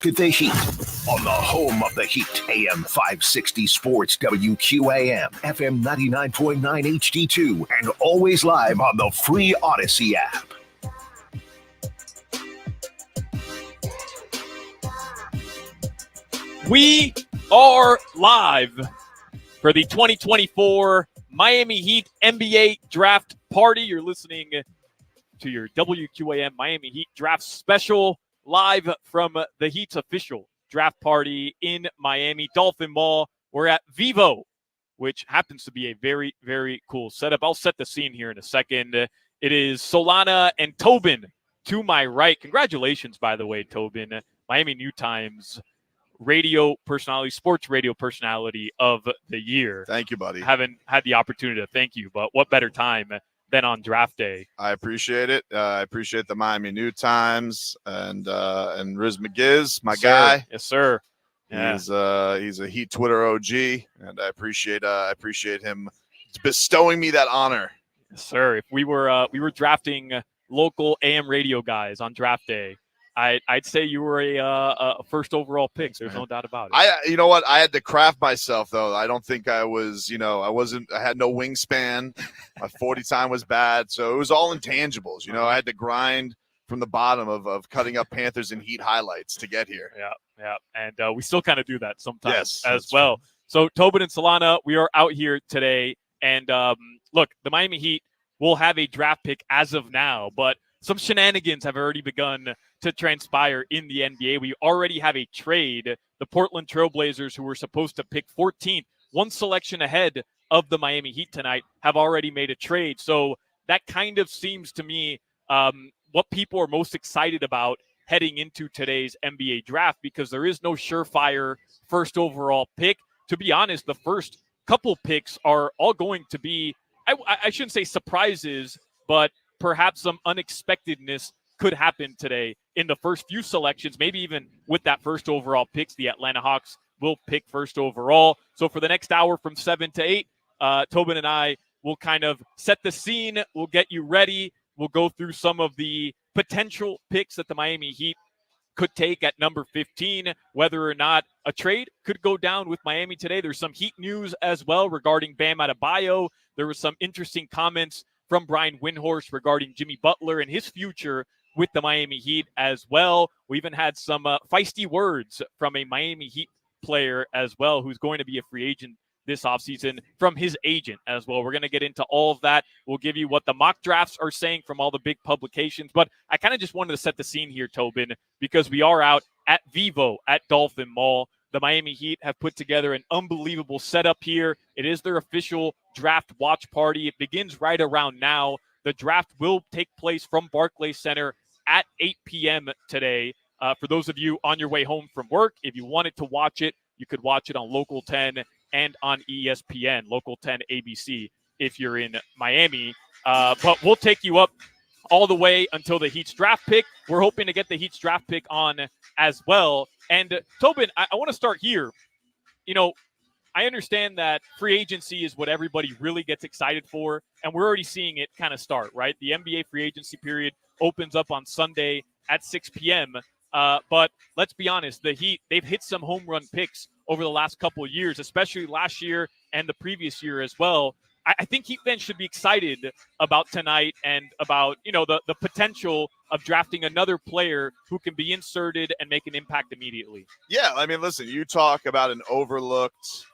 To the Heat on the home of the Heat, AM 560 Sports, WQAM, FM 99.9 HD2, and always live on the free Odyssey app. We are live for the 2024 Miami Heat NBA Draft Party. You're listening to your WQAM Miami Heat Draft Special, live from the Heat's official draft party in Miami, Dolphin Mall. We're at Vivo, which happens to be a very, very cool setup. I'll set the scene here in a second. It is Solana and Tobin to my right. Congratulations, by the way, Tobin. Miami New Times radio personality, sports radio personality of the year. Thank you, buddy. Haven't had the opportunity to thank you, but what better time than on draft day? I appreciate it. I appreciate the Miami New Times and Riz McGiz, my guy. Yes, sir. Yeah. He's a Heat Twitter OG, and I appreciate him bestowing me that honor. Yes, sir. If we were drafting local AM radio guys on draft day, I'd say you were a first overall pick. There's no doubt about it. You know what? I had to craft myself, though. I don't think I was, I had no wingspan. My 40 time was bad. So it was all intangibles. I had to grind from the bottom of cutting up Panthers and Heat highlights to get here. Yeah. And we still kind of do that sometimes as well. True. So Tobin and Solana, we are out here today. And look, the Miami Heat will have a draft pick as of now, but some shenanigans have already begun to transpire in the NBA. We already have a trade. The Portland Trailblazers, who were supposed to pick 14th, one selection ahead of the Miami Heat tonight, have already made a trade. So that kind of seems to me what people are most excited about heading into today's NBA draft, because there is no surefire first overall pick. To be honest, the first couple picks are all going to be, I shouldn't say surprises, but perhaps some unexpectedness could happen today in the first few selections, maybe even with that first overall picks. The Atlanta Hawks will pick first overall. So for the next hour from 7 to 8, Tobin and I will kind of set the scene. We'll get you ready. We'll go through some of the potential picks that the Miami Heat could take at number 15, whether or not a trade could go down with Miami today. There's some Heat news as well regarding Bam Adebayo. There was some interesting comments from Brian Windhorst regarding Jimmy Butler and his future with the Miami Heat as well. We even had some feisty words from a Miami Heat player as well, who's going to be a free agent this offseason, from his agent as well. We're going to get into all of that. We'll give you what the mock drafts are saying from all the big publications. But I kind of just wanted to set the scene here, Tobin, because we are out at Vivo at Dolphin Mall. The Miami Heat have put together an unbelievable setup here. It is their official draft watch party. It begins right around now. The draft will take place from Barclays Center at 8 p.m. today. For those of you on your way home from work, if you wanted to watch it, you could watch it on Local 10 and on ESPN, Local 10 ABC, if you're in Miami. But we'll take you up all the way until the Heat's draft pick. We're hoping to get the Heat's draft pick on as well. And Tobin, I want to start here. I understand that free agency is what everybody really gets excited for, and we're already seeing it kind of start, right? The NBA free agency period opens up on Sunday at 6 p.m. But let's be honest, the Heat, they've hit some home run picks over the last couple of years, especially last year and the previous year as well. I think Heat fans should be excited about tonight and about, the potential of drafting another player who can be inserted and make an impact immediately. Yeah, I mean, listen, you talk about an overlooked,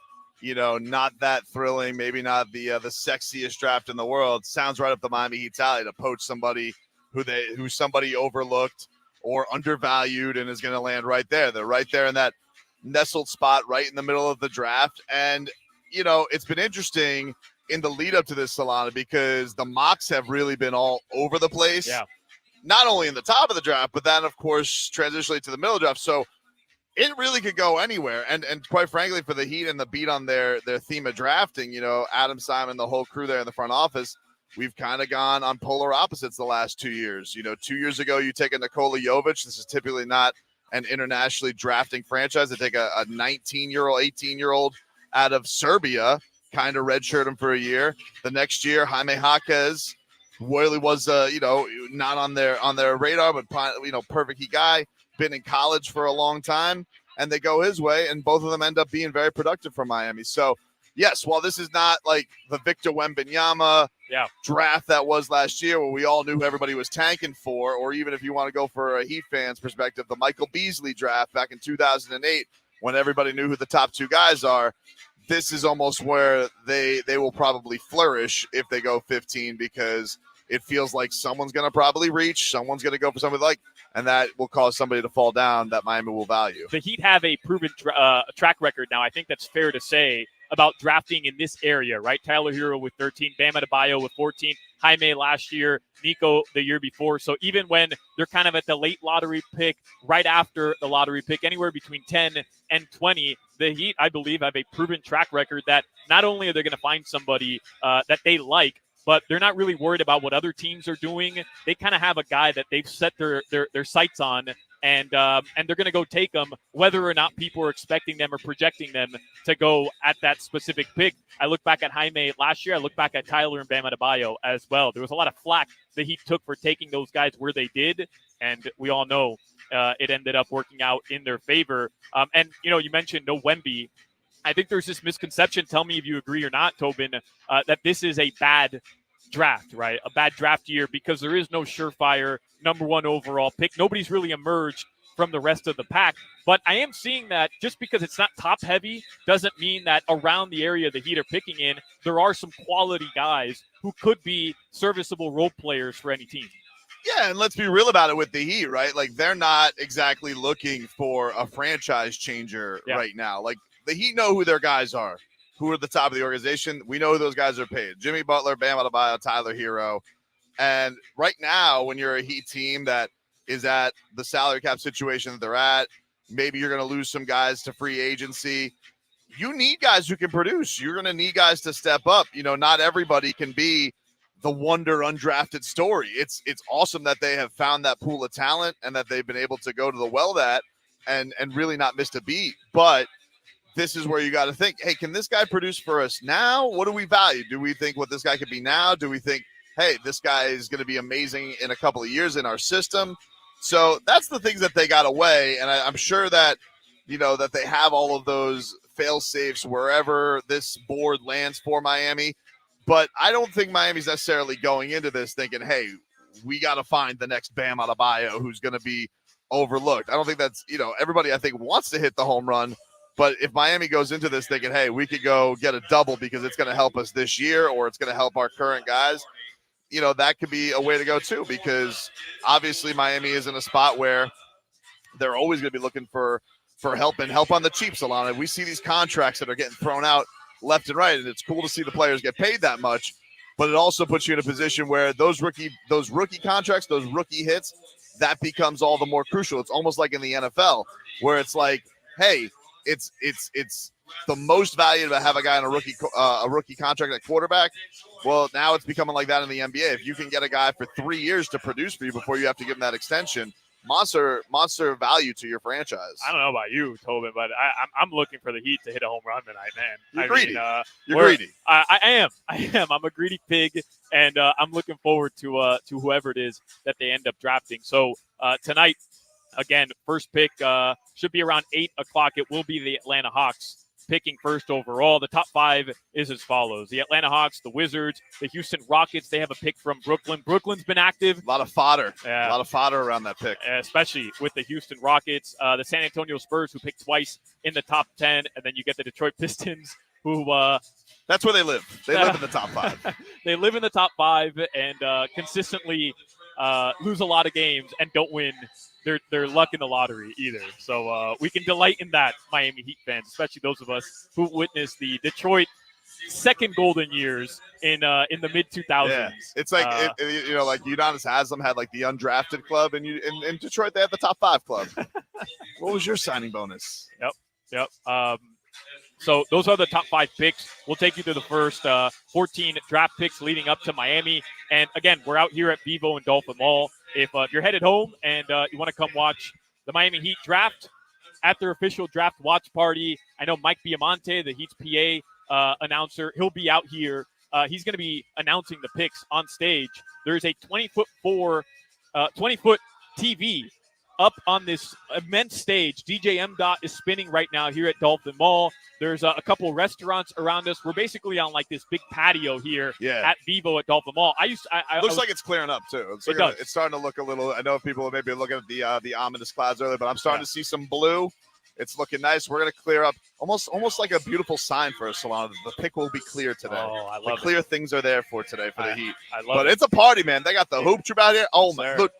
not that thrilling, maybe not the sexiest draft in the world. Sounds right up the Miami Heat's alley to poach somebody who somebody overlooked or undervalued and is going to land right there. They're right there in that nestled spot right in the middle of the draft. And, it's been interesting in the lead up to this, Solana, because the mocks have really been all over the place. Yeah. Not only in the top of the draft, but then, of course, transitionally to the middle of the draft. So it really could go anywhere. And quite frankly, for the Heat and the beat on their theme of drafting, Adam Simon, the whole crew there in the front office, we've kind of gone on polar opposites the last 2 years. 2 years ago, you take a Nikola Jovic. This is typically not an internationally drafting franchise. They take a 19-year-old, 18-year-old out of Serbia, kind of redshirt him for a year. The next year, Jaime Jaquez, who really was, not on their radar, but, perfect Heat guy. been in college for a long time, and they go his way, and both of them end up being very productive for Miami. So, yes, while this is not like the Victor Wembanyama draft that was last year where we all knew everybody was tanking for, or even if you want to go for a Heat fan's perspective, the Michael Beasley draft back in 2008 when everybody knew who the top two guys are, this is almost where they will probably flourish if they go 15 because it feels like someone's going to probably reach, someone's going to go for somebody like, and that will cause somebody to fall down that Miami will value. The Heat have a proven track record now. I think that's fair to say about drafting in this area, right? Tyler Hero with 13, Bam Adebayo with 14, Jaime last year, Nico the year before. So even when they're kind of at the late lottery pick, right after the lottery pick, anywhere between 10 and 20, the Heat, I believe, have a proven track record that not only are they going to find somebody that they like, but they're not really worried about what other teams are doing. They kind of have a guy that they've set their sights on, and they're going to go take them, whether or not people are expecting them or projecting them to go at that specific pick. I look back at Jaime last year. I look back at Tyler and Bam Adebayo as well. There was a lot of flack the Heat took for taking those guys where they did, and we all know it ended up working out in their favor. And, you mentioned no Wemby. I think there's this misconception, tell me if you agree or not, Tobin, that this is a bad draft, right? A bad draft year because there is no surefire number one overall pick. Nobody's really emerged from the rest of the pack. But I am seeing that just because it's not top heavy doesn't mean that around the area the Heat are picking in, there are some quality guys who could be serviceable role players for any team. Yeah, and let's be real about it with the Heat, right? Like, they're not exactly looking for a franchise changer right now. Like, the Heat know who their guys are, who are at the top of the organization. We know who those guys are paid. Jimmy Butler, Bam Adebayo, Tyler Hero. And right now, when you're a Heat team that is at the salary cap situation that they're at, maybe you're going to lose some guys to free agency. You need guys who can produce. You're going to need guys to step up. Not everybody can be the wonder undrafted story. It's awesome that they have found that pool of talent and that they've been able to go to the well that and really not missed a beat. But this is where you got to think, hey, can this guy produce for us now? What do we value? Do we think what this guy could be now? Do we think, hey, this guy is going to be amazing in a couple of years in our system? So that's the things that they got away. And I'm sure that, that they have all of those fail safes wherever this board lands for Miami. But I don't think Miami's necessarily going into this thinking, hey, we got to find the next Bam Adebayo who's going to be overlooked. I don't think that's, everybody I think wants to hit the home run. But if Miami goes into this thinking, hey, we could go get a double because it's going to help us this year or it's going to help our current guys, that could be a way to go too, because obviously Miami is in a spot where they're always going to be looking for help and help on the cheap, Solana. We see these contracts that are getting thrown out left and right, and it's cool to see the players get paid that much, but it also puts you in a position where those rookie contracts, those rookie hits, that becomes all the more crucial. It's almost like in the NFL where it's like, hey, it's the most value to have a guy on a rookie contract at quarterback. Well, now it's becoming like that in the NBA. If you can get a guy for 3 years to produce for you before you have to give him that extension, monster value to your franchise. I don't know about you, Tobin, but I'm looking for the Heat to hit a home run tonight, man. You're greedy. You're greedy. I am. I'm a greedy pig, and I'm looking forward to whoever it is that they end up drafting. So tonight, again, first pick should be around 8 o'clock. It will be the Atlanta Hawks picking first overall. The top 5 is as follows. The Atlanta Hawks, the Wizards, the Houston Rockets. They have a pick from Brooklyn. Brooklyn's been active. A lot of fodder. A lot of fodder around that pick. Especially with the Houston Rockets. The San Antonio Spurs, who picked twice in the top 10. And then you get the Detroit Pistons, who that's where they live. They live in the top 5. They live in the top 5 and consistently lose a lot of games and don't win their luck in the lottery either. So we can delight in that, Miami Heat fans, especially those of us who witnessed the Detroit second golden years in the mid 2000s. Yeah. It's like like Udonis Haslam had like the undrafted club, and in Detroit they had the top 5 club. What was your signing bonus? Yep. So those are the top 5 picks. We'll take you through the first 14 draft picks leading up to Miami. And again, we're out here at Bevo and Dolphin Mall. If you're headed home and you want to come watch the Miami Heat draft at their official draft watch party, I know Mike Biamonte, the Heat's PA announcer, he'll be out here. He's going to be announcing the picks on stage. There's a 20-foot TV up on this immense stage. DJ M. Dot is spinning right now here at Dolphin Mall. There's a couple restaurants around us. We're basically on like this big patio here at Vivo at Dolphin Mall. Looks like it's clearing up too. It's starting to look a little. I know people maybe looking at the ominous clouds earlier, but I'm starting to see some blue. It's looking nice. We're gonna clear up almost like a beautiful sign for us, Solana. The pick will be clear today. Oh, I love the clear things are there for today for the Heat. I love but it. It's a party, man. They got the hoop troop out here. Oh my! Look,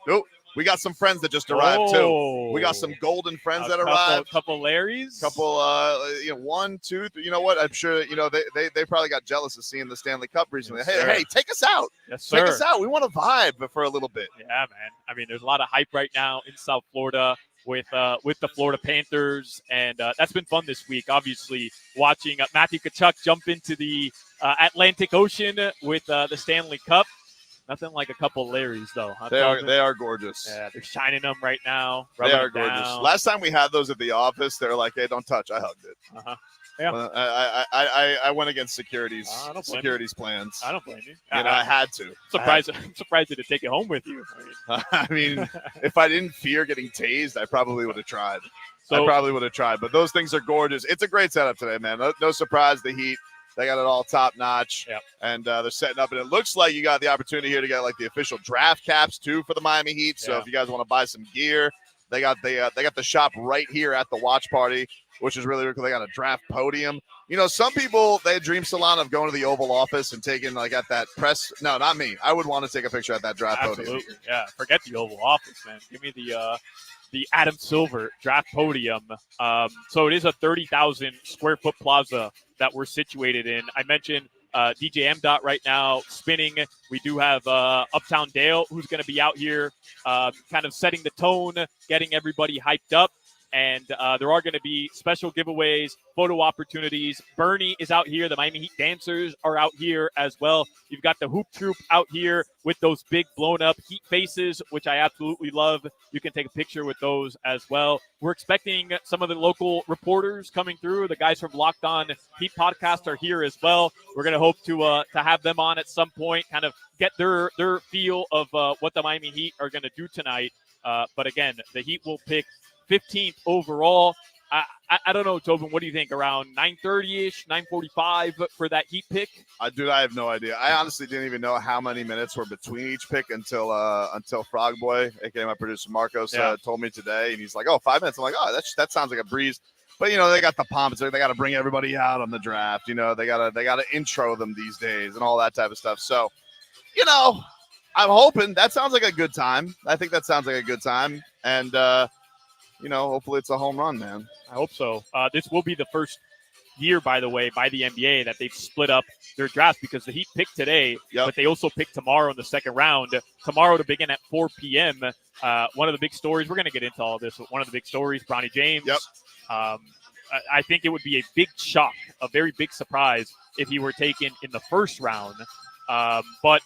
we got some friends that just arrived too. We got some golden friends that arrived. Couple Larrys. Couple, 1, 2, 3. You know what? I'm sure they probably got jealous of seeing the Stanley Cup recently. Yes, hey, take us out. Yes, sir. Take us out. We want to vibe for a little bit. Yeah, man. I mean, there's a lot of hype right now in South Florida with the Florida Panthers, and that's been fun this week. Obviously, watching Matthew Tkachuk jump into the Atlantic Ocean with the Stanley Cup. Nothing like a couple Larrys, though. They are gorgeous. Yeah, they're shining them right now. They are gorgeous. Down. Last time we had those at the office, they were like, "Hey, don't touch." I hugged it. Yeah. Well, I went against securities plans. I don't blame you. And I had to. I'm surprised you didn't take it home with you. I mean, if I didn't fear getting tased, I probably would have tried. But those things are gorgeous. It's a great setup today, man. No surprise, the Heat. They got it all top notch, and they're setting up. And it looks like you got the opportunity here to get like the official draft caps too for the Miami Heat. So if you guys want to buy some gear, they got the shop right here at the watch party, which is really cool. They got a draft podium. You know, some people they dream, Solana, of going to the Oval Office and taking like at that press. No, not me. I would want to take a picture at that draft podium. Yeah. Forget the Oval Office, man. Give me the Adam Silver draft podium. So it is a 30,000 square foot plaza that we're situated in. I mentioned DJ M. Dot right now spinning. We do have Uptown Dale, who's going to be out here kind of setting the tone, getting everybody hyped up. And there are going to be special giveaways, photo opportunities. Bernie is out here. The Miami Heat dancers are out here as well. You've got the Hoop Troop out here with those big blown-up Heat faces, which I absolutely love. You can take a picture with those as well. We're expecting some of the local reporters coming through. The guys from Locked On Heat podcast are here as well. We're going to hope to have them on at some point, kind of get their feel of what the Miami Heat are going to do tonight. But again, the Heat will pick 15th overall. I don't know, Tobin. What do you think? Around 9:30ish, 9:45 for that Heat pick? I have no idea. I honestly didn't even know how many minutes were between each pick until Frog Boy, aka my producer Marcos, told me today, and he's like, "Oh, 5 minutes." I'm like, "Oh, that sounds like a breeze." But you know, they got the pomp. They got to bring everybody out on the draft. You know, they gotta intro them these days and all that type of stuff. So, you know, I'm hoping that sounds like a good time. I think that sounds like a good time, and you know, hopefully it's a home run, man. I hope so. This will be the first year, by the way, by the NBA that they've split up their draft because the Heat picked today, but they also picked tomorrow in the second round. Tomorrow to begin at 4 p.m. One of the big stories, we're going to get into all this, but one of the big stories, Bronny James. I think it would be a big shock, a very big surprise if he were taken in the first round. But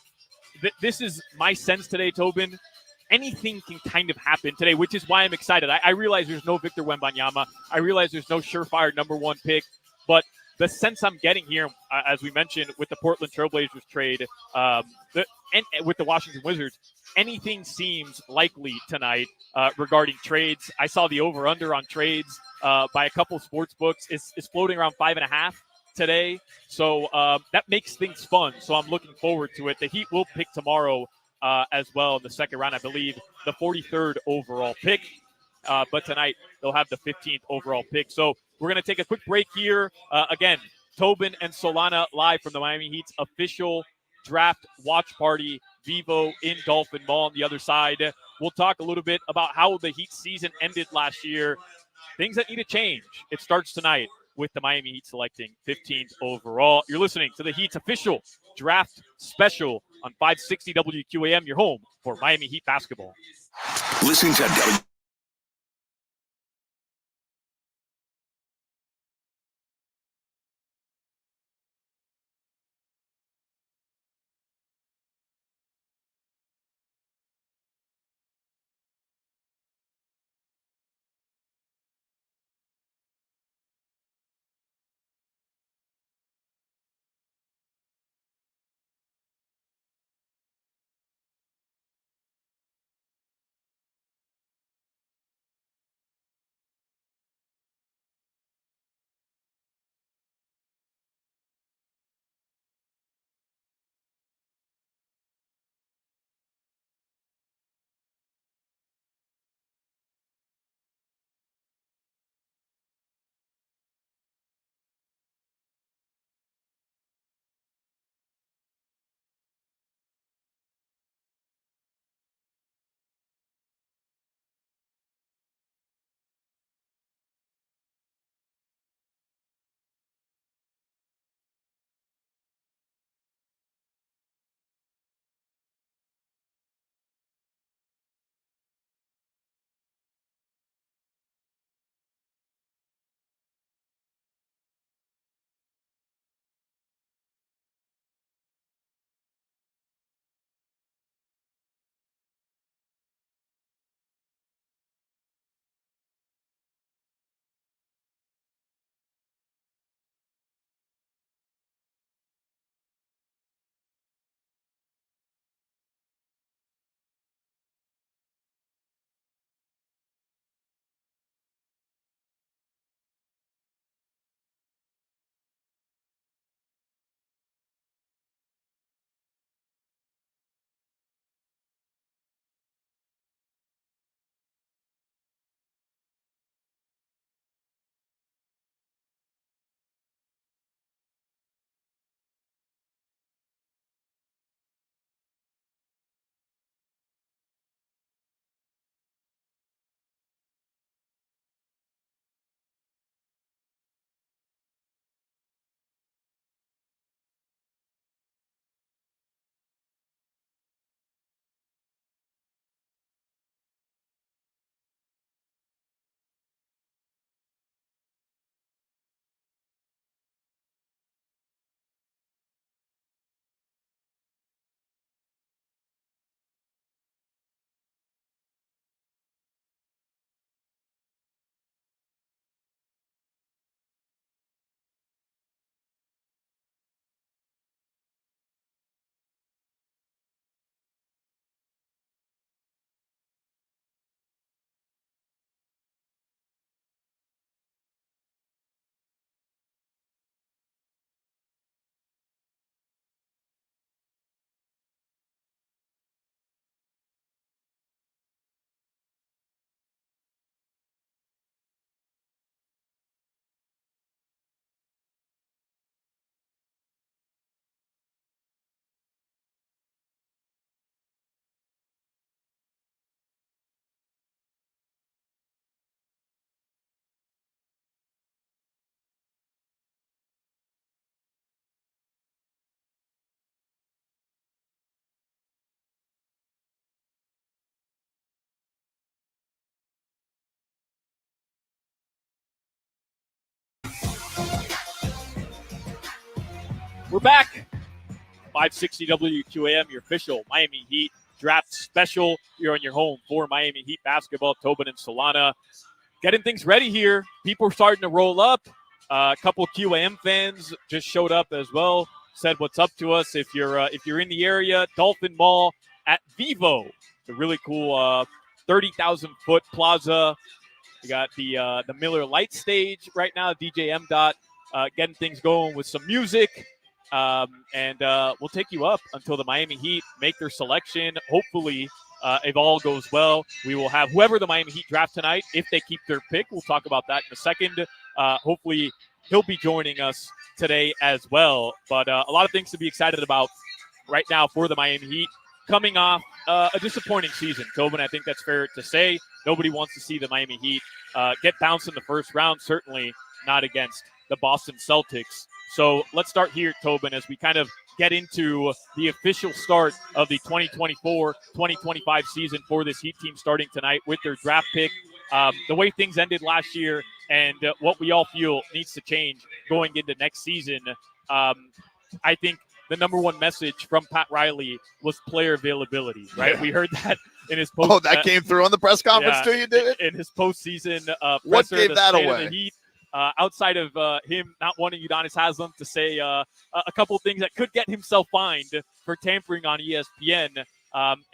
this is my sense today, Tobin. Anything can kind of happen today, which is why I'm excited. I realize there's no Victor Wembanyama. I realize there's no surefire number one pick. But the sense I'm getting here, as we mentioned, with the Portland Trailblazers trade and with the Washington Wizards, anything seems likely tonight regarding trades. I saw the over-under on trades by a couple sports books is floating around 5.5 today. So that makes things fun. So I'm looking forward to it. The Heat will pick tomorrow as well in the second round, I believe, the 43rd overall pick. But tonight, they'll have the 15th overall pick. So we're going to take a quick break here. Again, Tobin and Solana live from the Miami Heat's official draft watch party, Vivo in Dolphin Mall. On the other side, we'll talk a little bit about how the Heat season ended last year, things that need to change. It starts tonight with the Miami Heat selecting 15th overall. You're listening to the Heat's official draft special on 560 WQAM, your home for Miami Heat basketball. Listen to We're back. 560 WQAM, your official Miami Heat draft special. You're on your home for Miami Heat basketball. Tobin and Solana getting things ready here. People are starting to roll up. A couple of QAM fans just showed up as well. Said what's up to us. If you're in the area, Dolphin Mall at Vivo, the really cool 30,000 foot plaza. We got the Miller Light stage right now. DJ M. Getting things going with some music. And we'll take you up until the Miami Heat make their selection. Hopefully, if all goes well, we will have whoever the Miami Heat draft tonight. If they keep their pick, we'll talk about that in a second. Hopefully, he'll be joining us today as well. But a lot of things to be excited about right now for the Miami Heat. Coming off a disappointing season, Tobin, I think that's fair to say. Nobody wants to see the Miami Heat get bounced in the first round, certainly not against the Boston Celtics. So let's start here, Tobin, as we kind of get into the official start of the 2024-2025 season for this Heat team starting tonight with their draft pick. The way things ended last year and what we all feel needs to change going into next season. I think the number one message from Pat Riley was player availability, right? Yeah. We heard that in his post. Oh, that came through on the press conference too, you did it? In his postseason presser. What gave that away? The Heat. Outside of him not wanting Udonis Haslem to say a couple of things that could get himself fined for tampering on ESPN.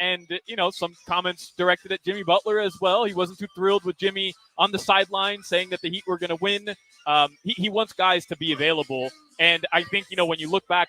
And, some comments directed at Jimmy Butler as well. He wasn't too thrilled with Jimmy on the sideline saying that the Heat were going to win. He wants guys to be available. And I think, when you look back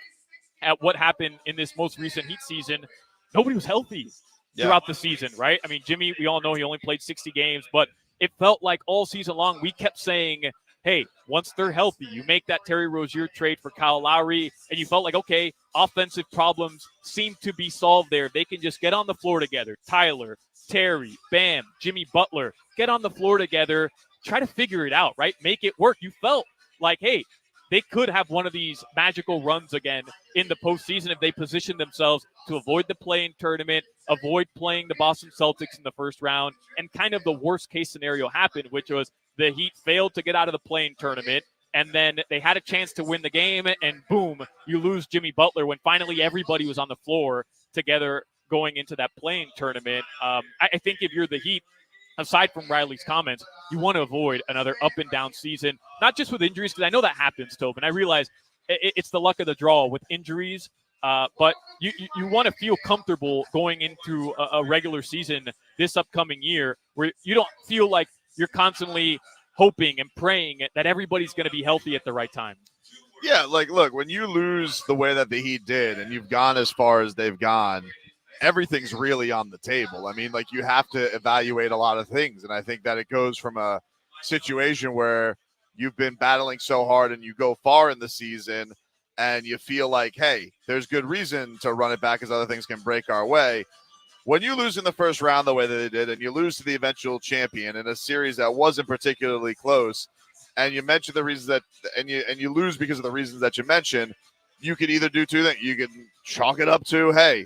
at what happened in this most recent Heat season, nobody was healthy throughout the season, right? I mean, Jimmy, we all know he only played 60 games, but it felt like all season long we kept saying, hey, once they're healthy, you make that Terry Rozier trade for Kyle Lowry, and you felt like, okay, offensive problems seem to be solved there. They can just get on the floor together. Tyler, Terry, Bam, Jimmy Butler, get on the floor together, try to figure it out, right? Make it work. You felt like, hey, they could have one of these magical runs again in the postseason if they position themselves to avoid the play-in tournament, avoid playing the Boston Celtics in the first round, and kind of the worst-case scenario happened, which was the Heat failed to get out of the play-in tournament, and then they had a chance to win the game, and boom, you lose Jimmy Butler when finally everybody was on the floor together going into that play-in tournament. I think if you're the Heat, aside from Riley's comments, you want to avoid another up-and-down season, not just with injuries, because I know that happens, Tobin. I realize it's the luck of the draw with injuries, but you want to feel comfortable going into a regular season this upcoming year where you don't feel like you're constantly hoping and praying that everybody's going to be healthy at the right time. Yeah, look, when you lose the way that the Heat did and you've gone as far as they've gone, everything's really on the table. I mean, you have to evaluate a lot of things, and I think that it goes from a situation where you've been battling so hard and you go far in the season and you feel like, hey, there's good reason to run it back because other things can break our way. When you lose in the first round the way that they did, and you lose to the eventual champion in a series that wasn't particularly close, and you mention the reasons that, and you lose because of the reasons that you mentioned, you could either do two things. You can chalk it up to, hey,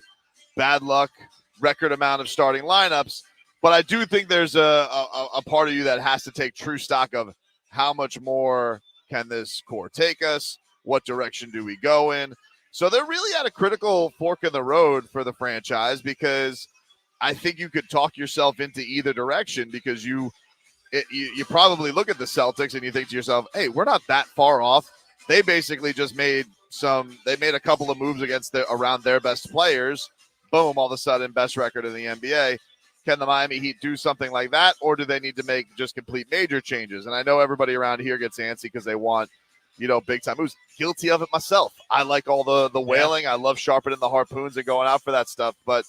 bad luck, record amount of starting lineups. But I do think there's a part of you that has to take true stock of how much more can this core take us? What direction do we go in? So they're really at a critical fork in the road for the franchise, because I think you could talk yourself into either direction, because you probably look at the Celtics and you think to yourself, hey, we're not that far off. They basically just made a couple of moves around their best players. Boom, all of a sudden, best record in the NBA. Can the Miami Heat do something like that, or do they need to make just complete major changes? And I know everybody around here gets antsy because they want, big time moves. Guilty of it myself. I like all the whaling. I love sharpening the harpoons and going out for that stuff. But,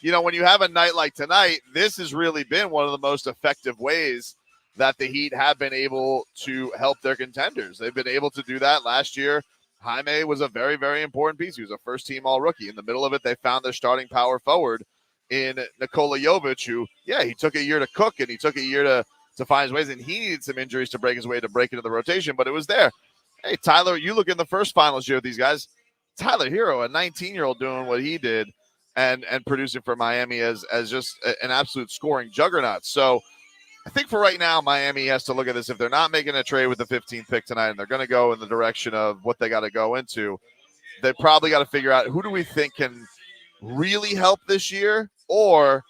when you have a night like tonight, this has really been one of the most effective ways that the Heat have been able to help their contenders. They've been able to do that last year. Jaime was a very, very important piece. He was a first-team all-rookie. In the middle of it, they found their starting power forward in Nikola Jovic, who, he took a year to cook, and he took a year to find his ways, and he needed some injuries to break his way to break into the rotation, but it was there. Hey, Tyler, you look in the first finals year of these guys, Tyler Hero, a 19-year-old doing what he did and producing for Miami as just an absolute scoring juggernaut. So I think for right now, Miami has to look at this. If they're not making a trade with the 15th pick tonight and they're going to go in the direction of what they got to go into, they probably got to figure out who do we think can really help this year, or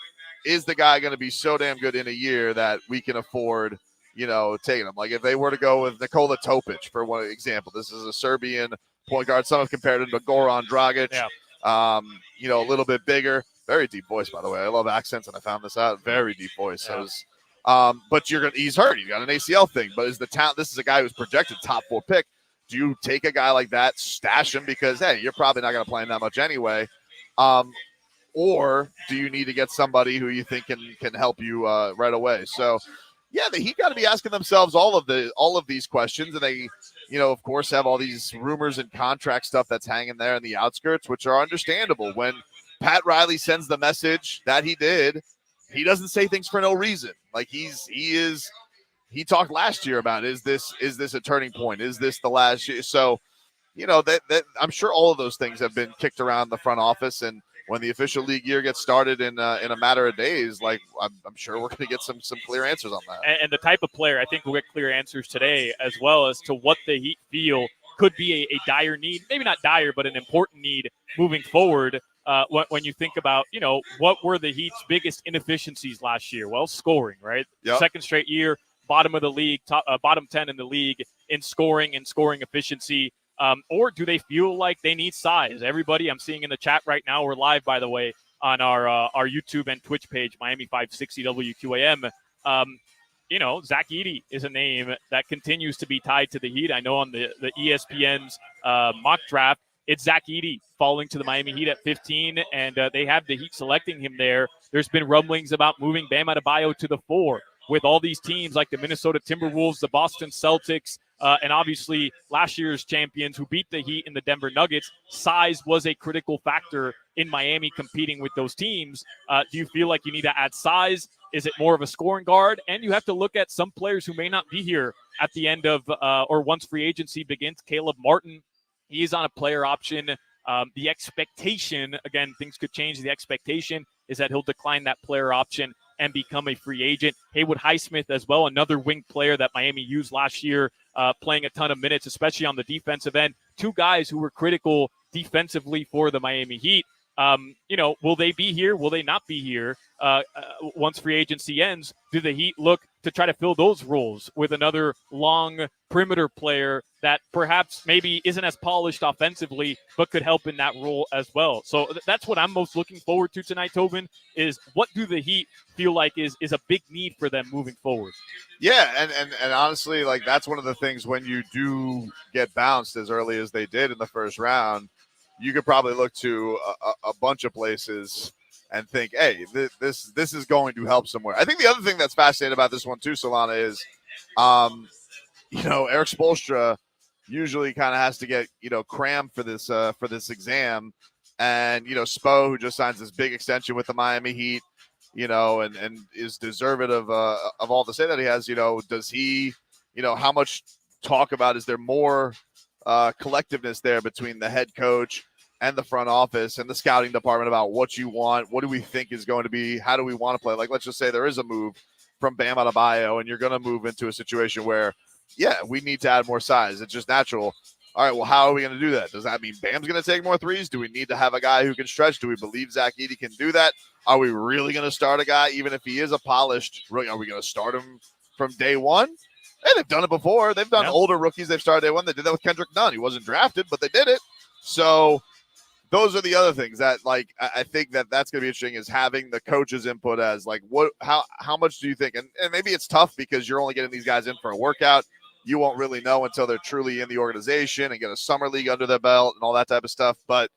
is the guy going to be so damn good in a year that we can afford, taking him? Like if they were to go with Nikola Topic, for one example, this is a Serbian point guard. Some have compared him to Goran Dragic. Yeah. A little bit bigger, very deep voice, by the way. I love accents, and I found this out. Very deep voice. Yeah. So but he's hurt. He's got an ACL thing, but is the talent? This is a guy who's projected top 4 pick. Do you take a guy like that, stash him because, hey, you're probably not going to play him that much anyway? Or do you need to get somebody who you think can help you right away? So, yeah, the Heat got to be asking themselves all of these questions, and they, of course, have all these rumors and contract stuff that's hanging there in the outskirts, which are understandable. When Pat Riley sends the message that he did, he doesn't say things for no reason. Like he talked last year about, is this a turning point? Is this the last year? So, that I'm sure all of those things have been kicked around the front office, and when the official league year gets started in a matter of days, like I'm sure we're going to get some clear answers on that. And the type of player, I think we'll get clear answers today, as well as to what the Heat feel could be a dire need, maybe not dire, but an important need moving forward. When you think about, what were the Heat's biggest inefficiencies last year? Well, scoring, right? Yep. Second straight year, bottom of the league, bottom 10 in the league in scoring and scoring efficiency. Or do they feel like they need size? Everybody I'm seeing in the chat right now, we're live, by the way, on our YouTube and Twitch page, Miami 560 WQAM. Zach Edey is a name that continues to be tied to the Heat. I know on the ESPN's mock draft, it's Zach Edey falling to the Miami Heat at 15, and they have the Heat selecting him there. There's been rumblings about moving Bam Adebayo to the 4 with all these teams like the Minnesota Timberwolves, the Boston Celtics, and obviously last year's champions who beat the Heat and the Denver Nuggets. Size was a critical factor in Miami competing with those teams. Do you feel like you need to add size? Is it more of a scoring guard? And you have to look at some players who may not be here at the end of or once free agency begins. Caleb Martin, he is on a player option. The expectation, again, things could change. The expectation is that he'll decline that player option and become a free agent. Haywood Highsmith as well, another wing player that Miami used last year, playing a ton of minutes, especially on the defensive end. Two guys who were critical defensively for the Miami Heat. Will they be here? Will they not be here once free agency ends? Do the Heat look to try to fill those roles with another long perimeter player that perhaps maybe isn't as polished offensively, but could help in that role as well? So that's what I'm most looking forward to tonight, Tobin, is what do the Heat feel like is a big need for them moving forward? Yeah, and honestly, like that's one of the things when you do get bounced as early as they did in the first round, you could probably look to a bunch of places and think, hey, this is going to help somewhere. I think the other thing that's fascinating about this one too, Solana, is, Eric Spoelstra usually kind of has to get, crammed for this exam. And, Spo, who just signs this big extension with the Miami Heat, and is deserving of all the say that he has, does he, how much talk about, is there more collectiveness there between the head coach and the front office and the scouting department about what you want, what do we think is going to be, how do we want to play? Like, let's just say there is a move from Bam Adebayo and you're going to move into a situation where, yeah, we need to add more size. It's just natural. All right, well, how are we going to do that? Does that mean Bam's going to take more threes? Do we need to have a guy who can stretch? Do we believe Zach Edey can do that? Are we really going to start a guy, even if he is a polished rookie? Are we going to start him from day one? Hey, they've done it before. They've done older rookies. They've started day one. They did that with Kendrick Nunn. He wasn't drafted, but they did it. So those are the other things that, like, I think that's going to be interesting, is having the coach's input as, like, how much do you think? And maybe it's tough because you're only getting these guys in for a workout. You won't really know until they're truly in the organization and get a summer league under their belt and all that type of stuff. But,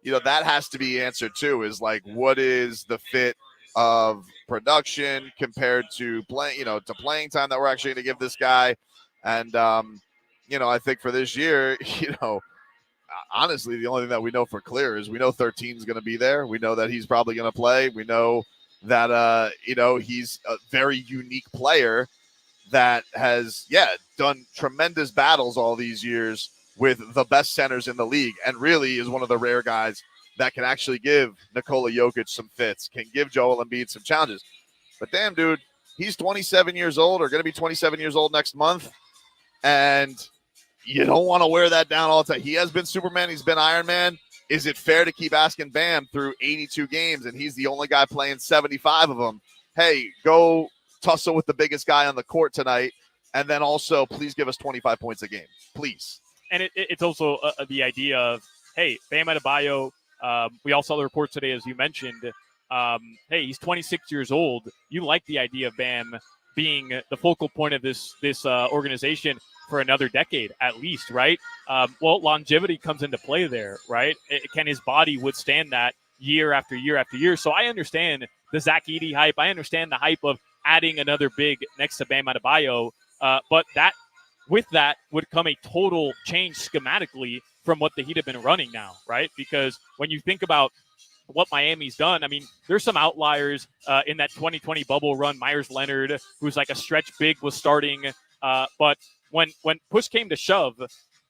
that has to be answered too, is like, what is the fit of production compared to playing time that we're actually going to give this guy. And, I think for this year, honestly, the only thing that we know for clear is we know 13 is going to be there. We know that he's probably going to play. We know that, he's a very unique player that has, done tremendous battles all these years with the best centers in the league, and really is one of the rare guys that can actually give Nikola Jokic some fits, can give Joel Embiid some challenges. But damn, dude, he's 27 years old, or going to be 27 years old next month. And, you don't want to wear that down all the time. He has been Superman. He's been Iron Man. Is it fair to keep asking Bam through 82 games, and he's the only guy playing 75 of them? Hey, go tussle with the biggest guy on the court tonight, and then also please give us 25 points a game, please. And it's also the idea of, hey, Bam Adebayo, we all saw the report today, as you mentioned. Hey, he's 26 years old. You like the idea of Bam being the focal point of this organization for another decade at least, right? Well, longevity comes into play there, right? Can his body withstand that year after year after year? So I understand the Zach Edey hype. I understand the hype of adding another big next to Bam Adebayo, but with that would come a total change schematically from what the Heat have been running now, right? Because when you think about what Miami's done, I mean, there's some outliers in that 2020 bubble run. Myers Leonard, who's like a stretch big, was starting, but when push came to shove,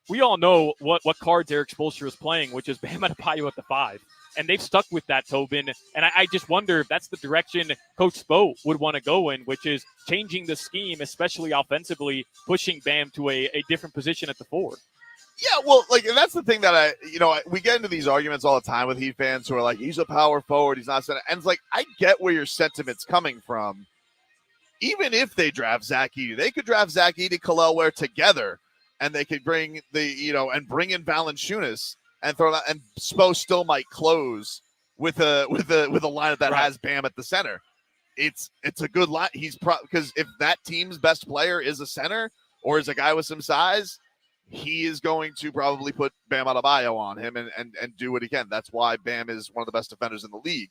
we all know what cards Eric Spoelstra is playing, which is Bam Adebayo at the 5. And they've stuck with that, Tobin. And I just wonder if that's the direction Coach Spo would want to go in, which is changing the scheme, especially offensively, pushing Bam to a different position at the 4. Yeah, well, like, and that's the thing that we get into these arguments all the time with Heat fans who are like, he's a power forward, he's not center. And it's like, I get where your sentiment's coming from. Even if they draft Zach Edey, they could draft Zach Edey, Kel'el Ware together, and they could bring and bring in Valanciunas and throw that, and Spo still might close with a lineup that has Bam at the center. It's a good line. Because if that team's best player is a center or is a guy with some size, he is going to probably put Bam Adebayo on him and do what he can. That's why Bam is one of the best defenders in the league.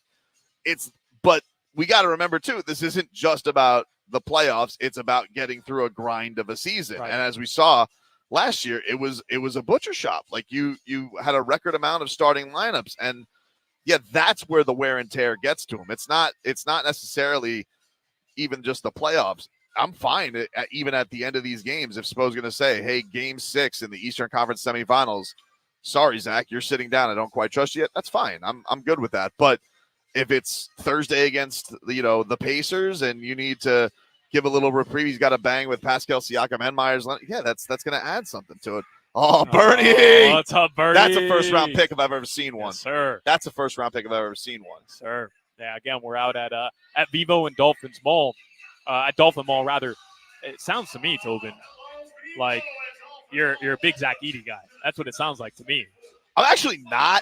But we got to remember too, this isn't just about the playoffs. It's about getting through a grind of a season. Right. And as we saw last year, it was a butcher shop. Like you had a record amount of starting lineups, and yeah, that's where the wear and tear gets to him. It's not necessarily even just the playoffs. I'm fine even at the end of these games if Spo's going to say, hey, game 6 in the Eastern Conference semifinals, sorry, Zach, you're sitting down. I don't quite trust you yet. That's fine. I'm good with that. But if it's Thursday against the Pacers and you need to give a little reprieve, he's got to bang with Pascal Siakam and Myers Leonard. Yeah, that's going to add something to it. Oh, Bernie! What's up, Bernie? That's a first-round pick if I've ever seen one. Yes, sir. That's a first-round pick if I've ever seen one. Yes, sir. Yeah, again, we're out at Vivo and Dolphins Mall. At Dolphin Mall, rather. It sounds to me, Tobin, like you're a big Zach Edey guy. That's what it sounds like to me. I'm actually not,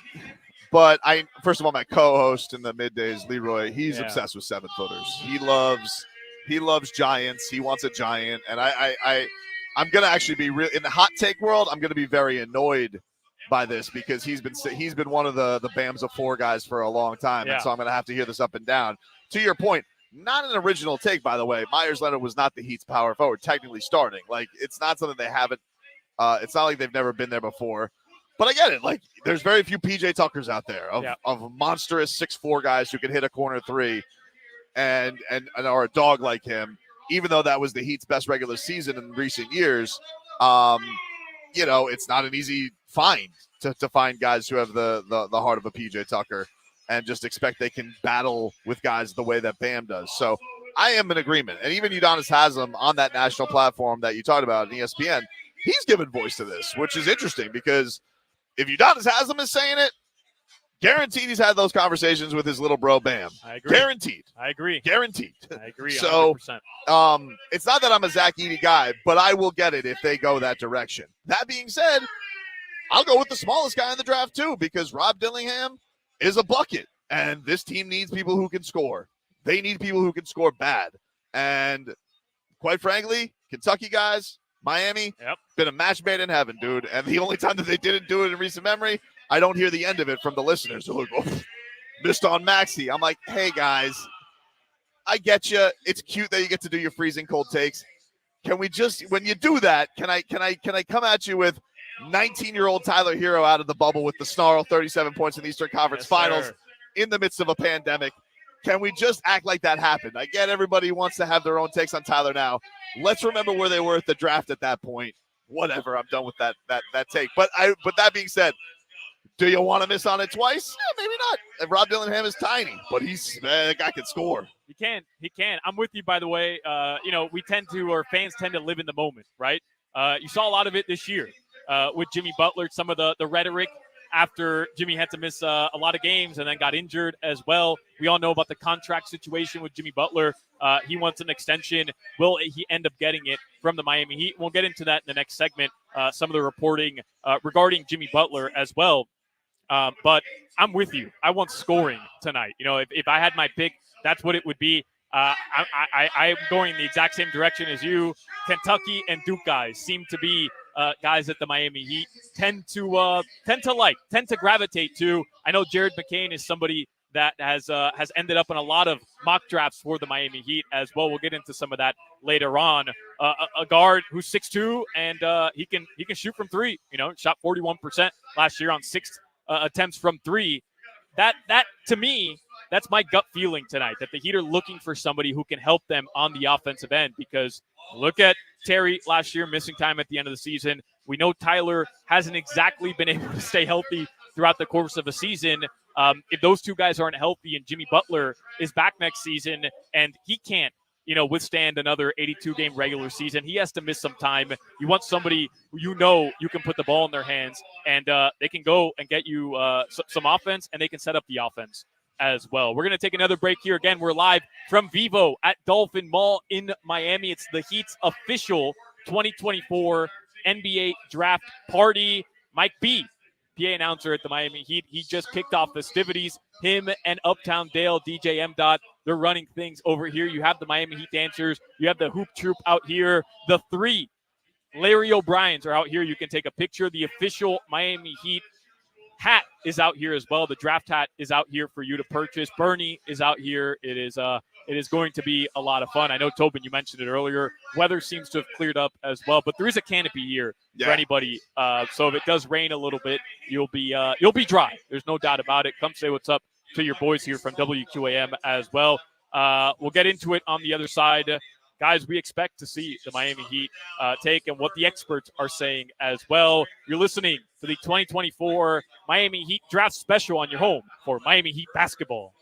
but first of all, my co-host in the middays, Leroy, he's obsessed with 7-footers. He loves giants. He wants a giant, and I'm gonna actually be in the hot take world. I'm gonna be very annoyed by this because he's been one of the Bams of 4 guys for a long time, and so I'm gonna have to hear this up and down. To your point. Not an original take, by the way. Myers Leonard was not the Heat's power forward, technically starting. Like, it's not something they haven't. It's not like they've never been there before. But I get it. Like, there's very few PJ Tuckers out there of monstrous 6'4" guys who can hit a corner 3 and are a dog like him. Even though that was the Heat's best regular season in recent years, it's not an easy find to find guys who have the heart of a PJ Tucker. And just expect they can battle with guys the way that Bam does. So I am in agreement. And even Udonis Haslem on that national platform that you talked about in ESPN, he's given voice to this, which is interesting because if Udonis Haslem is saying it, guaranteed he's had those conversations with his little bro Bam. I agree. Guaranteed. I agree. Guaranteed. I agree. 100%. So it's not that I'm a Zach Edey guy, but I will get it if they go that direction. That being said, I'll go with the smallest guy in the draft too because Rob Dillingham is a bucket, and this team needs people who can score. They need people who can score bad. And quite frankly, Kentucky guys, Miami, been a match made in heaven, dude. And the only time that they didn't do it in recent memory, I don't hear the end of it from the listeners. They're like, oh, missed on Maxey. I'm like, hey, guys, I get you. It's cute that you get to do your freezing cold takes. Can we just, when you do that, can I come at you with 19-year-old Tyler Hero out of the bubble with the snarl, 37 points in the Eastern Conference Finals in the midst of a pandemic. Can we just act like that happened? I get everybody wants to have their own takes on Tyler now. Let's remember where they were at the draft at that point. Whatever, I'm done with that take. But that being said, do you want to miss on it twice? Yeah, maybe not. And Rob Dillingham is tiny, but that guy can score. He can. I'm with you, by the way. Fans tend to live in the moment, right? You saw a lot of it this year. with Jimmy Butler, some of the rhetoric after Jimmy had to miss a lot of games and then got injured as well. We all know about the contract situation with Jimmy Butler. He wants an extension. Will he end up getting it from the Miami Heat? We'll get into that in the next segment, some of the reporting regarding Jimmy Butler as well. But I'm with you. I want scoring tonight. If I had my pick, that's what it would be. I'm going the exact same direction as you. Kentucky and Duke guys seem to be guys that the Miami Heat tend to gravitate to. I know Jared McCain is somebody that has ended up in a lot of mock drafts for the Miami Heat as well. We'll get into some of that later on. A guard who's 6'2", and he can shoot from three. Shot 41% last year on 6 attempts from three. That to me, that's my gut feeling tonight, that the Heat are looking for somebody who can help them on the offensive end, because look at Terry last year, missing time at the end of the season. We know Tyler hasn't exactly been able to stay healthy throughout the course of a season. If those two guys aren't healthy and Jimmy Butler is back next season and he can't, withstand another 82-game regular season, he has to miss some time. You want somebody who you can put the ball in their hands, and they can go and get you some offense, and they can set up the offense as well. We're going to take another break here. Again, we're live from Vivo at Dolphin Mall in Miami. It's the Heat's official 2024 NBA Draft Party. Mike B, PA announcer at the Miami Heat, he just kicked off festivities. Him and Uptown Dale, DJ M. They're running things over here. You have the Miami Heat dancers. You have the hoop troop out here. The 3 Larry O'Briens are out here. You can take a picture. The official Miami Heat hat is out here as well. The draft hat is out here for you to purchase. Bernie is out here. It is going to be a lot of fun. I know, Tobin, you mentioned it earlier. Weather seems to have cleared up as well, but there is a canopy here for anybody. So if it does rain a little bit, you'll be dry. There's no doubt about it. Come say what's up to your boys here from WQAM as well. We'll get into it on the other side. Guys, we expect to see the Miami Heat take, and what the experts are saying as well. You're listening to the 2024 Miami Heat Draft Special on your home for Miami Heat basketball.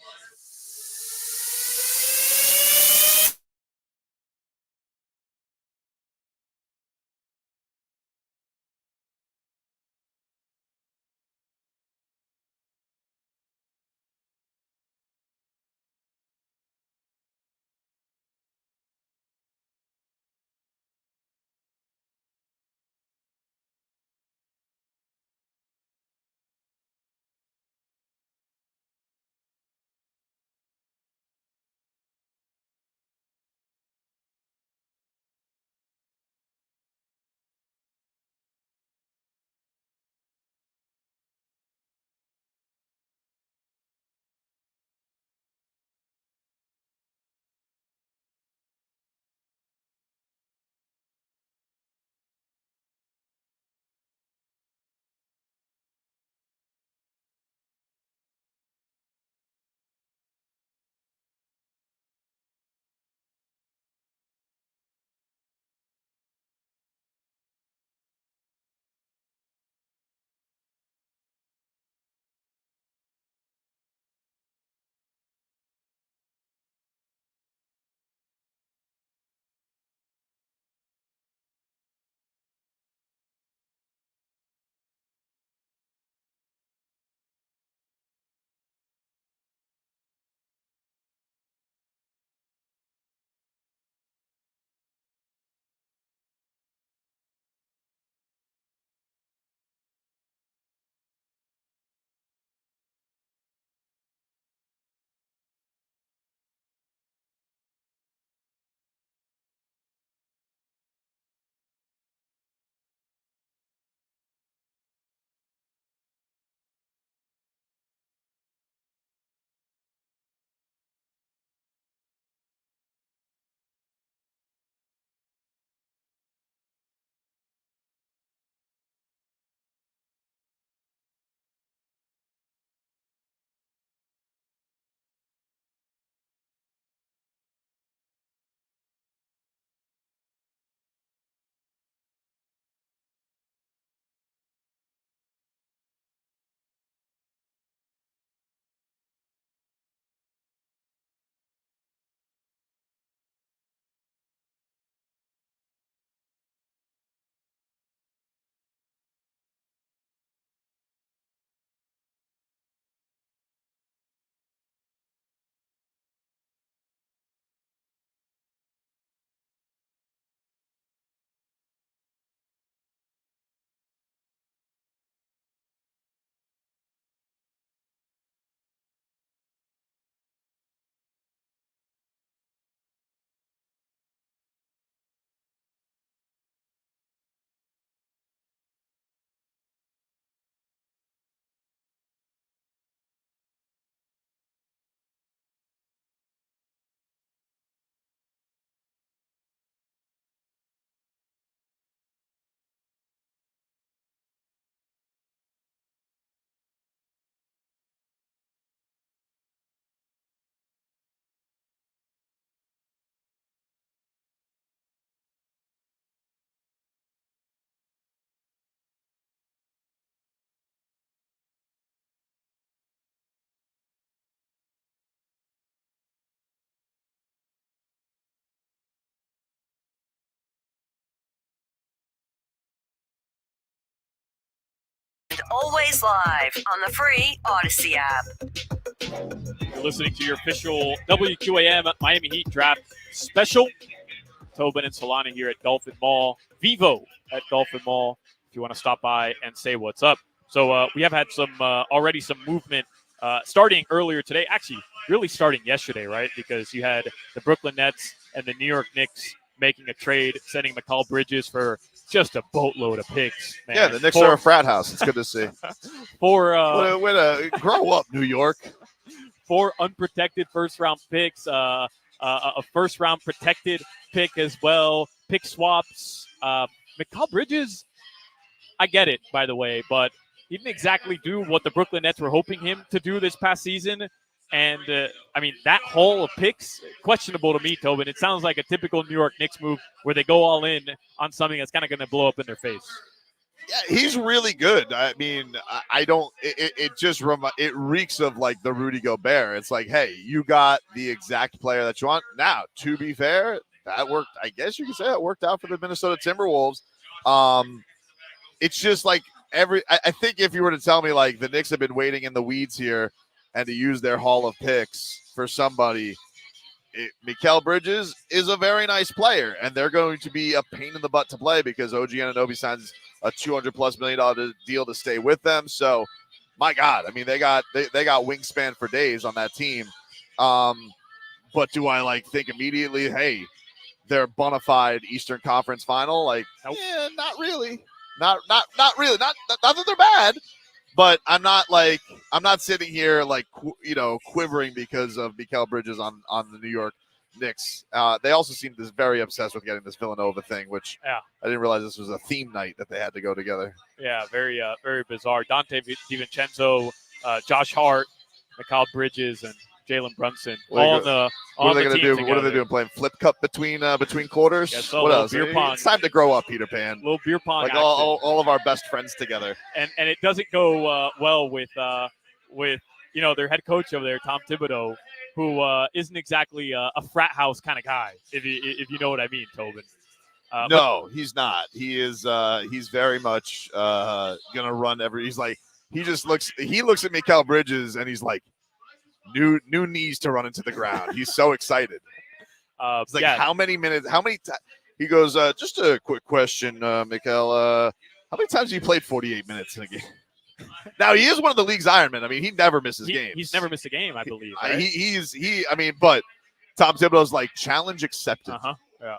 And always live on the free Odyssey app. You're listening to your official WQAM Miami Heat Draft special. Tobin and Solana here at Dolphin Mall. Vivo at Dolphin Mall if you want to stop by and say what's up. So we have had already some movement starting earlier today. Actually, really starting yesterday, right? Because you had the Brooklyn Nets and the New York Knicks making a trade, sending Mikal Bridges for just a boatload of picks. Man. Yeah, the Knicks are a frat house. It's good to see. Way to grow up, New York. 4 unprotected first-round picks, a first-round protected pick as well, pick swaps. Mikal Bridges, I get it, by the way, but he didn't exactly do what the Brooklyn Nets were hoping him to do this past season. And, that haul of picks, questionable to me, Tobin. It sounds like a typical New York Knicks move where they go all in on something that's kind of going to blow up in their face. Yeah, he's really good. I mean, I don't. It reeks of like the Rudy Gobert. It's like, hey, you got the exact player that you want. Now, to be fair, that worked. I guess you could say it worked out for the Minnesota Timberwolves. It's just like I think if you were to tell me like the Knicks have been waiting in the weeds here and to use their haul of picks for somebody. Mikal Bridges is a very nice player, and they're going to be a pain in the butt to play because OG Anunoby signs a $200+ million deal to stay with them. So, my God, I mean, they got wingspan for days on that team. But do I think immediately? Hey, they're bona fide Eastern Conference final. Nope. Yeah, not really. Not really. Not that they're bad. But I'm not sitting here quivering because of Mikal Bridges on the New York Knicks. They also seem very obsessed with getting this Villanova thing, which I didn't realize this was a theme night that they had to go together. Yeah, very bizarre. Dante DiVincenzo, Josh Hart, Mikal Bridges, and Jalen Brunson. What are they going to do? Together. What are they doing? Playing flip cup between quarters? So, what else? Beer pong. It's time to grow up, Peter Pan. Little beer pong. Like all of our best friends together. And it doesn't go well with their head coach over there, Tom Thibodeau, who isn't exactly a frat house kind of guy, if you know what I mean, Tobin. No, he's not. He is. He's very much gonna run every. He's like he looks at Mikal Bridges and he's like new knees to run into the ground. He's so excited. It's like how many minutes? How many? He goes. Just a quick question, Mikal. How many times have you played 48 minutes in a game? Now he is one of the league's Ironmen. I mean, he never misses games. He's never missed a game, I believe. Right? But Tom Thibodeau's like challenge accepted. Yeah.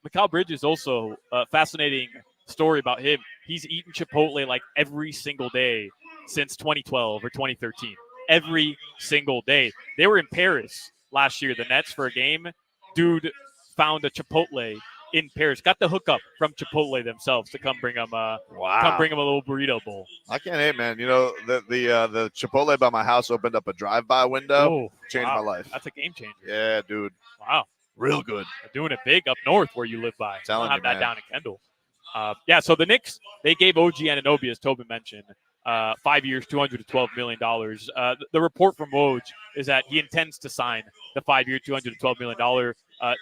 Mikal Bridges also fascinating story about him. He's eaten Chipotle like every single day since 2012 or 2013. Every single day. They were in Paris last year, the Nets, for a game. Dude found a Chipotle in Paris. Got the hookup from Chipotle themselves to come bring him a little burrito bowl. I can't hate, man. You know, the Chipotle by my house opened up a drive-by window. Changed my life. That's a game changer. Yeah, dude. Wow. Real good. They're doing it big up north where you live by. Telling don't have you, that man. down in Kendall. So the Knicks, they gave OG Anunoby, as Tobin mentioned, 5 years, $212 million. The report from Woj is that he intends to sign the 5-year, $212 million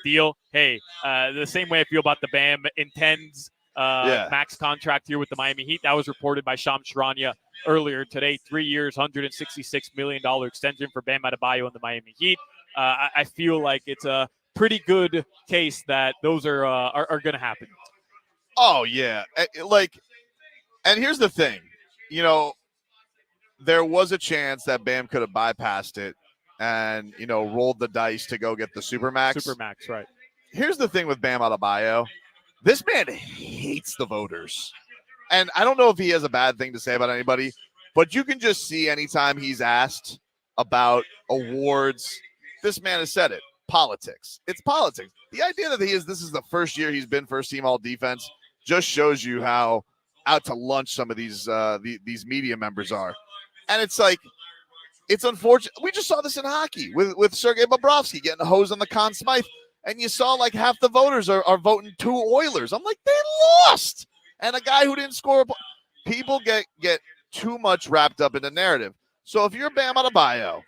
deal. Hey, the same way I feel about the Bam intends max contract here with the Miami Heat. That was reported by Shams Charania earlier today. 3 years, $166 million extension for Bam Adebayo and the Miami Heat. I feel like it's a pretty good case that those are going to happen. Oh, yeah. And here's the thing. You know, there was a chance that Bam could have bypassed it and, rolled the dice to go get the Supermax. Supermax, right. Here's the thing with Bam Adebayo. This man hates the voters. And I don't know if he has a bad thing to say about anybody, but you can just see anytime he's asked about awards, this man has said it. Politics. It's politics. The idea that this is the first year he's been first team all defense just shows you how out to lunch some of these media members are. And it's like, it's unfortunate. We just saw this in hockey with Sergei Bobrovsky getting hosed on the Conn Smythe. And you saw like half the voters are voting 2 Oilers. I'm like, they lost. And a guy who didn't score. People get too much wrapped up in the narrative. So if you're Bam Adebayo,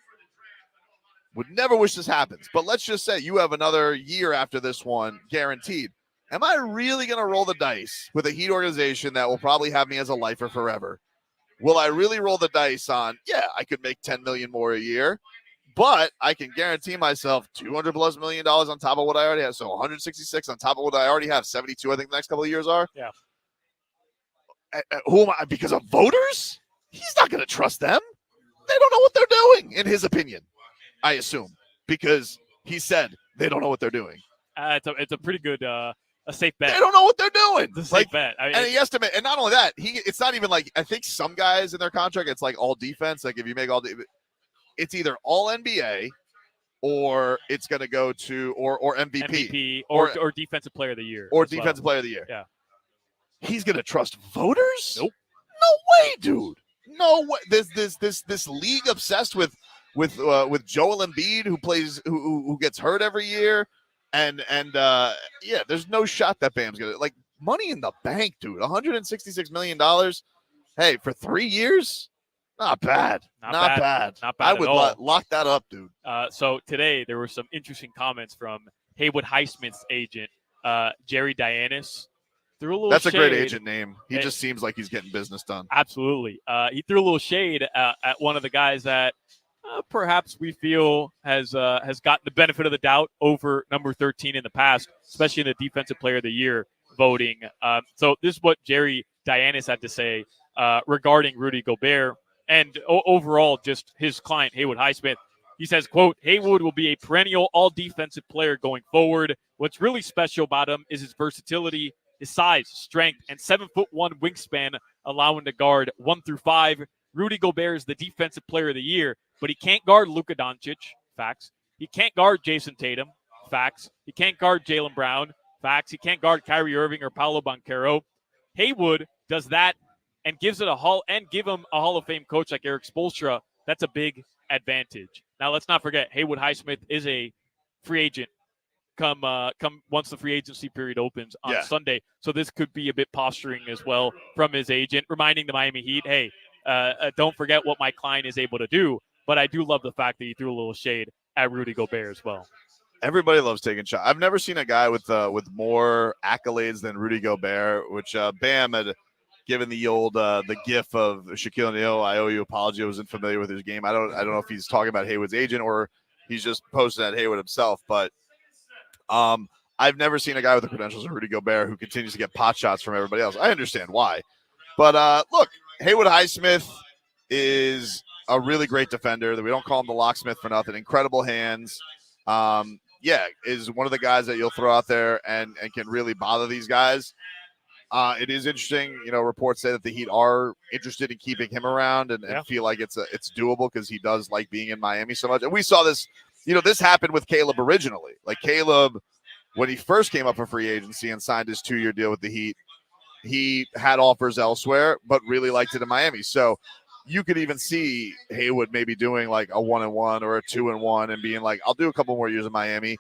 would never wish this happens. But let's just say you have another year after this one guaranteed. Am I really going to roll the dice with a Heat organization that will probably have me as a lifer forever Will I really roll the dice on, yeah, I could make $10 million more a year, but I can guarantee myself $200+ million on top of what I already have. So 166 on top of what I already have. 72, I think the next couple of years are. Yeah. Who am I? Because of voters? He's not going to trust them. They don't know what they're doing, in his opinion, I assume, because he said they don't know what they're doing. It's a pretty good, a safe bet. They don't know what they're doing. It's a safe bet. I mean, And he estimate, and not only that, it's not even like, I think some guys in their contract, it's like all defense. Like if you make all, it's either all NBA or it's going to go to, or MVP. or defensive player of the year. Or defensive player of the year. Yeah. He's going to trust voters? Nope. No way, dude. No way. This league obsessed with Joel Embiid who gets hurt every year, and yeah, there's no shot that Bam's gonna, like, Money in the Bank, dude. $166 million. Hey, for 3 years, not bad. Not bad. I would lock that up, dude. So today there were some interesting comments from Haywood Highsmith's agent, Jerry Dianis. That's a great agent name. He just seems like he's getting business done. Absolutely. He threw a little shade at one of the guys that perhaps we feel has gotten the benefit of the doubt over number 13 in the past, especially in the Defensive Player of the Year voting. So this is what Jerry Dianis had to say regarding Rudy Gobert and overall just his client, Haywood Highsmith. He says, quote, Haywood will be a perennial all-defensive player going forward. What's really special about him is his versatility, his size, strength, and 7'1" wingspan, allowing to guard 1 through 5. Rudy Gobert is the Defensive Player of the Year, but he can't guard Luka Doncic. Facts. He can't guard Jason Tatum. Facts. He can't guard Jaylen Brown. Facts. He can't guard Kyrie Irving or Paolo Banchero. Haywood does that and gives it give him a Hall of Fame coach like Eric Spoelstra. That's a big advantage. Now let's not forget Haywood Highsmith is a free agent. Come once the free agency period opens on Sunday. So this could be a bit posturing as well from his agent, reminding the Miami Heat, hey, don't forget what my client is able to do. But I do love the fact that he threw a little shade at Rudy Gobert as well. Everybody loves taking shots. I've never seen a guy with more accolades than Rudy Gobert, which Bam had given the old the gif of Shaquille O'Neal. I owe you an apology. I wasn't familiar with his game. I don't know if he's talking about Haywood's agent or he's just posting at Haywood himself, but I've never seen a guy with the credentials of Rudy Gobert who continues to get pot shots from everybody else. I understand why. But look, Haywood Highsmith is a really great defender. That we don't call him the locksmith for nothing. Incredible hands. Is one of the guys that you'll throw out there and can really bother these guys. It is interesting. Reports say that the Heat are interested in keeping him around and feel like it's doable because he does like being in Miami so much. And we saw this. This happened with Caleb originally. Like Caleb, when he first came up for free agency and signed his 2-year deal with the Heat, he had offers elsewhere, but really liked it in Miami. So you could even see Haywood maybe doing like a 1-1 or a 2-1 and being like, I'll do a couple more years in Miami,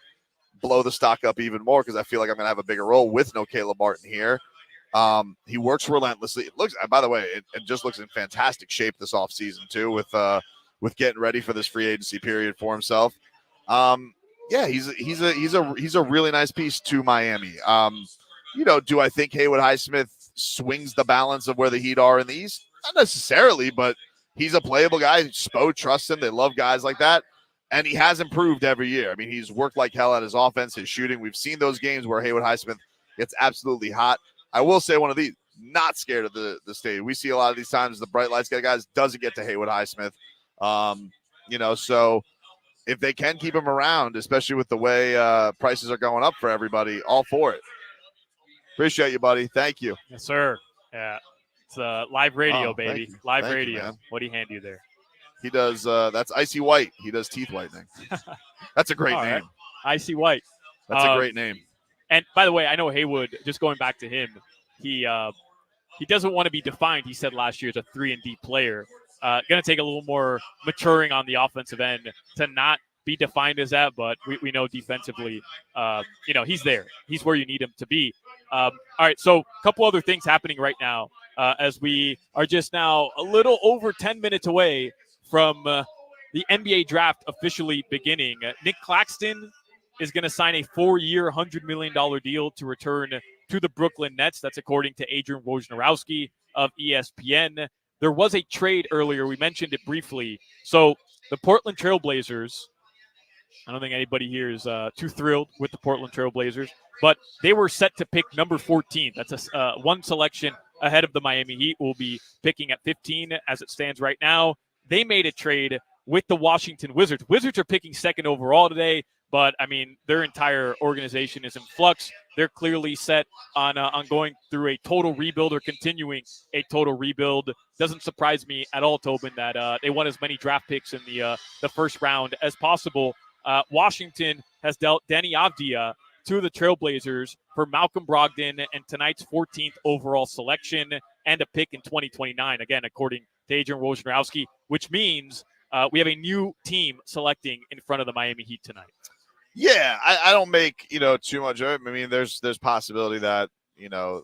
blow the stock up even more because I feel like I'm going to have a bigger role with no Caleb Martin here. He works relentlessly. It looks, by the way, it just looks in fantastic shape this offseason too with getting ready for this free agency period for himself. He's a really nice piece to Miami. Do I think Haywood Highsmith swings the balance of where the Heat are in the East? Not necessarily, but he's a playable guy. Spo trusts him. They love guys like that. And he has improved every year. I mean, he's worked like hell at his offense, his shooting. We've seen those games where Haywood Highsmith gets absolutely hot. I will say one of these, not scared of the stadium. We see a lot of these times the bright lights guys doesn't get to Haywood Highsmith. So if they can keep him around, especially with the way prices are going up for everybody, all for it. Appreciate you, buddy. Thank you. Yes, sir. Yeah. It's live radio, baby. Live Thank radio. you, man. What do you hand you there? He does. That's Icy White. He does teeth whitening. That's a great name. Right. Icy White. That's a great name. And by the way, I know Haywood, just going back to him, he doesn't want to be defined, he said last year, as a 3-and-D player. Going to take a little more maturing on the offensive end to not be defined as that, but we know defensively, he's there. He's where you need him to be. All right, so a couple other things happening right now as we are just now a little over 10 minutes away from the NBA draft officially beginning. Nick Claxton is going to sign a 4-year, $100 million deal to return to the Brooklyn Nets. That's according to Adrian Wojnarowski of ESPN. there was a trade earlier. We mentioned it briefly. So the Portland Trailblazers, I don't think anybody here is too thrilled with the Portland Trailblazers, but they were set to pick number 14. That's one selection ahead of the Miami Heat. Will be picking at 15 as it stands right now. They made a trade with the Washington Wizards. Wizards are picking second overall today, but I mean their entire organization is in flux. They're clearly set on going through a total rebuild or continuing a total rebuild. Doesn't surprise me at all, Tobin, that they want as many draft picks in the first round as possible. Washington has dealt Deni Avdija to the Trailblazers for Malcolm Brogdon and tonight's 14th overall selection and a pick in 2029, again, according to Adrian Wojnarowski, which means we have a new team selecting in front of the Miami Heat tonight. Yeah, I don't make, too much of it. I mean, there's possibility that,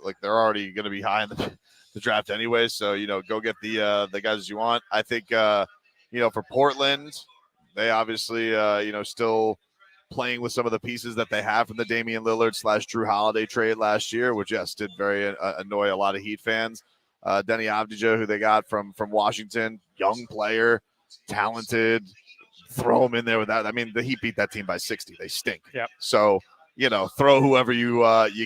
like they're already going to be high in the draft anyway. So, go get the guys you want. I think, for Portland, they obviously, still playing with some of the pieces that they have from the Damian Lillard / Drew Holiday trade last year, which, yes, did very annoy a lot of Heat fans. Deni Avdija, who they got from Washington, young player, talented. Throw him in there with that. I mean, the Heat beat that team by 60. They stink. Yep. So, throw whoever you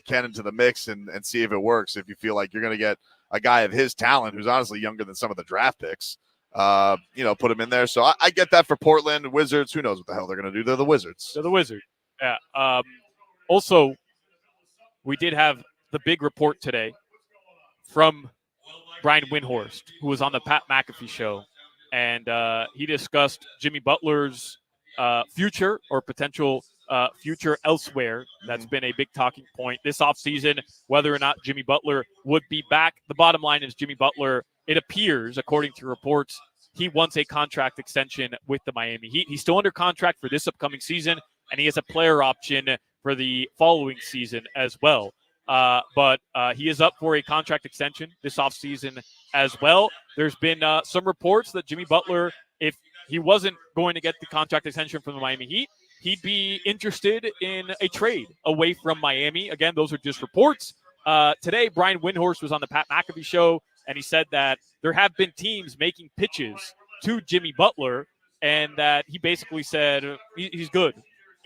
can into the mix and see if it works. If you feel like you're going to get a guy of his talent, who's honestly younger than some of the draft picks, put him in there. So I get that for Portland. Wizards, who knows what the hell they're going to do? They're the Wizards. They're the Wizards. Yeah. Also, we did have the big report today from Brian Windhorst, who was on the Pat McAfee show. And he discussed Jimmy Butler's future or potential future elsewhere. That's been a big talking point this offseason, whether or not Jimmy Butler would be back. The bottom line is Jimmy Butler, it appears, according to reports, he wants a contract extension with the Miami Heat. He's still under contract for this upcoming season, and he has a player option for the following season as well. But he is up for a contract extension this offseason as well. There's been some reports that Jimmy Butler, if he wasn't going to get the contract extension from the Miami Heat, he'd be interested in a trade away from Miami. Again, those are just reports. Today, Brian Windhorst was on the Pat McAfee show, and he said that there have been teams making pitches to Jimmy Butler, and that he basically said he's good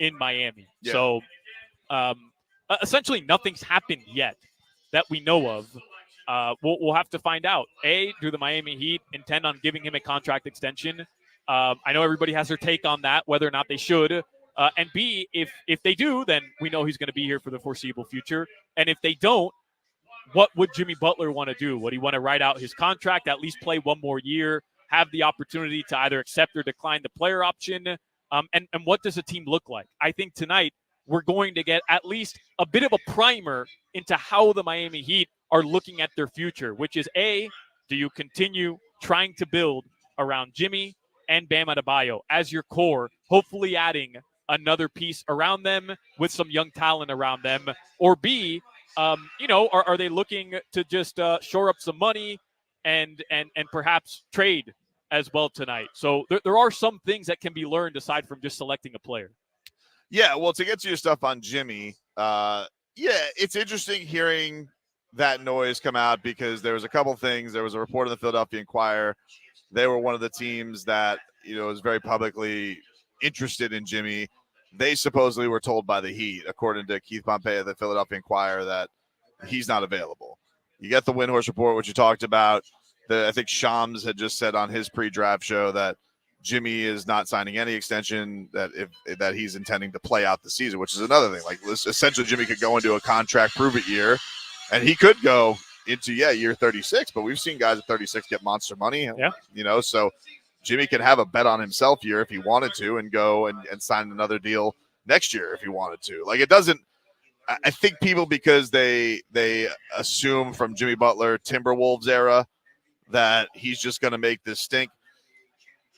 in Miami. Yeah. So essentially nothing's happened yet that we know of. We'll have to find out. A, do the Miami Heat intend on giving him a contract extension? I know everybody has their take on that, whether or not they should. And B, if they do, then we know he's going to be here for the foreseeable future. And if they don't, what would Jimmy Butler want to do? Would he want to ride out his contract, at least play one more year, have the opportunity to either accept or decline the player option? And what does a team look like? I think tonight we're going to get at least a bit of a primer into how the Miami Heat are looking at their future, which is A, do you continue trying to build around Jimmy and Bam Adebayo as your core, hopefully adding another piece around them with some young talent around them? Or B, are they looking to just shore up some money and perhaps trade as well tonight? So there are some things that can be learned aside from just selecting a player. Yeah, well, to get to your stuff on Jimmy, it's interesting hearing that noise come out because there was a couple things. There was a report in the Philadelphia Inquirer. They were one of the teams that, was very publicly interested in Jimmy. They supposedly were told by the Heat, according to Keith Pompey of the Philadelphia Inquirer, that he's not available. You get the Windhorst report, which you talked about. I think Shams had just said on his pre-draft show that Jimmy is not signing any extension, that he's intending to play out the season, which is another thing. Like, essentially, Jimmy could go into a contract prove-it year, and he could go into, year 36, but we've seen guys at 36 get monster money. Yeah. So Jimmy can have a bet on himself year if he wanted to and go and sign another deal next year if he wanted to. Like, it doesn't – I think people, because they assume from Jimmy Butler Timberwolves era that he's just going to make this stink.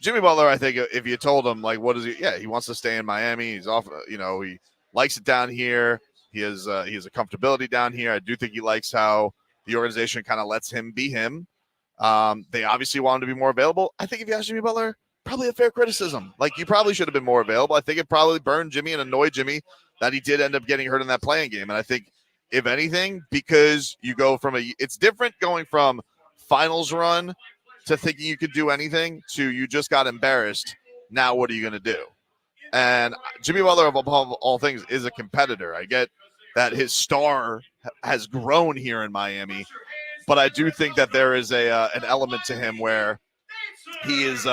Jimmy Butler, I think if you told him, like, what is he? Yeah, he wants to stay in Miami. He's off, he likes it down here. He has a comfortability down here. I do think he likes how the organization kind of lets him be him. They obviously want him to be more available. I think if you ask Jimmy Butler, probably a fair criticism. Like, you probably should have been more available. I think it probably burned Jimmy and annoyed Jimmy that he did end up getting hurt in that playing game. And I think, if anything, because you go from it's different going from finals run to thinking you could do anything to you just got embarrassed. Now what are you going to do? And Jimmy Butler, above all things, is a competitor. I get that his star has grown here in Miami, but I do think that there is an element to him where he is,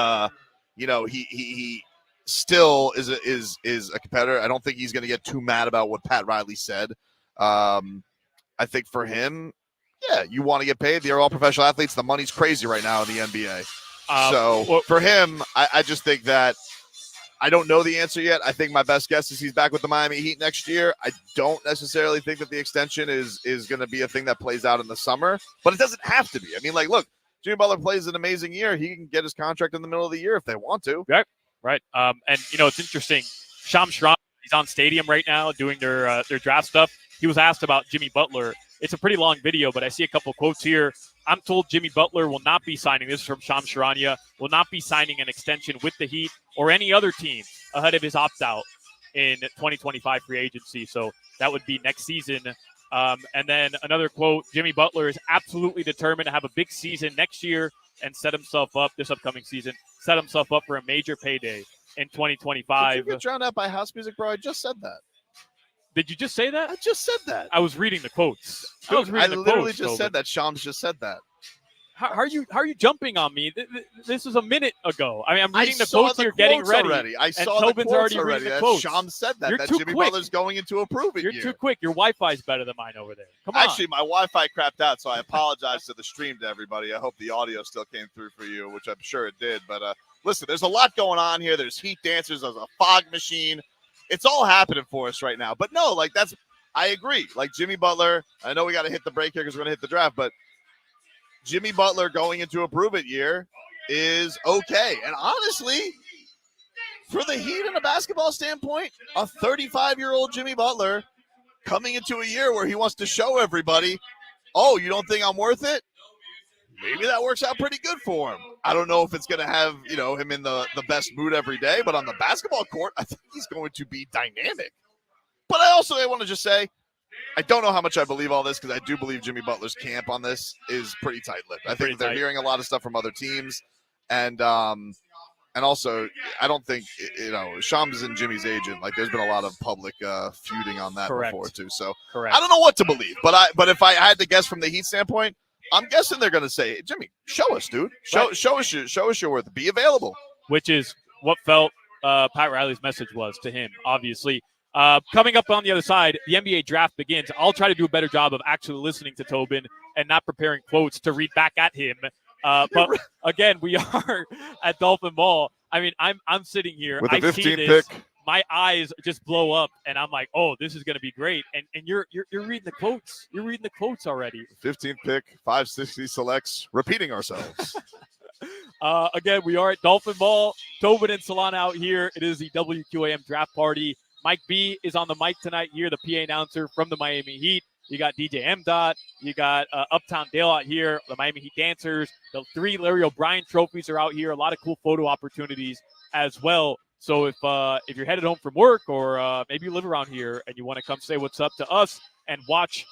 he still is a competitor. I don't think he's going to get too mad about what Pat Riley said. I think for him, yeah, you want to get paid. They're all professional athletes. The money's crazy right now in the NBA. So for him, I just think that I don't know the answer yet. I think my best guess is he's back with the Miami Heat next year. I don't necessarily think that the extension is going to be a thing that plays out in the summer, but it doesn't have to be. I mean, like, look, Jimmy Butler plays an amazing year. He can get his contract in the middle of the year if they want to. Right. And it's interesting. Shams Charania, he's on Stadium right now doing their draft stuff. He was asked about Jimmy Butler. It's a pretty long video, but I see a couple quotes here. I'm told Jimmy Butler will not be signing, this is from Shams Charania, will not be signing an extension with the Heat or any other team ahead of his opt-out in 2025 free agency. So that would be next season. And then another quote, Jimmy Butler is absolutely determined to have a big season next year and set himself up this upcoming season, set himself up for a major payday in 2025. Did you get drowned out by house music, bro? I just said that. Did you just say that? I just said that. I was reading the quotes. Dude, I literally just said that. Shams just said that. How are you jumping on me? This was a minute ago. I mean, I'm reading the quotes here, getting ready. Already. I saw the Tobin's quotes already reading the That quotes. Shams said that. You're that too Jimmy quick. Butler's going into a prove-it You're year. too quick. Your Wi-Fi's better than mine over there. Come on. Actually, my Wi-Fi crapped out, so I apologize to the stream to everybody. I hope the audio still came through for you, which I'm sure it did. But listen, there's a lot going on here. There's heat dancers. There's a fog machine. It's all happening for us right now. But no, like I agree. Like Jimmy Butler, I know we got to hit the break here because we're going to hit the draft, but Jimmy Butler going into a prove-it year is okay. And honestly, for the Heat in a basketball standpoint, a 35-year-old Jimmy Butler coming into a year where he wants to show everybody, oh, you don't think I'm worth it? Maybe that works out pretty good for him. I don't know if it's going to have, him in the best mood every day, but on the basketball court, I think he's going to be dynamic. But I want to just say, I don't know how much I believe all this because I do believe Jimmy Butler's camp on this is pretty tight-lipped. I think they're hearing a lot of stuff from other teams, and also I don't think Shams and Jimmy's agent. Like, there's been a lot of public feuding on that before too. So I don't know what to believe, but if I had to guess from the Heat standpoint, I'm guessing they're going to say, Jimmy, show us, dude, show us your worth, be available. Which is what felt Pat Riley's message was to him, obviously. Coming up on the other side, the NBA draft begins. I'll try to do a better job of actually listening to Tobin and not preparing quotes to read back at him. But again, we are at Dolphin Mall. I mean, I'm sitting here. With a 15 see this. pick. My eyes just blow up, and I'm like, oh, this is going to be great. And you're reading the quotes. You're reading the quotes already. 15th pick, 560 selects, repeating ourselves. Again, we are at Dolphin Mall. Tobin and Solana out here. It is the WQAM draft party. Mike B is on the mic tonight here, the PA announcer from the Miami Heat. You got DJ M. Dot. You got Uptown Dale out here, the Miami Heat dancers. The 3 Larry O'Brien trophies are out here. A lot of cool photo opportunities as well. So if you're headed home from work or maybe you live around here and you want to come say what's up to us and watch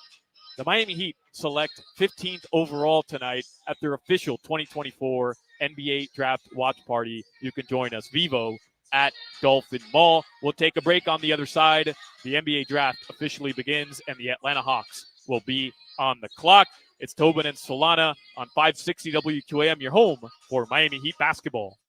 the Miami Heat select 15th overall tonight at their official 2024 NBA Draft Watch Party, you can join us. Vivo at Dolphin Mall. We'll take a break. On the other side, the NBA draft officially begins, and the Atlanta Hawks will be on the clock. It's Tobin and Solana on 560 WQAM, your home for Miami Heat basketball.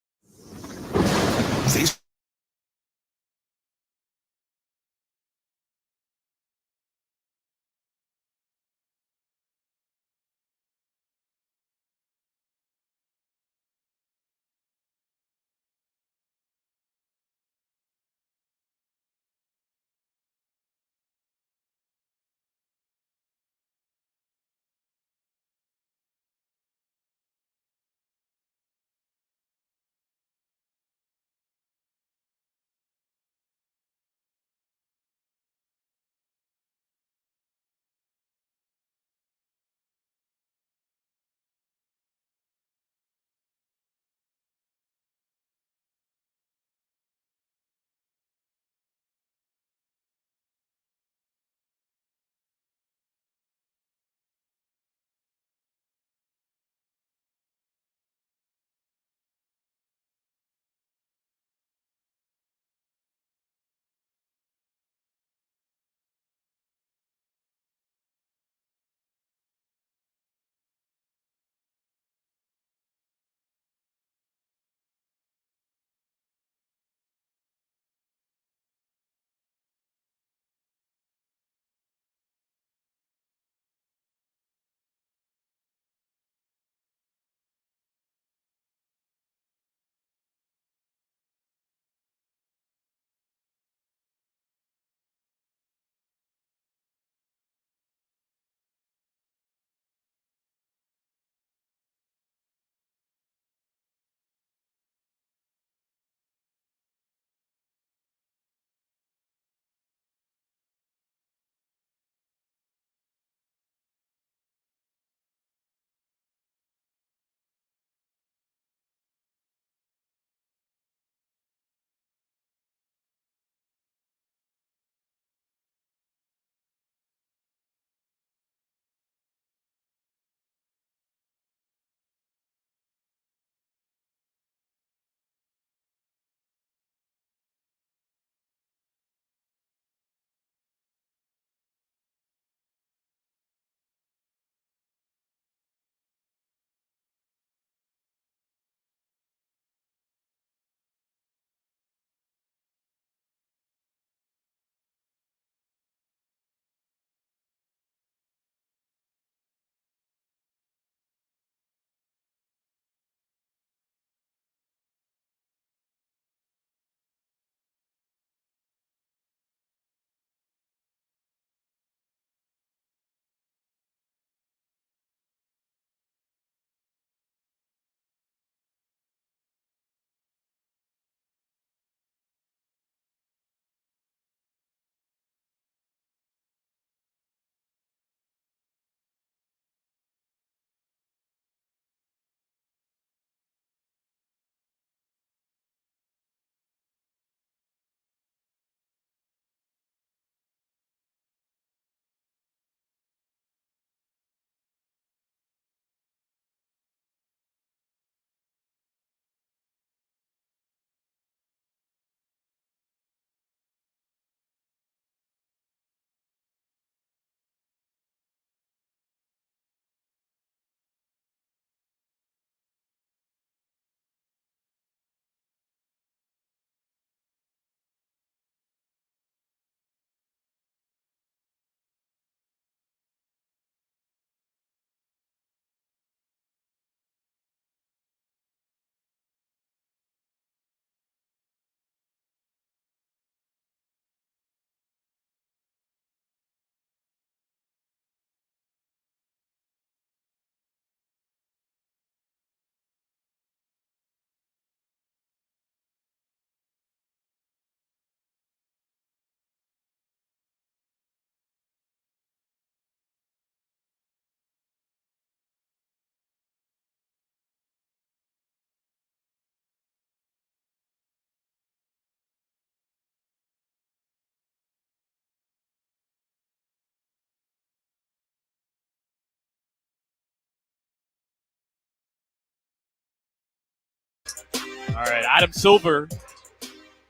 All right, Adam Silver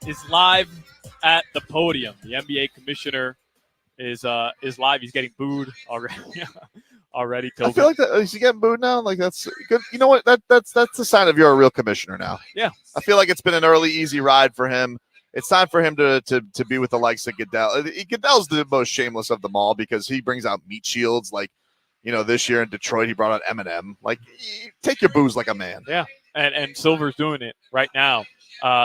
is live at the podium. The NBA commissioner is live. He's getting booed already. Already, I Tobin. feel like is he getting booed now? Like that's good. You know what? That's a sign of you're a real commissioner now. Yeah. I feel like it's been an early, easy ride for him. It's time for him to be with the likes of Goodell. Goodell's the most shameless of them all because he brings out meat shields. Like, this year in Detroit, he brought out Eminem. Like, take your booze like a man. Yeah, and Silver's doing it right now.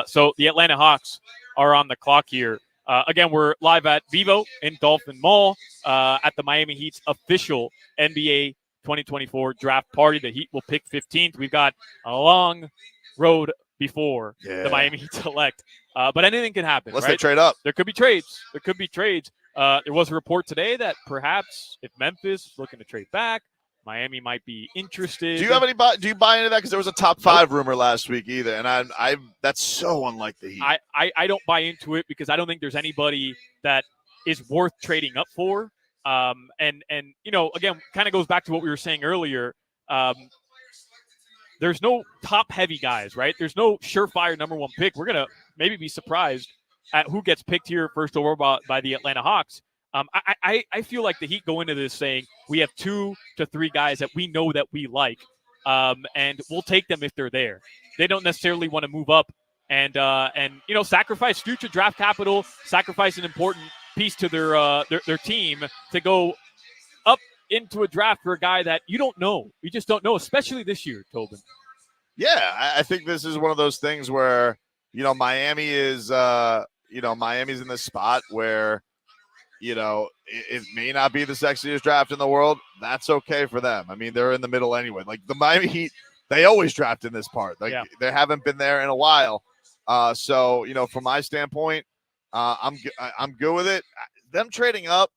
So the Atlanta Hawks are on the clock here. Again, we're live at Vivo in Dolphin Mall at the Miami Heat's official NBA 2024 draft party. The Heat will pick 15th. We've got a long road before the Miami Heat select. But anything can happen. Unless right? they trade up. There could be trades. There was a report today that perhaps if Memphis is looking to trade back, Miami might be interested. Do you buy into that? Because there was a top 5 rumor last week either, and I that's so unlike the Heat. I don't buy into it because I don't think there's anybody that is worth trading up for. And again, kind of goes back to what we were saying earlier. There's no top heavy guys, right? There's no surefire number 1 pick. We're gonna maybe be surprised at who gets picked here first overall by the Atlanta Hawks. I feel like the Heat go into this saying we have 2 to 3 guys that we know that we like, and we'll take them if they're there. They don't necessarily want to move up and sacrifice future draft capital, sacrifice an important piece to their team to go up into a draft for a guy that you don't know. You just don't know, especially this year, Tobin. Yeah, I think this is one of those things where Miami is Miami's in this spot where it may not be the sexiest draft in the world. That's okay for them. I mean, they're in the middle anyway. Like the Miami Heat, they always draft in this part. Like they haven't been there in a while. So from my standpoint, I'm good with it. Them trading up,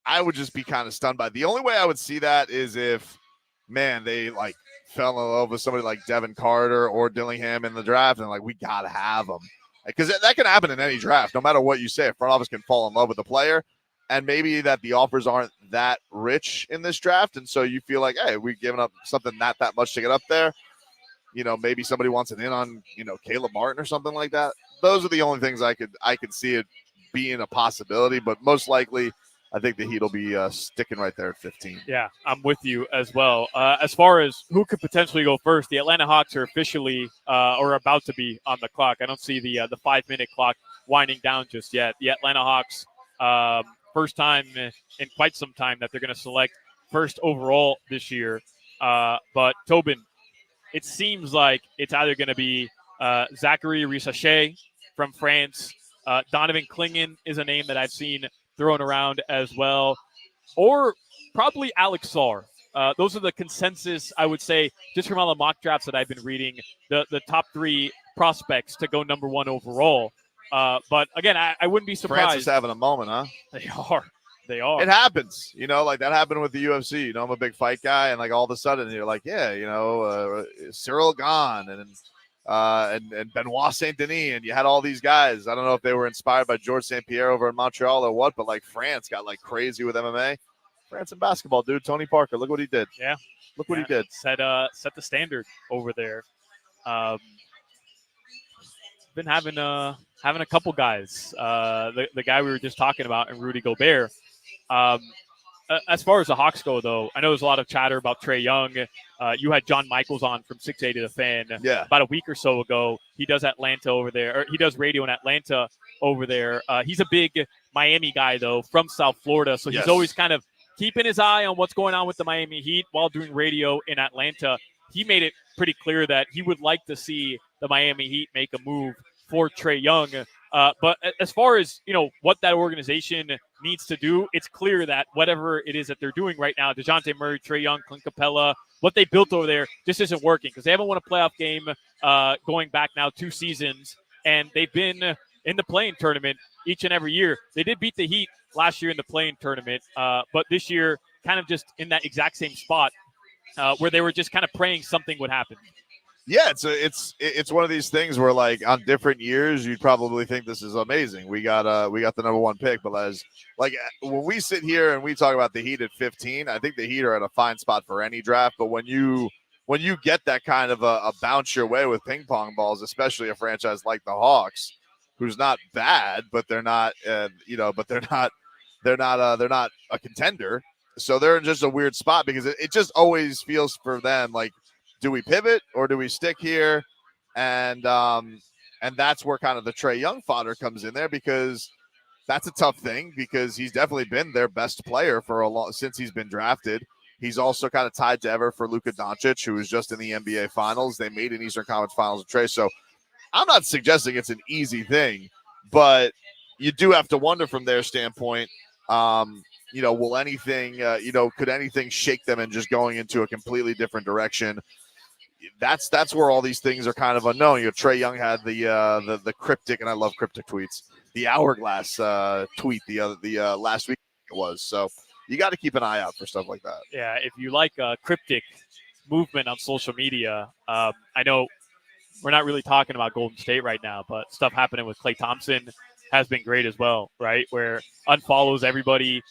I would just be kind of stunned by. The only way I would see that is if, they like fell in love with somebody like Devin Carter or Dillingham in the draft, and like we gotta have them. Because that can happen in any draft, no matter what you say. A front office can fall in love with a player, and maybe that the offers aren't that rich in this draft, and so you feel like, hey, we've given up something not that much to get up there. Maybe somebody wants an in on, Caleb Martin or something like that. Those are the only things I could see it being a possibility, but most likely, I think the Heat will be sticking right there at 15. Yeah, I'm with you as well. As far as who could potentially go first, the Atlanta Hawks are officially or about to be on the clock. I don't see the 5-minute clock winding down just yet. The Atlanta Hawks, first time in quite some time that they're going to select first overall this year. But Tobin, it seems like it's either going to be Zachary Rissache from France. Donovan Clingan is a name that I've seen thrown around as well, or probably Alex Sarr. Those are the consensus, I would say, just from all the mock drafts that I've been reading, the top 3 prospects to go number 1 overall. But again, I wouldn't be surprised. France is having a moment, huh? They are. It happens, like that happened with the UFC. I'm a big fight guy, and like all of a sudden you're like, Cyril Gane and Benoit Saint Denis, and you had all these guys. I don't know if they were inspired by George St. Pierre over in Montreal or what, but like France got like crazy with MMA. France and basketball, dude. Tony Parker, look what he did. Yeah, look what he did. Set the standard over there. Been having a couple guys. The guy we were just talking about, and Rudy Gobert. As far as the Hawks go, though, I know there's a lot of chatter about Trae Young. You had John Michaels on from 680 to the Fan about a week or so ago. He does Atlanta over there, or he does radio in Atlanta over there. He's a big Miami guy, though, from South Florida. So he's always kind of keeping his eye on what's going on with the Miami Heat while doing radio in Atlanta. He made it pretty clear that he would like to see the Miami Heat make a move for Trae Young. But as far as, what that organization needs to do, it's clear that whatever it is that they're doing right now, DeJounte Murray, Trae Young, Clint Capella, what they built over there just isn't working because they haven't won a playoff game going back now 2 seasons, and they've been in the play-in tournament each and every year. They did beat the Heat last year in the play-in tournament, but this year kind of just in that exact same spot where they were just kind of praying something would happen. Yeah, it's one of these things where like on different years you'd probably think this is amazing. We got the number 1 pick, but as like when we sit here and we talk about the Heat at 15, I think the Heat are at a fine spot for any draft. But when you when you get that kind of a bounce your way with ping pong balls, especially a franchise like the Hawks, who's not bad, but they're not, they're not a contender. So they're in just a weird spot because it just always feels for them like, do we pivot or do we stick here? And that's where kind of the Trae Young fodder comes in there, because that's a tough thing, because he's definitely been their best player for a long since he's been drafted. He's also kind of tied to ever for Luka Doncic, who was just in the NBA Finals. They made an Eastern Conference Finals with Trae. So I'm not suggesting it's an easy thing, but you do have to wonder from their standpoint, will anything, could anything shake them and just going into a completely different direction? That's where all these things are kind of unknown. Trae Young had the cryptic, and I love cryptic tweets, the hourglass tweet the last week it was. So you got to keep an eye out for stuff like that. Yeah, if you like cryptic movement on social media, I know we're not really talking about Golden State right now, but stuff happening with Klay Thompson has been great as well, right? Where unfollows everybody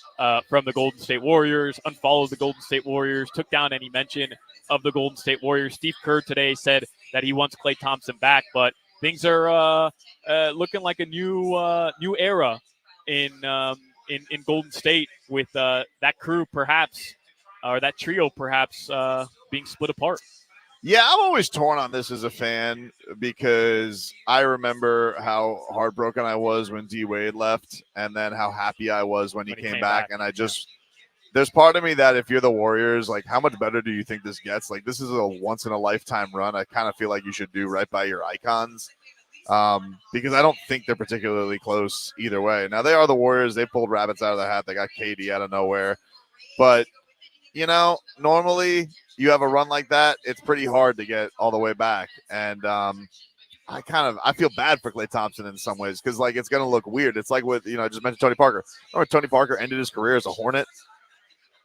from the Golden State Warriors, unfollows the Golden State Warriors, took down any mention of the Golden State Warriors. Steve Kerr today said that he wants Klay Thompson back, but things are looking like a new era in Golden State with that crew perhaps, or that trio perhaps being split apart. Yeah, I'm always torn on this as a fan, because I remember how heartbroken I was when D Wade left, and then how happy I was when he came back. And I just, there's part of me that if you're the Warriors, like, how much better do you think this gets? Like, this is a once in a lifetime run. I kind of feel like you should do right by your icons, because I don't think they're particularly close either way. Now, they are the Warriors. They pulled rabbits out of the hat. They got KD out of nowhere. But, normally you have a run like that, it's pretty hard to get all the way back. And I feel bad for Klay Thompson in some ways, because, like, it's going to look weird. It's like with, I just mentioned Tony Parker. Remember Tony Parker ended his career as a Hornet?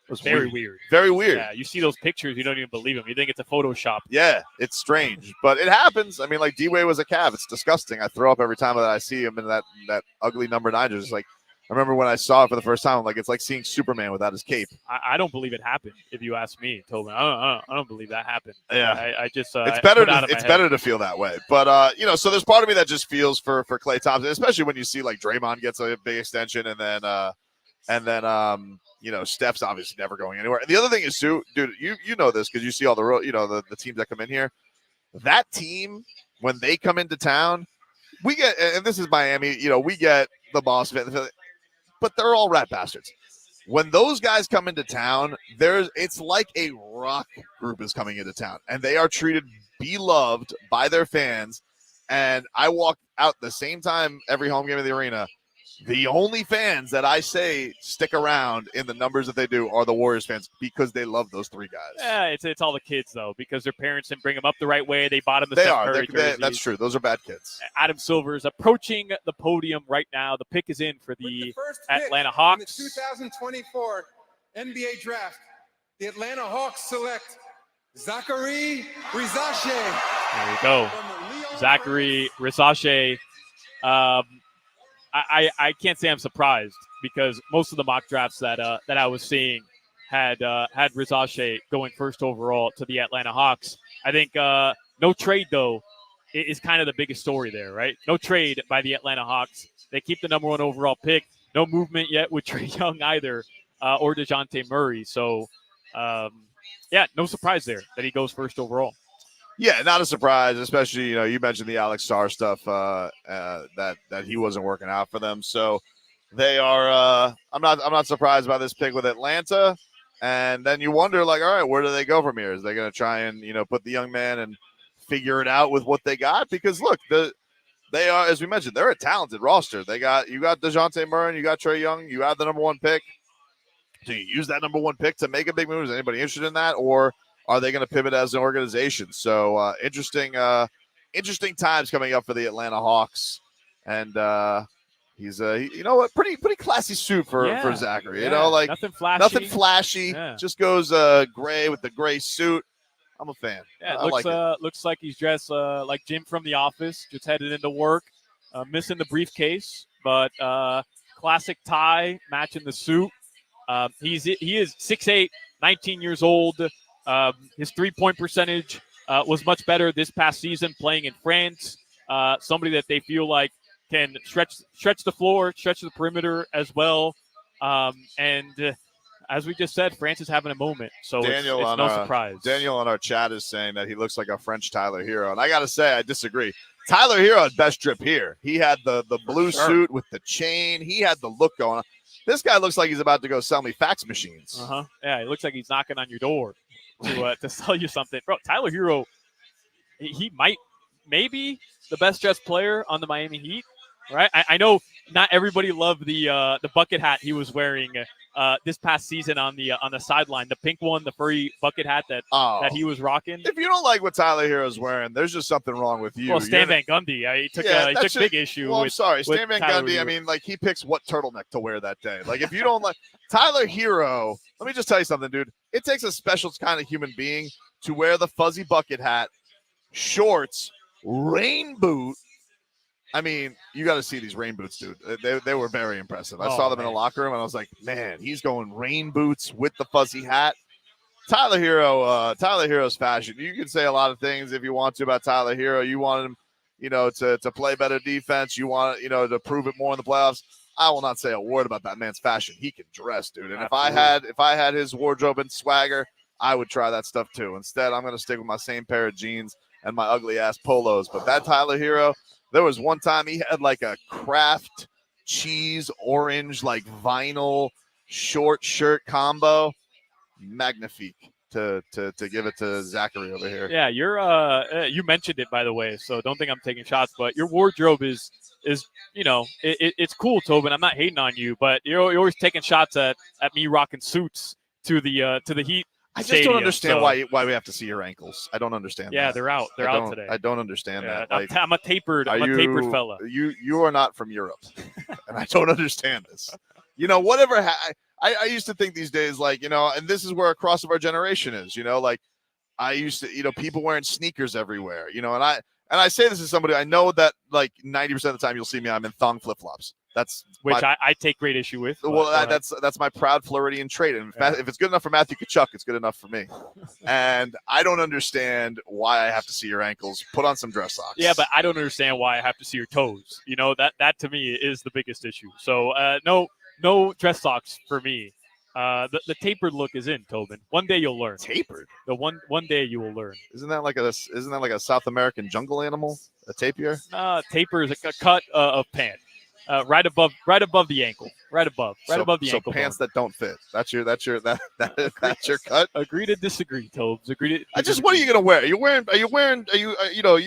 It was very weird. Very weird. Yeah, you see those pictures, you don't even believe them. You think it's a Photoshop. Yeah, it's strange, but it happens. I mean, like, D-Wade was a Cav. It's disgusting. I throw up every time that I see him in that ugly number 9. Just like, I remember when I saw it for the first time, I'm like, it's like seeing Superman without his cape. I don't believe it happened. If you ask me, Tobin, I don't believe that happened. Yeah, I just it's better to feel that way. But so there's part of me that just feels for Klay Thompson, especially when you see like Draymond gets a big extension, and then Steph's obviously never going anywhere. And the other thing is too, dude, you know this because you see all the the teams that come in here. That team, when they come into town, we get, and this is Miami, we get the boss, but they're all rat bastards. When those guys come into town, it's like a rock group is coming into town, and they are treated beloved by their fans. And I walk out the same time every home game of the arena. The only fans that I say stick around in the numbers that they do are the Warriors fans, because they love those three guys. Yeah, it's all the kids, though, because their parents didn't bring them up the right way. They bought them the Steph Curry jerseys. That's true. Those are bad kids. Adam Silver is approaching the podium right now. The pick is in for the Atlanta Hawks. In the 2024 NBA Draft, the Atlanta Hawks select Zachary Rizache. There we go. Zachary Rizache. I can't say I'm surprised, because most of the mock drafts that I was seeing had Rizache going first overall to the Atlanta Hawks. I think no trade, though, is kind of the biggest story there, right? No trade by the Atlanta Hawks. They keep the number 1 overall pick. No movement yet with Trae Young either, or DeJounte Murray. So, no surprise there that he goes first overall. Yeah, not a surprise, especially, you mentioned the Alex Sarr stuff, that he wasn't working out for them. So they are I'm not surprised by this pick with Atlanta. And then you wonder, like, all right, where do they go from here? Is they going to try and, put the young man and figure it out with what they got? Because look, they are, as we mentioned, they're a talented roster. You got DeJounte Murray, you got Trae Young, you have the number 1 pick. Do you use that number 1 pick to make a big move? Is anybody interested in that? Or are they going to pivot as an organization? So interesting times coming up for the Atlanta Hawks, and he's pretty classy suit for Zachary. Yeah, nothing flashy. Yeah. Just goes gray with the gray suit. I'm a fan. Yeah, it looks like he's dressed like Jim from The Office, just headed into work, missing the briefcase, but classic tie matching the suit. He is 6'8", 19 years old. His 3-point percentage was much better this past season playing in France. Somebody that they feel like can stretch the floor, stretch the perimeter as well. As we just said, France is having a moment, so it's no surprise. Daniel on our chat is saying that he looks like a French Tyler Hero, and I got to say, I disagree. Tyler Hero had best drip here. He had the blue suit with the chain. He had the look going on. This guy looks like he's about to go sell me fax machines. Yeah, it looks like he's knocking on your door to sell you something. Bro, Tyler Hero, he might maybe the best dressed player on the Miami Heat, right? I know not everybody loved the bucket hat he was wearing this past season on the sideline, the pink one, the furry bucket hat that he was rocking. If you don't like what Tyler Hero's wearing, there's just something wrong with you. Well, Stan Van Gundy, he took big issue. Well, I'm with, sorry, with Stan Van Tyler Gundy. Hero. I mean, like he picks what turtleneck to wear that day. Like if you don't like Tyler Hero, let me just tell you something, dude. It takes a special kind of human being to wear the fuzzy bucket hat, shorts, rain boot. I mean, you got to see these rain boots, dude. They were very impressive. I saw them in the locker room, and I was like, man, he's going rain boots with the fuzzy hat. Tyler Hero's fashion. You can say a lot of things if you want to about Tyler Hero. You want him, to play better defense. You want, to prove it more in the playoffs. I will not say a word about that man's fashion. He can dress, dude. And if I had his wardrobe and swagger, I would try that stuff too. Instead, I'm going to stick with my same pair of jeans and my ugly ass polos. But that Tyler Hero, there was one time he had like a Kraft cheese orange like vinyl short shirt combo. Magnifique to give it to Zachary over here. Yeah, you mentioned it, by the way, so don't think I'm taking shots, but your wardrobe is it's cool, Tobin. I'm not hating on you, but you're always taking shots at me rocking suits to the Heat. I just don't understand why we have to see your ankles. I don't understand. Yeah, that. they're out. They're out today. I don't understand that. Like, I'm a tapered fella. You are not from Europe, and I don't understand this. Whatever. I used to think these days, like, and this is where a cross of our generation is. Like I used to, people wearing sneakers everywhere. And I say this as somebody I know that like 90% of the time you'll see me, I'm in thong flip flops. That's I take great issue with. Well, that's my proud Floridian trait. And if it's good enough for Matthew Tkachuk, it's good enough for me. And I don't understand why I have to see your ankles. Put on some dress socks. Yeah, but I don't understand why I have to see your toes. That to me is the biggest issue. So no dress socks for me. The tapered look is in, Tobin. One day you'll learn. Tapered. The one day you will learn. Isn't that like a South American jungle animal? A tapir? Taper is a cut of pant. Right above the ankle. Right above the ankle. So pants that don't fit. That's your cut. Agree to disagree, Tobes. What are you gonna wear? You're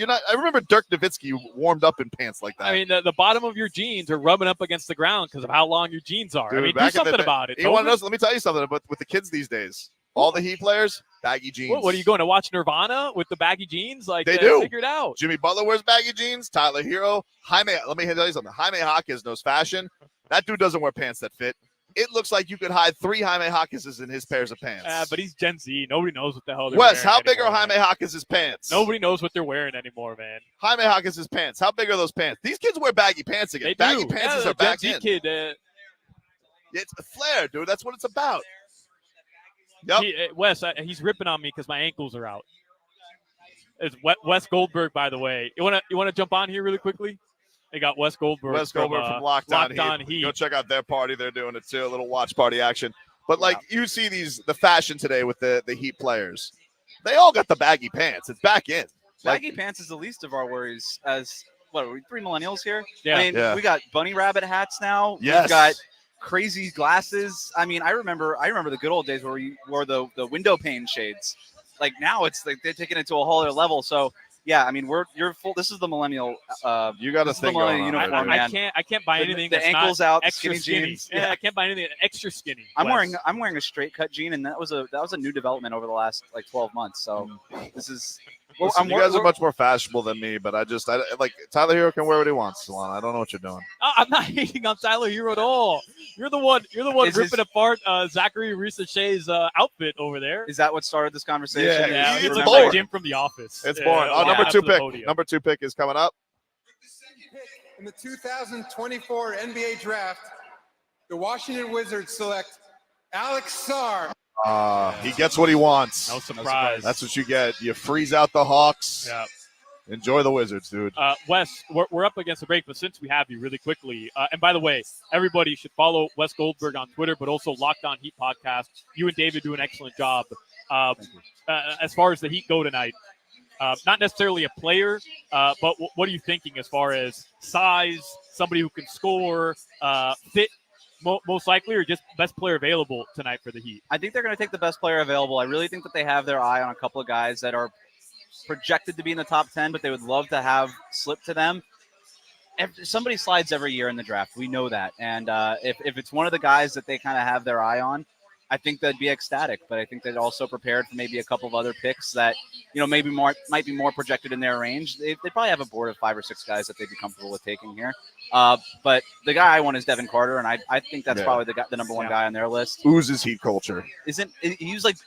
not. I remember Dirk Nowitzki warmed up in pants like that. I mean, the bottom of your jeans are rubbing up against the ground because of how long your jeans are. Dude, I mean, do something about it. You want to know? Let me tell you something about with the kids these days. All the Heat players, baggy jeans. What are you going to watch Nirvana with the baggy jeans? Like they do. Figure it out. Jimmy Butler wears baggy jeans. Tyler Hero, Jaime. Let me tell you something. Jaime Jaquez knows fashion. That dude doesn't wear pants that fit. It looks like you could hide 3 Jaime Jaquez's in his pairs of pants. But he's Gen Z. Nobody knows what the hell they're wearing. Wes, how big are Jaime Jaquez's pants? Nobody knows what they're wearing anymore, man. Jaime Jaquez's pants. How big are those pants? These kids wear baggy pants again. Baggy pants are back in. Kid. It's a flare, dude. That's what it's about. Yep. Wes, he's ripping on me because my ankles are out. It's Wes Goldberg, by the way. You want to jump on here really quickly? They got Wes Goldberg. Wes Goldberg from Locked On Heat. Go check out their party. They're doing it too. A little watch party action. But you see the fashion today with the Heat players. They all got the baggy pants. It's back in. Baggy pants is the least of our worries. As what are we 3 millennials here? Yeah. I mean, we got bunny rabbit hats now. Yes. We've got crazy glasses. I mean, I remember the good old days where we wore the window pane shades. Like now it's like they're taking it to a whole other level. So yeah, I mean you're full. This is the millennial. You got to think millennial uniform, man. I can't buy anything. The ankles out, extra skinny jeans. Yeah, I can't buy anything extra skinny. I'm wearing a straight cut jean, and that was a new development over the last 12 months. So this is. Well, you guys are much more fashionable than me, but I like Tyler Hero can wear what he wants, Solana. I don't know what you're doing. I'm not hating on Tyler Hero at all. You're the one ripping apart Zachary Rissache's outfit over there. Is that what started this conversation? Yeah, it's looks boring. like Jim from The Office. It's boring. Number 2 pick is coming up. In the 2024 NBA draft, the Washington Wizards select Alex Sarr He gets what he wants. No surprise. That's what you get. You freeze out the Hawks. Yeah. Enjoy the Wizards, dude. Wes, we're up against the break, but since we have you really quickly, and by the way, everybody should follow Wes Goldberg on Twitter, but also Locked On Heat Podcast. You and David do an excellent job. As far as the Heat go tonight, not necessarily a player, but what are you thinking as far as size, somebody who can score, fit most likely, or just best player available tonight for the Heat? I think they're going to take the best player available. I really think that they have their eye on a couple of guys that are projected to be in the top 10, but they would love to have slip to them. Somebody slides every year in the draft. We know that. And if it's one of the guys that they kind of have their eye on, I think they'd be ecstatic. But I think they're also prepared for maybe a couple of other picks that, maybe might be more projected in their range. They probably have a board of 5 or 6 guys that they'd be comfortable with taking here. But the guy I want is Devin Carter, and I think that's probably the number one guy on their list. Oozes Heat culture. He was like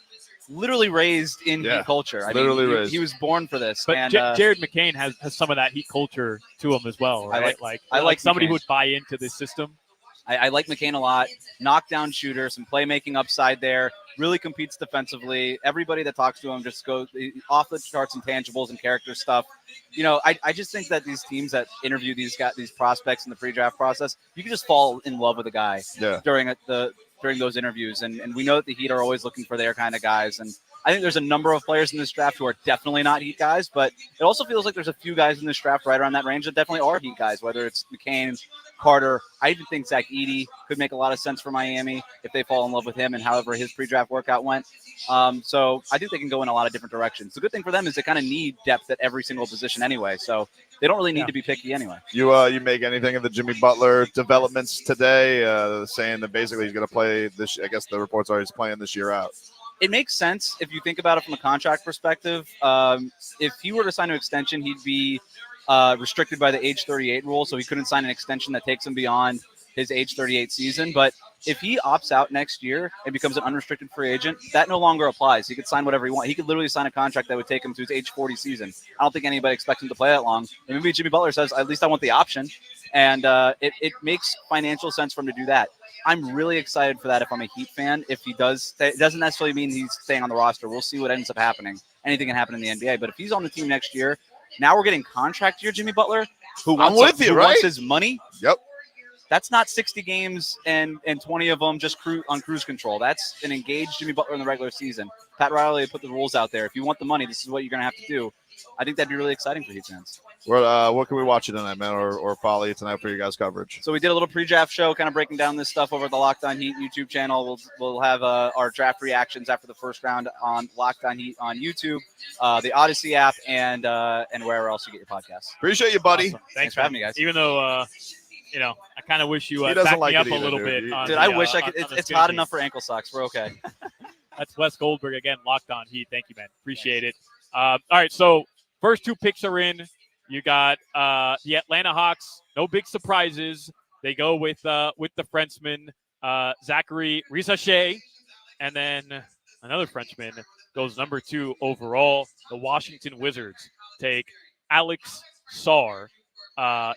literally raised in Heat culture. Raised. He was born for this. But and, Jared McCain has some of that Heat culture to him as well, right? I like somebody McCain. who would buy into this system. I like McCain a lot. Knockdown shooter, some playmaking upside there. Really competes defensively. Everybody that talks to him just goes off the charts intangibles and character stuff. I just think that these teams that interview these prospects in the pre-draft process, you can just fall in love with a guy during those interviews. And we know that the Heat are always looking for their kind of guys. And I think there's a number of players in this draft who are definitely not Heat guys, but it also feels like there's a few guys in this draft right around that range that definitely are Heat guys, whether it's McCain, Carter. I even think Zach Edey could make a lot of sense for Miami if they fall in love with him and however his pre-draft workout went. So I think they can go in a lot of different directions. The good thing for them is they kind of need depth at every single position anyway, so they don't really need to be picky anyway. You make anything of the Jimmy Butler developments today, saying that basically he's going to play this? I guess the reports are he's playing this year out. It makes sense if you think about it from a contract perspective. If he were to sign an extension, he'd be restricted by the age 38 rule, so he couldn't sign an extension that takes him beyond his age 38 season. But if he opts out next year and becomes an unrestricted free agent, that no longer applies. He could sign whatever he wants. He could literally sign a contract that would take him to his age 40 season. I don't think anybody expects him to play that long. And maybe Jimmy Butler says, at least I want the option. And it makes financial sense for him to do that. I'm really excited for that if I'm a Heat fan. If he does, it doesn't necessarily mean he's staying on the roster. We'll see what ends up happening. Anything can happen in the NBA. But if he's on the team next year, now we're getting contract year Jimmy Butler, who wants his money. Yep. That's not 60 games and 20 of them just on cruise control. That's an engaged Jimmy Butler in the regular season. Pat Riley put the rules out there. If you want the money, this is what you're going to have to do. I think that'd be really exciting for Heat fans. What can we watch tonight, man, or follow you tonight for your guys' coverage? So we did a little pre-draft show, kind of breaking down this stuff over at the Locked On Heat YouTube channel. We'll have our draft reactions after the first round on Locked On Heat on YouTube, the Odyssey app, and wherever else you get your podcasts. Appreciate you, buddy. Awesome. Thanks for having me, guys. Even though, I kind of wish you He doesn't backed like me up it a either, little dude. bit. Dude, I wish I could. It's hot enough for ankle socks. We're okay. That's Wes Goldberg again, Locked On Heat. Thank you, man. Appreciate it. All right, so first 2 picks are in. You got the Atlanta Hawks. No big surprises. They go with the Frenchman, Zachary Risache, and then another Frenchman goes number 2 overall. The Washington Wizards take Alex Sarr,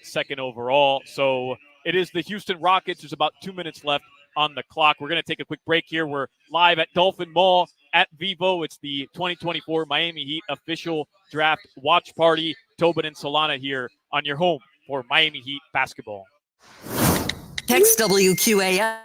second overall. So it is the Houston Rockets. There's about 2 minutes left on the clock. We're going to take a quick break here. We're live at Dolphin Mall at Vivo. It's the 2024 Miami Heat official draft watch party. Tobin and Solana here on your home for Miami Heat basketball. Text WQAM.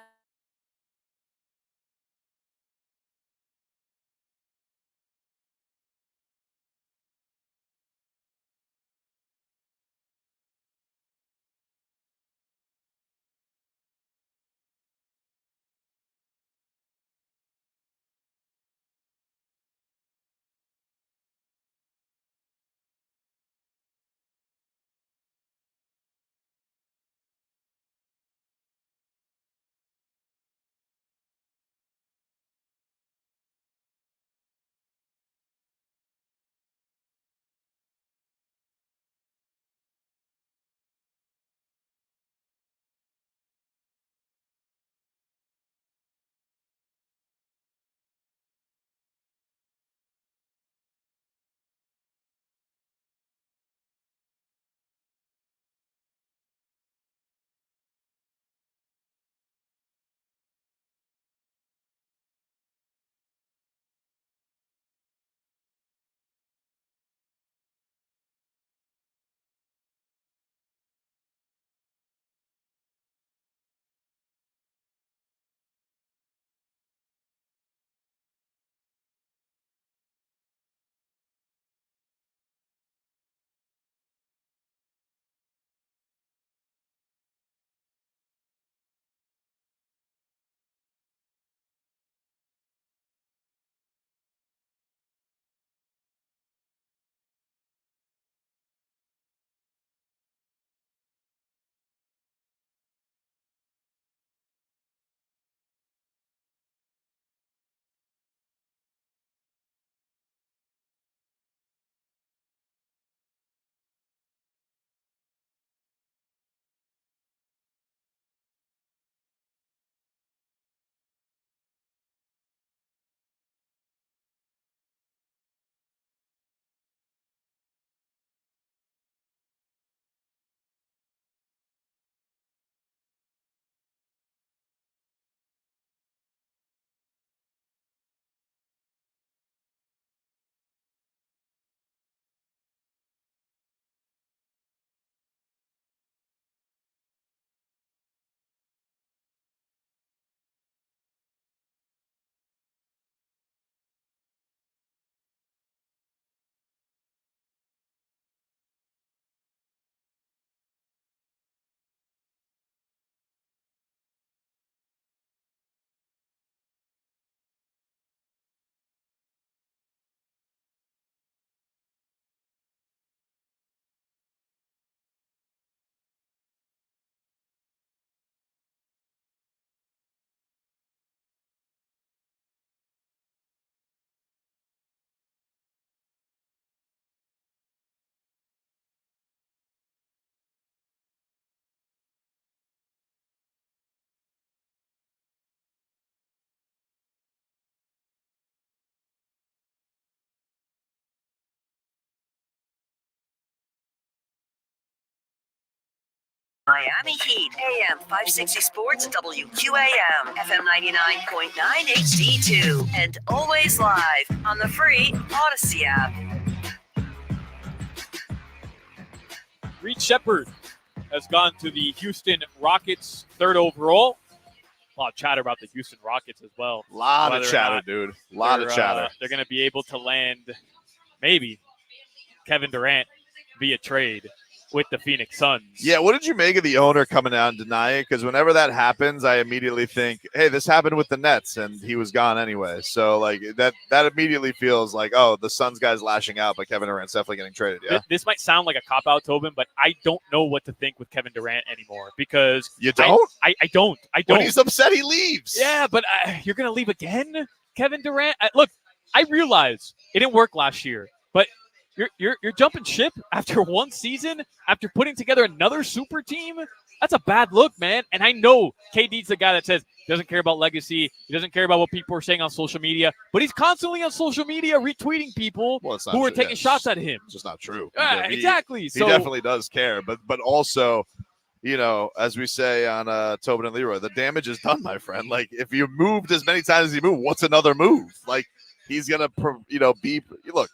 Miami Heat, AM 560 Sports, WQAM, FM 99.9 HD2, and always live on the free Odyssey app. Reed Shepherd has gone to the Houston Rockets, 3rd overall. A lot of chatter about the Houston Rockets as well. A lot Whether of or chatter, not dude. A lot of chatter. They're going to be able to land maybe Kevin Durant via trade with the Phoenix Suns. Yeah, what did you make of the owner coming out and denying it? Because whenever that happens, I immediately think, hey, this happened with the Nets, and he was gone anyway. So, like, that immediately feels like, oh, the Suns guy's lashing out, but Kevin Durant's definitely getting traded, yeah? This might sound like a cop-out, Tobin, but I don't know what to think with Kevin Durant anymore because You don't? I don't. When he's upset, he leaves. Yeah, but you're going to leave again, Kevin Durant? Look, I realize it didn't work last year, but you're jumping ship after one season, after putting together another super team. That's a bad look, man. And I know KD's the guy that says he doesn't care about legacy. He doesn't care about what people are saying on social media, but he's constantly on social media retweeting people who are taking shots at him. It's just not true. Exactly. He definitely does care, but also, you know, as we say on Tobin and Leroy, the damage is done, my friend. Like, if you moved as many times as you moved, what's another move? Like, he's gonna, be. Look,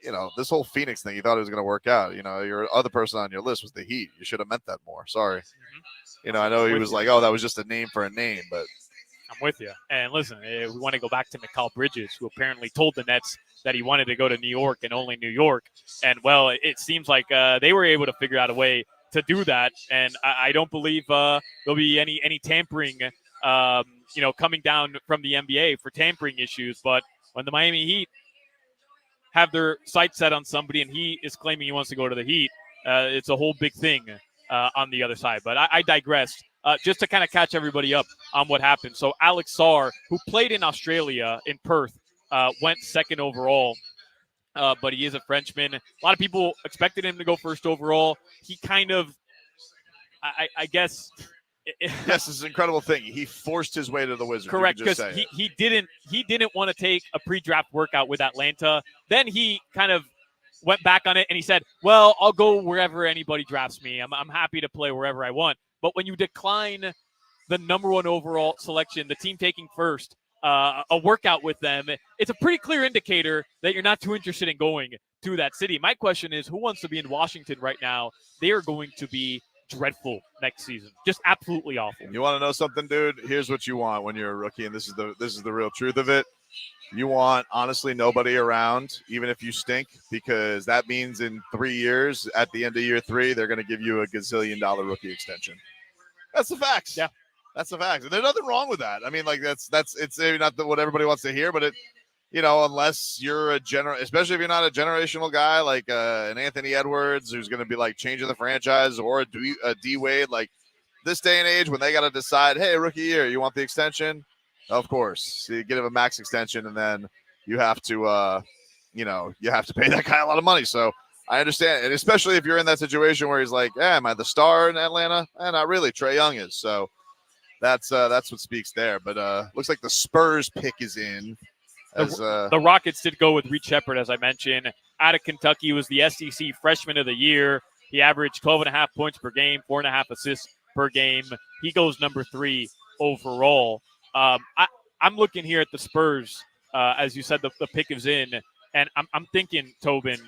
you know, this whole Phoenix thing, you thought it was going to work out. You know, your other person on your list was the Heat. You should have meant that more. Sorry. You know, I know he was like, oh, that was just a name for a name, but. I'm with you. And listen, we want to go back to Mikal Bridges, who apparently told the Nets that he wanted to go to New York and only New York. And, well, it seems like they were able to figure out a way to do that. And I don't believe there'll be any tampering, coming down from the NBA for tampering issues. But when the Miami Heat have their sights set on somebody and he is claiming he wants to go to the Heat, it's a whole big thing on the other side. But I digressed. Just to kind of catch everybody up on what happened. So Alex Sarr, who played in Australia, in Perth, went 2nd overall, but he is a Frenchman. A lot of people expected him to go 1st overall. He kind of, I guess... Yes, it's an incredible thing. He forced his way to the Wizards. Correct, because he didn't want to take a pre-draft workout with Atlanta. Then he kind of went back on it and he said, well, I'll go wherever anybody drafts me. I'm happy to play wherever I want. But when you decline the number 1 overall selection, the team taking first, a workout with them, it's a pretty clear indicator that you're not too interested in going to that city. My question is, who wants to be in Washington right now? They are going to be dreadful next season. Just absolutely awful. You want to know something, dude? Here's what you want when you're a rookie, and this is the real truth of it. You want, honestly, nobody around, even if you stink, because that means in 3 years, at the end of year 3, they're going to give you a gazillion-dollar rookie extension. That's the facts. Yeah. That's the facts. And there's nothing wrong with that. I mean, like, it's maybe not what everybody wants to hear, but it, you know, unless you're especially if you're not a generational guy like an Anthony Edwards who's going to be like changing the franchise, or a D Wade, like this day and age when they got to decide, hey, rookie year, you want the extension? Of course. So you give him a max extension, and then you have to, you have to pay that guy a lot of money. So I understand. And especially if you're in that situation where he's like, am I the star in Atlanta? Not really. Trae Young is. So that's what speaks there. But looks like the Spurs pick is in. The Rockets did go with Reed Shepherd, as I mentioned. Out of Kentucky, was the SEC Freshman of the Year. He averaged 12.5 points per game, 4.5 assists per game. He goes number 3 overall. I'm looking here at the Spurs. As you said, the pick is in. And I'm thinking, Tobin,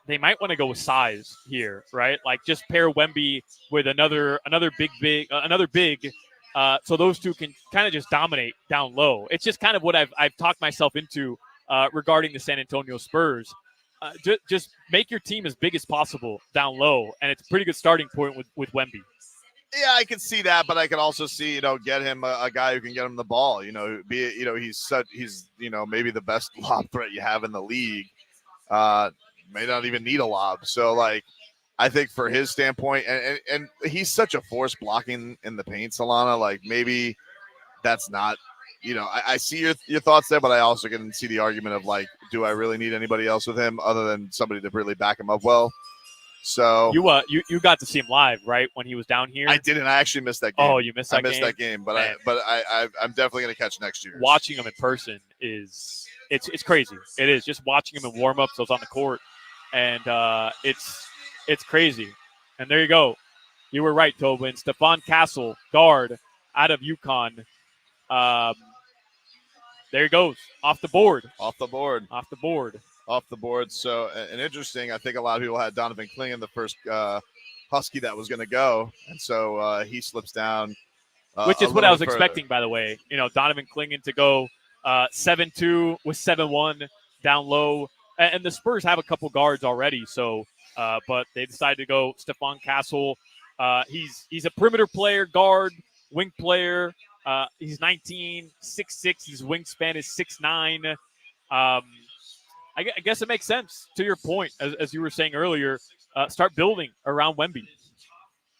they might want to go with size here, right? Like just pair Wemby with another big. So those two can kind of just dominate down low. It's just kind of what I've talked myself into regarding the San Antonio Spurs. Just make your team as big as possible down low, and it's a pretty good starting point with Wemby. Yeah, I can see that, but I can also see, get him a guy who can get him the ball. He's maybe the best lob threat you have in the league. May not even need a lob. So, like, I think for his standpoint, and he's such a force blocking in the paint, Solana, like maybe that's not, I see your thoughts there, but I also can see the argument of like, do I really need anybody else with him other than somebody to really back him up well? So you got to see him live, right, when he was down here? I didn't. I actually missed that game. Oh, you missed that game? I missed that game, but I'm definitely going to catch next year. Watching him in person it's crazy. It is. Just watching him in warm-ups, so it's on the court, and it's crazy. And there you go. You were right, Tobin. Stephon Castle, guard out of UConn. There he goes. Off the board. Off the board. So, and interesting, I think a lot of people had Donovan Clingan, the first Husky that was going to go. And so he slips down. Which is what I was expecting, by the way. Donovan Clingan to go 7-2 with 7-1 down low. And the Spurs have a couple guards already. So, but they decided to go Stephon Castle. He's a perimeter player, guard, wing player. He's 19, 6'6". His wingspan is 6'9". I guess it makes sense to your point, as you were saying earlier. Start building around Wemby.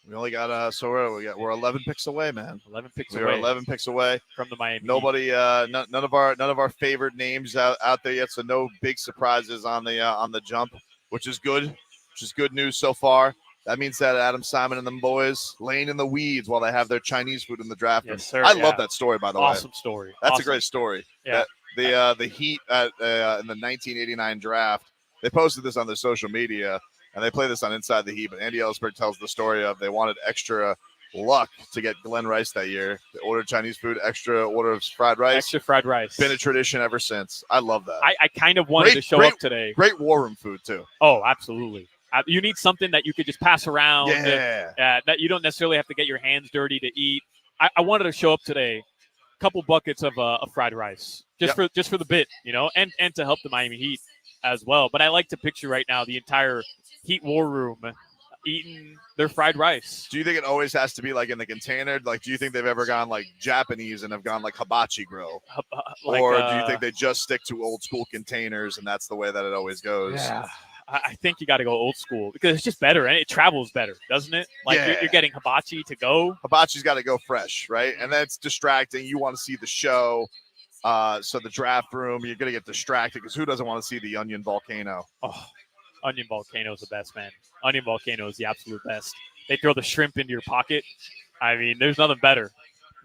We only got we're 11 picks away, man. 11 picks We're away. 11 picks away from the Miami. Nobody, none of our favorite names out there yet. So no big surprises on the jump, which is good. Which is good news so far. That means that Adam Simon and them boys laying in the weeds while they have their Chinese food in the draft room. Yes, sir. I love that story, by the way. Awesome story. That's a great story. Yeah. The Heat in the 1989 draft, they posted this on their social media, and they play this on Inside the Heat. But Andy Ellisberg tells the story of they wanted extra luck to get Glenn Rice that year. They ordered Chinese food, extra order of fried rice. Extra fried rice. Been a tradition ever sinse. I love that. I kind of wanted to show up today. Great war room food, too. Oh, absolutely. You need something that you could just pass around. Yeah. That you don't necessarily have to get your hands dirty to eat. I wanted to show up today. Couple buckets of fried rice just for the bit, and to help the Miami Heat as well. But I like to picture right now the entire Heat war room eating their fried rice. Do you think it always has to be like in the container? Like, do you think they've ever gone like Japanese and have gone like hibachi grill? Or do you think they just stick to old school containers and that's the way that it always goes? Yeah. I think you got to go old school because it's just better and it travels better, doesn't it? Like you're getting hibachi to go. Hibachi's got to go fresh, right? And that's distracting. You want to see the show. So the draft room, you're going to get distracted because who doesn't want to see the onion volcano? Oh, onion volcano is the best, man. Onion volcano is the absolute best. They throw the shrimp into your pocket. I mean, there's nothing better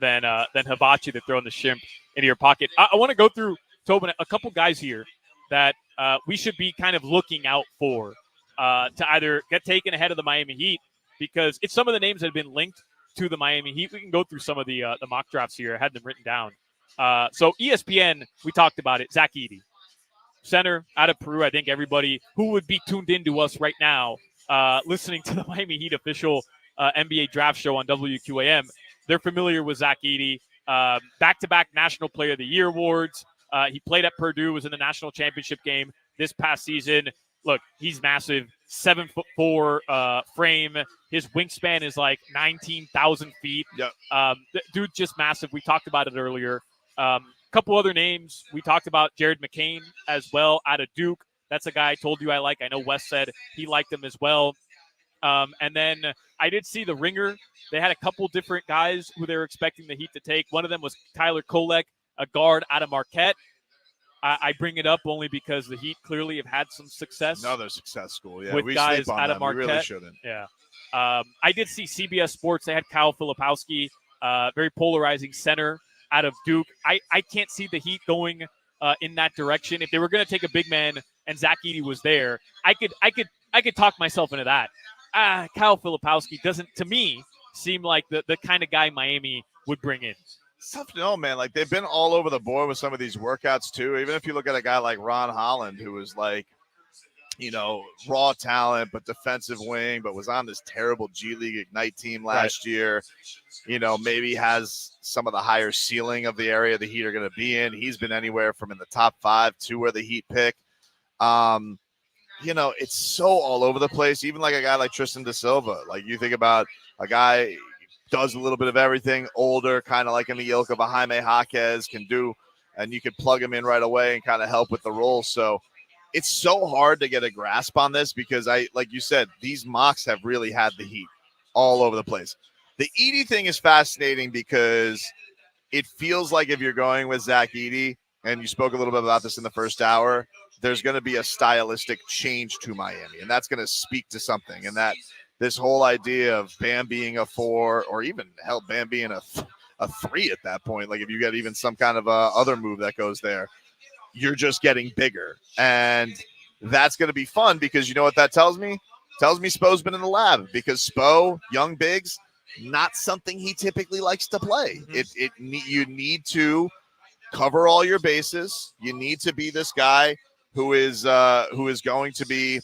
than hibachi to throw in the shrimp into your pocket. I want to go through, Tobin, a couple guys here that we should be kind of looking out for to either get taken ahead of the Miami Heat because it's some of the names that have been linked to the Miami Heat. We can go through some of the mock drafts here. I had them written down. So ESPN, we talked about it. Zach Edey, center out of Peru. I think everybody who would be tuned into us right now listening to the Miami Heat official NBA draft show on WQAM, they're familiar with Zach Edey. Back-to-back National Player of the Year awards. He played at Purdue, was in the national championship game this past season. Look, he's massive, 7'4" frame. His wingspan is like 19,000 feet. Yep. Dude's just massive. We talked about it earlier. Couple other names. We talked about Jared McCain as well out of Duke. That's a guy I told you I like. I know Wes said he liked him as well. And then I did see the Ringer. They had a couple different guys who they were expecting the Heat to take. One of them was Tyler Kolek, a guard out of Marquette. I bring it up only because the Heat clearly have had some success. Another success school, yeah. With We guys sleep on out them. of Marquette. We really shouldn't. Yeah. I did see CBS Sports. They had Kyle Filipowski, very polarizing center out of Duke. I can't see the Heat going in that direction. If they were going to take a big man and Zach Edey was there, I could talk myself into that. Kyle Filipowski doesn't, to me, seem like the kind of guy Miami would bring in. It's tough to know, man. Like, they've been all over the board with some of these workouts, too. Even if you look at a guy like Ron Holland, who was like, raw talent, but defensive wing, but was on this terrible G League Ignite team last year. Maybe has some of the higher ceiling of the area the Heat are going to be in. He's been anywhere from in the top 5 to where the Heat pick. It's so all over the place. Even like a guy like Tristan Da Silva. Like, you think about a guy does a little bit of everything, older, kind of like in the ilk of a Jaime Jaquez can do, and you could plug him in right away and kind of help with the role. So it's so hard to get a grasp on this because like you said, these mocks have really had the Heat all over the place. The Edey thing is fascinating because it feels like if you're going with Zach Edey, and you spoke a little bit about this in the first hour, there's going to be a stylistic change to Miami, and that's going to speak to something. And that this whole idea of Bam being a 4, or even hell, Bam being a 3 at that point, like if you get even some kind of other move that goes there, you're just getting bigger. And that's going to be fun because you know what that tells me? It tells me Spo's been in the lab because Spo, young bigs, not something he typically likes to play. You need to cover all your bases. You need to be this guy who is going to be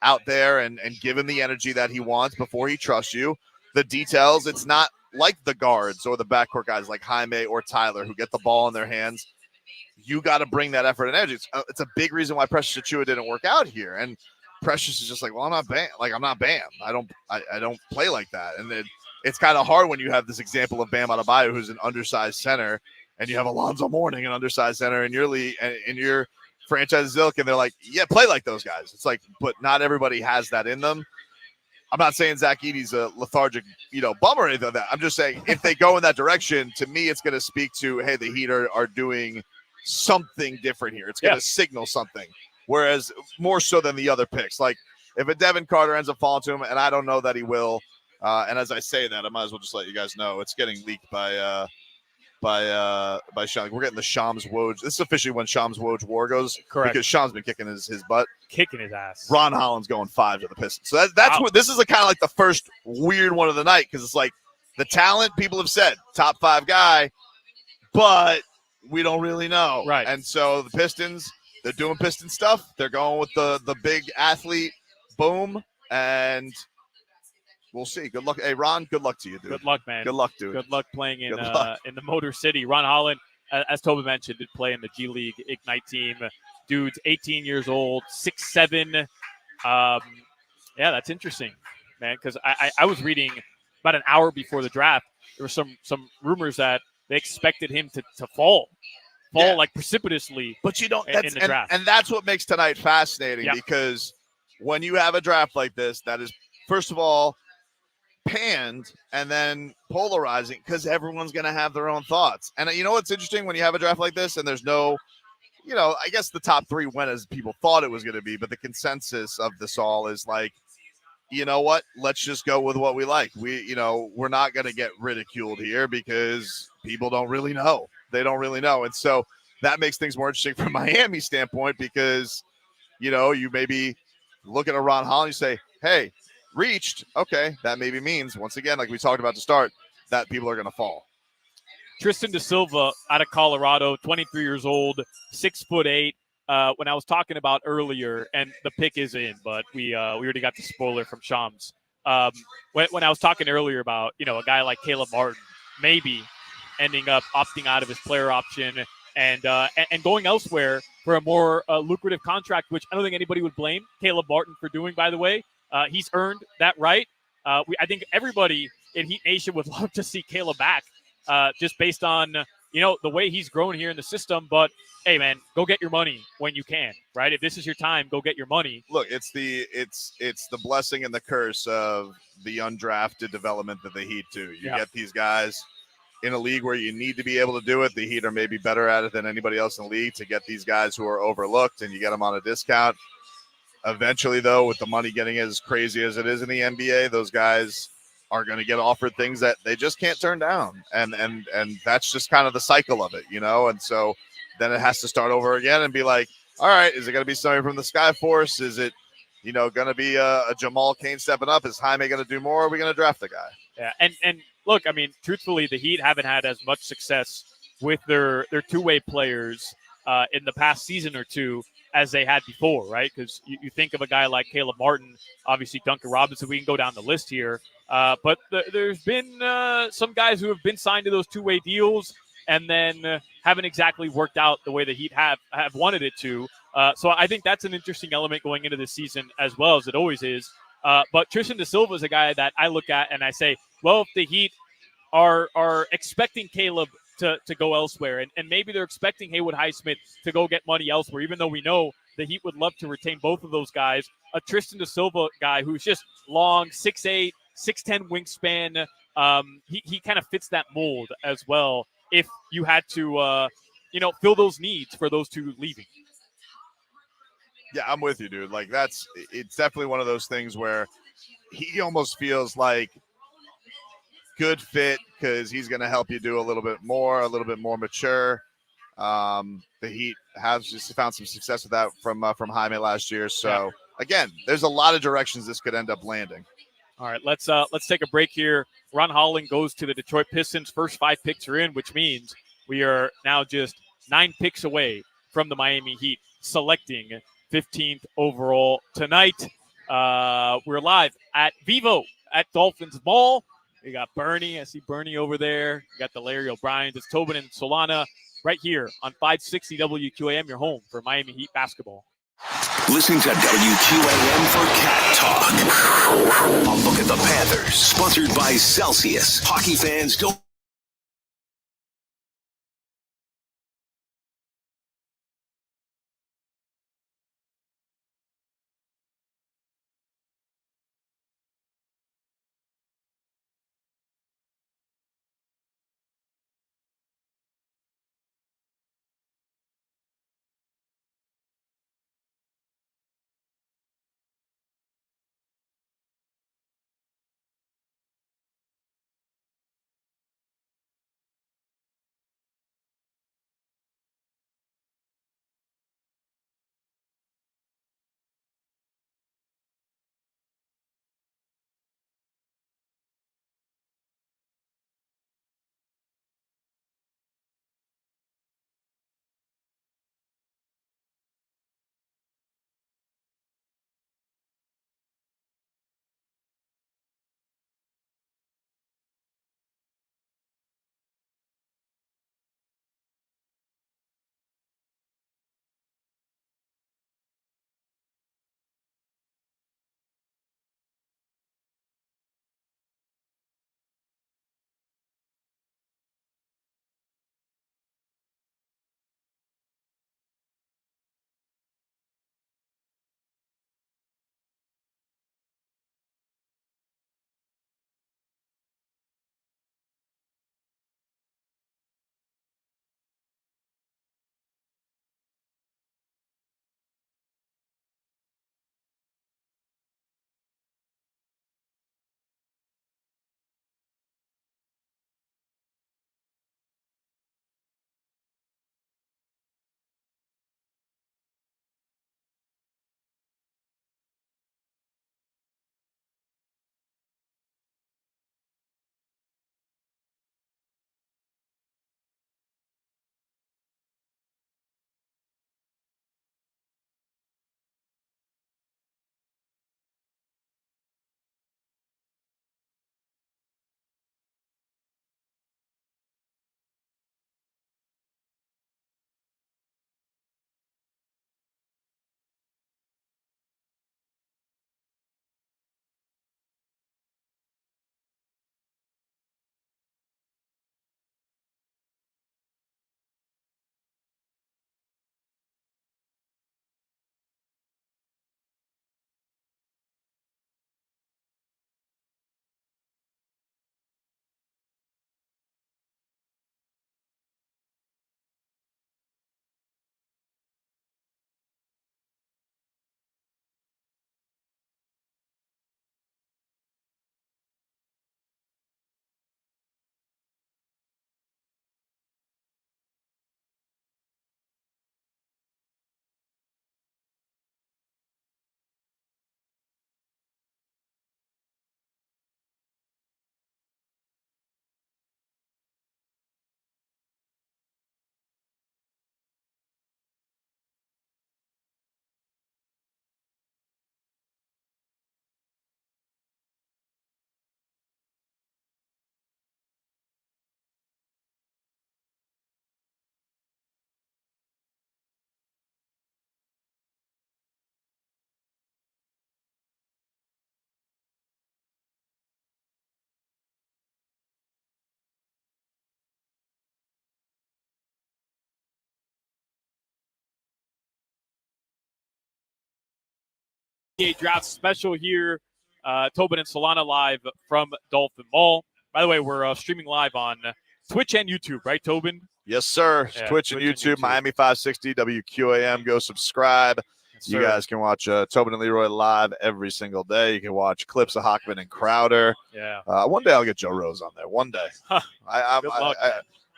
out there and give him the energy that he wants before he trusts you. The details, it's not like the guards or the backcourt guys like Jaime or Tyler who get the ball in their hands. You got to bring that effort and energy. It's a big reason why Precious Achiuwa didn't work out here. And Precious is just like, well, I'm not Bam. Like, I'm not Bam. I don't play like that. And it's kind of hard when you have this example of Bam Adebayo, who's an undersized center, and you have Alonzo Mourning, an undersized center in your league and in your franchise ilk, and they're like, yeah, play like those guys. It's like, but not everybody has that in them. I'm not saying Zach Edey's a lethargic, bum or anything like that. I'm just saying if they go in that direction, to me, it's going to speak to, hey, the Heat are doing something different here. It's going to signal something. Whereas more so than the other picks. Like if a Devin Carter ends up falling to him, and I don't know that he will, and as I say that, I might as well just let you guys know it's getting leaked by Shams. We're getting the Shams Woj. This is officially when Shams Woj war goes. Correct. Because Shams been kicking his butt. Kicking his ass. Ron Holland's going 5 to the Pistons. So that's what this is kind of like the first weird one of the night because it's like the talent people have said top 5 guy, but we don't really know. Right. And so the Pistons, they're doing Piston stuff. They're going with the big athlete boom, and we'll see. Good luck. Hey, Ron, good luck to you, dude. Good luck, man. Good luck, dude. Good luck playing in the Motor City. Ron Holland, as Tobin mentioned, did play in the G League Ignite team. Dude's 18 years old, 6'7". Yeah, that's interesting, man, because I was reading about an hour before the draft. There were some rumors that they expected him to fall like precipitously. But you don't. In the draft. And that's what makes tonight fascinating because when you have a draft like this, that is, first of all, panned and then polarizing because everyone's going to have their own thoughts. And you know what's interesting when you have a draft like this and there's no, I guess the top 3 went as people thought it was going to be, but the consensus of this all is like, you know what? Let's just go with what we like. We're not going to get ridiculed here because people don't really know. They don't really know. And so that makes things more interesting from Miami's standpoint because, you maybe look at a Ron Holland, you say, hey, reached. Okay. That maybe means, once again, like we talked about to start, that people are going to fall. Tristan Da Silva out of Colorado, 23 years old, 6'8". When I was talking about earlier, and the pick is in, but we already got the spoiler from Shams. When I was talking earlier about, a guy like Caleb Martin maybe ending up opting out of his player option and going elsewhere for a more lucrative contract, which I don't think anybody would blame Caleb Martin for doing, by the way. He's earned that right. I think everybody in Heat Nation would love to see Caleb back just based on, the way he's grown here in the system. But, hey, man, go get your money when you can, right? If this is your time, go get your money. Look, it's the blessing and the curse of the undrafted development that the Heat do. You get these guys in a league where you need to be able to do it. The Heat are maybe better at it than anybody else in the league to get these guys who are overlooked, and you get them on a discount. Eventually, though, with the money getting as crazy as it is in the NBA, those guys are going to get offered things that they just can't turn down. And that's just kind of the cycle of it, And so then it has to start over again and be like, all right, is it going to be somebody from the Skyforce? Is it, going to be a Jamal Cain stepping up? Is Jaime going to do more? Or are we going to draft the guy? Yeah. And look, I mean, truthfully, the Heat haven't had as much success with their two-way players in the past season or two as they had before, right? Because you think of a guy like Caleb Martin, obviously Duncan Robinson, we can go down the list here. But there's been some guys who have been signed to those two-way deals and then haven't exactly worked out the way the Heat have wanted it to. So I think that's an interesting element going into this season as well, as it always is. But Tristan Da Silva is a guy that I look at and I say, well, if the Heat are expecting Caleb to go elsewhere, and maybe they're expecting Haywood Highsmith to go get money elsewhere, even though we know the Heat would love to retain both of those guys. A Tristan Da Silva guy who's just long, 6'8", 6'10" wingspan. He kind of fits that mold as well if you had to, fill those needs for those two leaving. Yeah, I'm with you, dude. Like, it's definitely one of those things where he almost feels like good fit because he's going to help you do a little bit more mature. The Heat have just found some success with that from Jaime last year. So again, there's a lot of directions this could end up landing. All right, let's take a break here. Ron Holland goes to the Detroit Pistons. First 5 picks are in, which means we are now just 9 picks away from the Miami Heat selecting 15th overall tonight. We're live at Vivo at Dolphins Mall. We got Bernie. I see Bernie over there. We got the Larry O'Brien. It's Tobin and Solana right here on 560 WQAM, your home for Miami Heat basketball. Listen to WQAM for Cat Talk. A look at the Panthers, sponsored by Celsius. Hockey fans don't. Draft special here. Tobin and Solana live from Dolphin Mall. By the way, we're streaming live on Twitch and YouTube, right, Tobin? Yes, sir. Yeah, Twitch and YouTube, Miami 560 WQAM. Go subscribe. Yes, you guys can watch Tobin and Leroy live every single day. You can watch clips of Hockman and Crowder. Yeah. One day I'll get Joe Rose on there. One day. Huh. Good luck,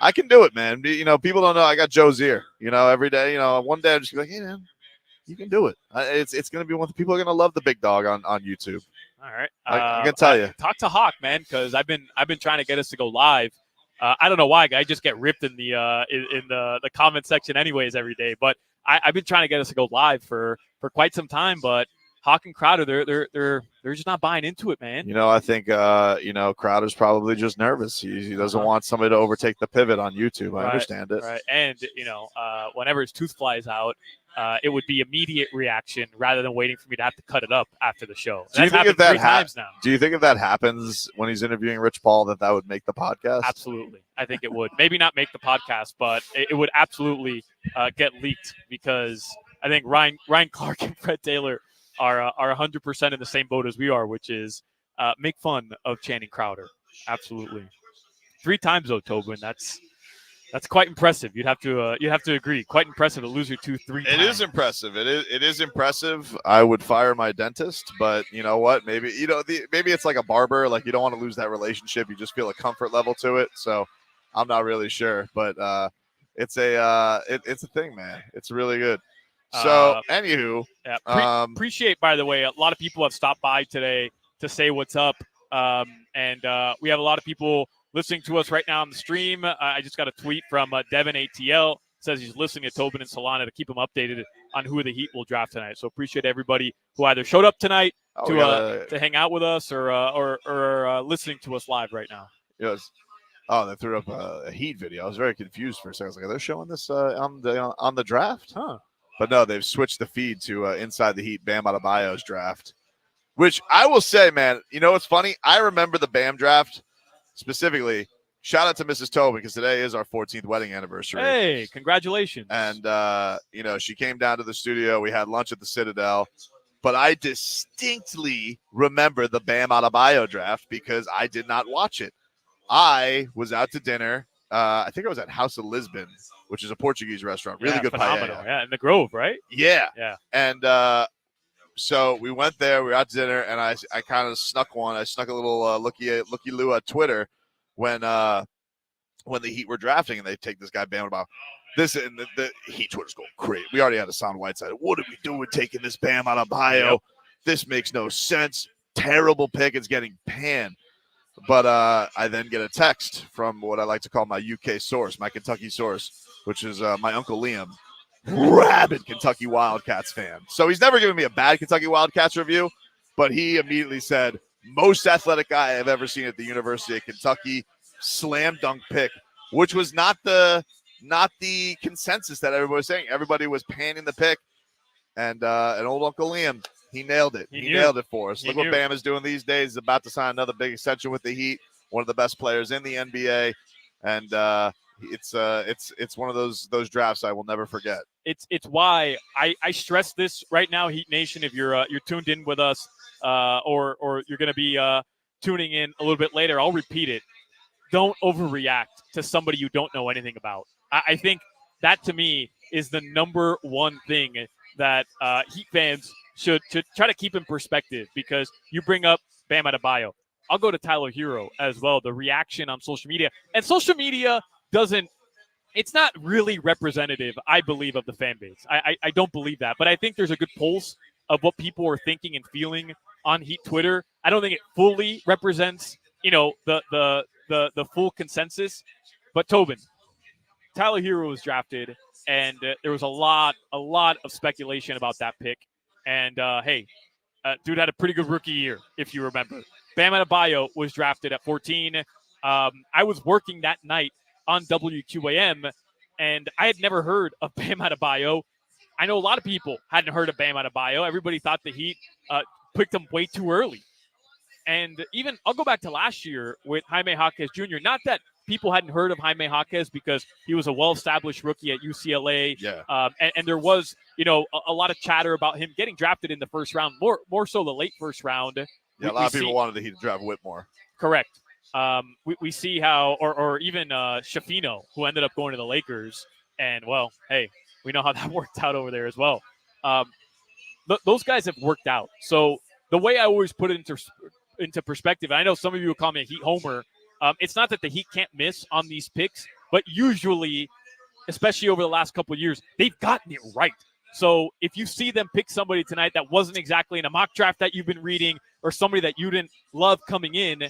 I can do it, man. You know, people don't know I got Joe's ear. You know, every day. You know, one day I'm just like, hey, man, you can do it. It's going to be one. People are going to love the big dog on YouTube. All right. I can tell you. Talk to Hawk, man, because I've been trying to get us to go live. I don't know why. I just get ripped in the comment section anyways every day. But I've been trying to get us to go live for quite some time. But Hawk and Crowder, they're just not buying into it, man. I think Crowder's probably just nervous. He doesn't want somebody to overtake the pivot on YouTube. I understand it. Right. And whenever his tooth flies out, it would be immediate reaction rather than waiting for me to have to cut it up after the show. Do you think if that times now? Do you think if that happens when he's interviewing Rich Paul that would make the podcast? Absolutely. I think it would. Maybe not make the podcast, but it would absolutely get leaked because I think Ryan Clark and Fred Taylor are 100% in the same boat as we are, which is make fun of Channing Crowder. Absolutely. 3 times though, Tobin. That's quite impressive. You'd have to agree. Quite impressive to lose your tooth 3 times. It is impressive. It is impressive. I would fire my dentist, but you know what? Maybe maybe it's like a barber. Like you don't want to lose that relationship. You just feel a comfort level to it. So I'm not really sure, but it's a thing, man. It's really good. So, anywho, appreciate, by the way, a lot of people have stopped by today to say what's up, and we have a lot of people listening to us right now on the stream. I just got a tweet from Devin ATL, says he's listening to Tobin and Solana to keep him updated on who the Heat will draft tonight. So appreciate everybody who either showed up tonight to hang out with us or listening to us live right now. Yes. Oh, they threw up a Heat video. I was very confused for a second. I was like, are they showing this on the draft? Huh. But no, they've switched the feed to Inside the Heat, Bam Adebayo's draft, which I will say, man, what's funny? I remember the Bam draft specifically. Shout out to Mrs. Tobin because today is our 14th wedding anniversary. Hey, congratulations. And, she came down to the studio. We had lunch at the Citadel. But I distinctly remember the Bam Adebayo draft because I did not watch it. I was out to dinner. I think I was at House of Lisbon, which is a Portuguese restaurant. Really good phenomenal. paella. Yeah, in the Grove, right? Yeah. Yeah. And so we went there. We were out to dinner, and I kind of snuck one. I snuck a little looky-loo at Twitter when the Heat were drafting, and they take this guy Bam Adebayo. This and the Heat Twitter's going crazy. We already had a sound Whiteside. What are we doing taking this Bam Adebayo? Yep. This makes no sense. Terrible pick. It's getting panned. But I then get a text from what I like to call my UK source, my Kentucky source, which is my Uncle Liam, rabid Kentucky Wildcats fan. So he's never given me a bad Kentucky Wildcats review, but he immediately said, most athletic guy I've ever seen at the University of Kentucky, slam dunk pick, which was not the consensus that everybody was saying. Everybody was panning the pick, and old Uncle Liam, he nailed it. He nailed it for us. Look what Bam is doing these days. He's about to sign another big extension with the Heat, one of the best players in the NBA, and it's one of those drafts I will never forget. It's why I stress this right now, Heat Nation. If you're tuned in with us, or you're going to be tuning in a little bit later, I'll repeat it. Don't overreact to somebody you don't know anything about. I think that to me is the number one thing that Heat fans should try to keep in perspective, because you bring up Bam Adebayo. I'll go to Tyler Hero as well. The reaction on social media, and social media it's not really representative, I believe, of the fan base. I don't believe that, but I think there's a good pulse of what people are thinking and feeling on Heat Twitter. I don't think it fully represents, the full consensus. But Tobin, Tyler Hero was drafted, and there was a lot of speculation about that pick. And dude had a pretty good rookie year, if you remember. Bam Adebayo was drafted at 14. I was working that night on WQAM, and I had never heard of Bam Adebayo. I know a lot of people hadn't heard of Bam Adebayo. Everybody thought the Heat picked him way too early. And even I'll go back to last year with Jaime Jaquez Jr. Not that people hadn't heard of Jaime Jaquez because he was a well-established rookie at UCLA. Yeah. And there was, a lot of chatter about him getting drafted in the first round, more so the late first round. Yeah, a lot of people wanted the Heat to draft Whitmore. Correct. We see how, or even Shafino, who ended up going to the Lakers. And, well, hey, we know how that worked out over there as well. Those guys have worked out. So the way I always put it into perspective, and I know some of you will call me a Heat homer, it's not that the Heat can't miss on these picks, but usually, especially over the last couple of years, they've gotten it right. So if you see them pick somebody tonight that wasn't exactly in a mock draft that you've been reading or somebody that you didn't love coming in,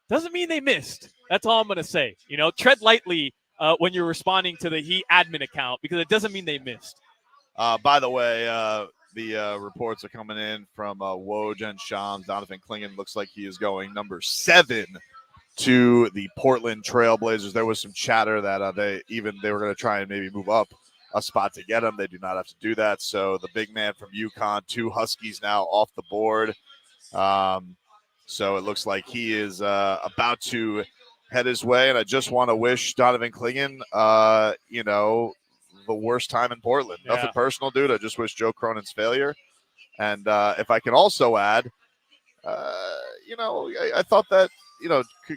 doesn't mean they missed. That's all I'm going to say. Tread lightly when you're responding to the Heat admin account because it doesn't mean they missed. By the way, the reports are coming in from Woj and Shams. Donovan Clingan looks like he is going number 7 to the Portland Trailblazers. There was some chatter that they were going to try and maybe move up a spot to get him. They do not have to do that. So the big man from UConn, 2 Huskies now off the board. So it looks like he is about to head his way. And I just want to wish Donovan Clingan, the worst time in Portland. Yeah. Nothing personal, dude. I just wish Joe Cronin's failure. And if I can also add, I thought that,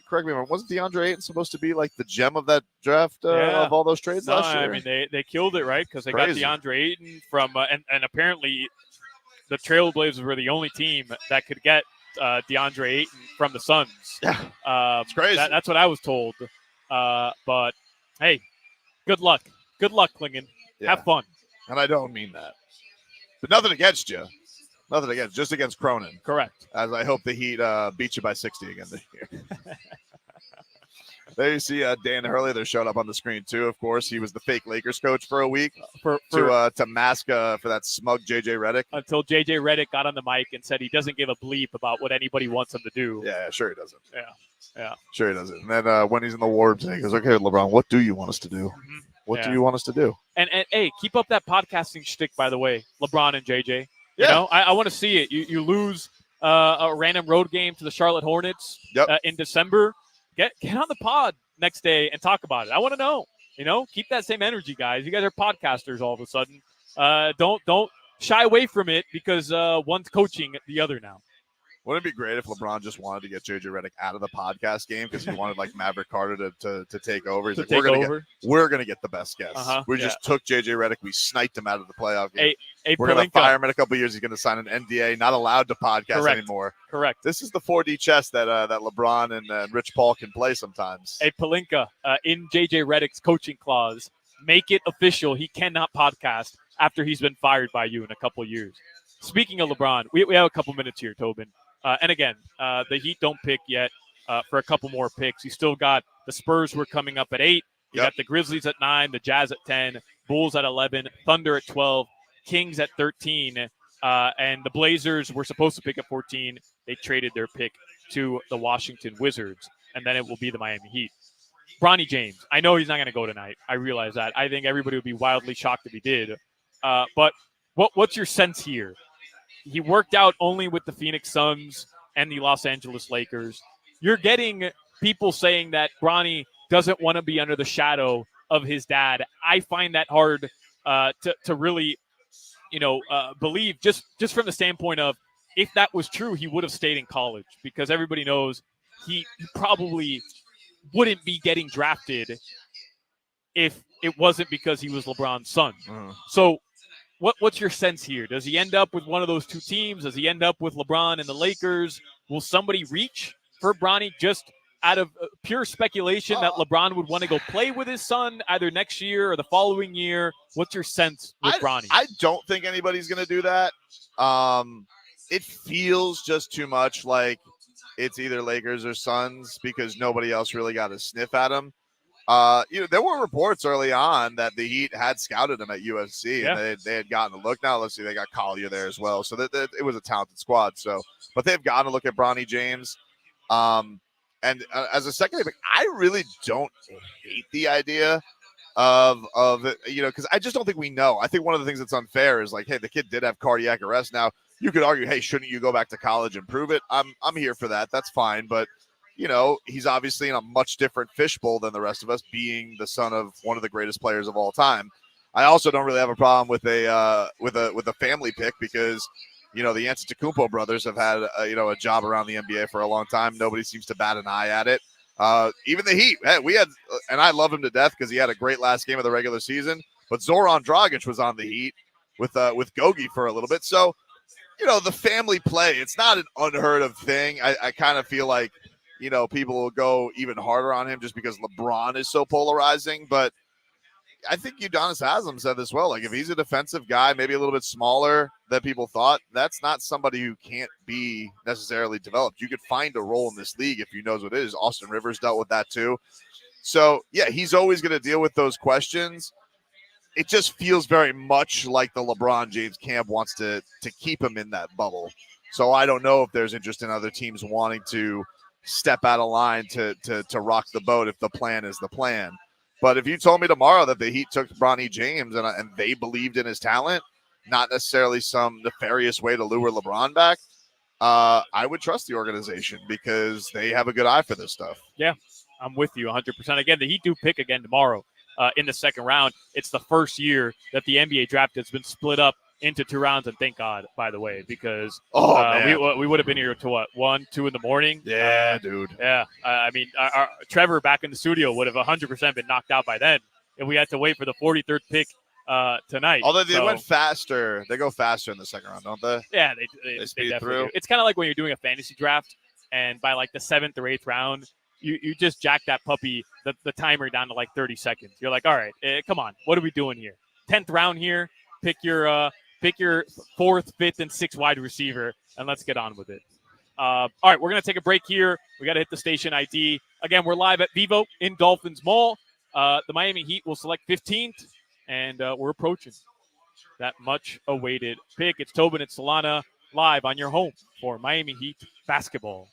correct me if I'm wrong, wasn't DeAndre Ayton supposed to be like the gem of that draft of all those trades last year? I mean, they killed it, right? Because they Crazy. got DeAndre Ayton from, and apparently the Trailblazers were the only team that could get DeAndre Ayton from the Suns. Yeah, it's crazy. That's what I was told. But, hey, good luck. Good luck, Clingan. Yeah. Have fun. And I don't mean that. But nothing against you. Nothing against, just against Cronin. Correct. As I hope the Heat beat you by 60 again this year. There you see Dan Hurley. They're showing up on the screen too. Of course, he was the fake Lakers coach for a week to mask for that smug JJ Redick. Until JJ Redick got on the mic and said he doesn't give a bleep about what anybody wants him to do. Yeah, sure he doesn't. Yeah. Sure he doesn't. And then when he's in the war room, he goes, "Okay, LeBron, what do you want us to do? Mm-hmm. What do you want us to do?" And hey, keep up that podcasting shtick, by the way, LeBron and JJ. Yeah. I want to see it. You lose a random road game to the Charlotte Hornets in December. Get on the pod next day and talk about it. I want to know. Keep that same energy, guys. You guys are podcasters all of a sudden. Don't shy away from it because one's coaching the other now. Wouldn't it be great if LeBron just wanted to get JJ Redick out of the podcast game because he wanted like Maverick Carter to take over? He's like, we're gonna get the best guest. We just took JJ Redick, we sniped him out of the playoff game. We're gonna fire him in a couple of years. He's gonna sign an NDA, not allowed to podcast anymore. Correct. This is the 4D chess that LeBron and Rich Paul can play sometimes. Hey, Pelinka, in JJ Redick's coaching clause, make it official. He cannot podcast after he's been fired by you in a couple of years. Speaking of LeBron, we have a couple minutes here, Tobin. And again, the Heat don't pick yet for a couple more picks. You still got the Spurs were coming up at 8. You got the Grizzlies at 9, the Jazz at 10, Bulls at 11, Thunder at 12, Kings at 13, and the Blazers were supposed to pick at 14. They traded their pick to the Washington Wizards, and then it will be the Miami Heat. Bronny James, I know he's not going to go tonight. I realize that. I think everybody would be wildly shocked if he did. But what's your sense here? He worked out only with the Phoenix Suns and the Los Angeles Lakers. You're getting people saying that Bronny doesn't want to be under the shadow of his dad. I find that hard to really, believe just from the standpoint of if that was true, he would have stayed in college because everybody knows he probably wouldn't be getting drafted if it wasn't because he was LeBron's son. So what's your sense here? Does he end up with one of those two teams? Does he end up with LeBron and the Lakers? Will somebody reach for Bronny just out of pure speculation that LeBron would want to go play with his son either next year or the following year? What's your sense with Bronny? I don't think anybody's going to do that. It feels just too much like it's either Lakers or Suns because nobody else really got a sniff at him. There were reports early on that the Heat had scouted him at USC and they had gotten a look. Now let's see, they got Collier there as well, so that it was a talented squad. So, but they've gotten a look at Bronny James. And as a secondary pick, I really don't hate the idea of because I just don't think we know. I think one of the things that's unfair is like, hey, the kid did have cardiac arrest. Now you could argue, hey, shouldn't you go back to college and prove it? I'm here for that. That's fine, but. He's obviously in a much different fishbowl than the rest of us, being the son of one of the greatest players of all time. I also don't really have a problem with a family pick because, the Antetokounmpo brothers have had a job around the NBA for a long time. Nobody seems to bat an eye at it. Even the Heat, we had, and I love him to death because he had a great last game of the regular season. But Zoran Dragic was on the Heat with Gogi for a little bit. So, the family play, it's not an unheard of thing. I kind of feel like. People will go even harder on him just because LeBron is so polarizing. But, I think Udonis Haslam said this well. Like, if he's a defensive guy, maybe a little bit smaller than people thought, that's not somebody who can't be necessarily developed. You could find a role in this league if you knows what it is. Austin Rivers dealt with that too. So, yeah, he's always going to deal with those questions. It just feels very much like the LeBron James camp wants to keep him in that bubble. So I don't know if there's interest in other teams wanting to step out of line to rock the boat if the plan is the plan. But if you told me tomorrow that the Heat took Bronny James and they believed in his talent, not necessarily some nefarious way to lure LeBron back, I would trust the organization because they have a good eye for this stuff. Yeah, I'm with you 100%. Again, the Heat do pick again tomorrow in the second round. It's the first year that the NBA draft has been split up into 2 rounds, and thank God, by the way, because we would have been here to what, 1, 2 in the morning. Yeah, dude. Yeah, I mean, our Trevor back in the studio would have 100% been knocked out by then if we had to wait for the 43rd pick tonight. Although they went faster, they go faster in the second round, don't they? Yeah, they speed definitely through. do. It's kind of like when you're doing a fantasy draft, and by like the 7th or 8th round, you just jack that puppy, the timer down to like 30 seconds. You're like, all right, come on, what are we doing here? 10th round here, pick your 4th, 5th, and 6th wide receiver, and let's get on with it. All right, we're going to take a break here. We got to hit the station ID. Again, we're live at Vivo in Dolphins Mall. The Miami Heat will select 15th, and we're approaching that much-awaited pick. It's Tobin and Solana live on your home for Miami Heat basketball.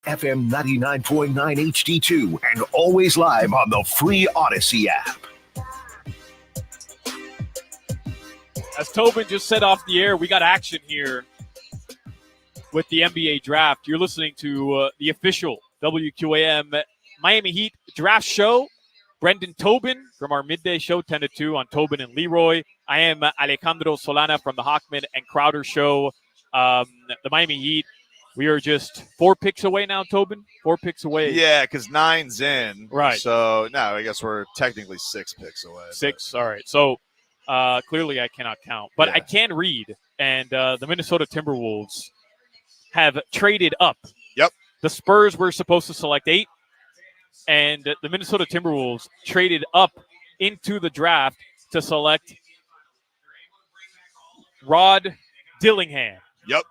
FM 99.9 HD2, and always live on the free Odyssey app. As Tobin just said off the air, we got action here with the NBA draft. You're listening to the official WQAM Miami Heat draft show. Brendan Tobin from our midday show, 10 to 2 on Tobin and Leroy. I am Alejandro Solana from the Hockman and Crowder show. The Miami Heat, we are just 4 picks away now, Tobin. 4 picks away. Yeah, because 9's in. Right. So, no, I guess we're technically 6 picks away. 6, all right. So, clearly I cannot count. But Yeah. I can read, and the Minnesota Timberwolves have traded up. Yep. The Spurs were supposed to select 8, and the Minnesota Timberwolves traded up into the draft to select Rod Dillingham. Yep.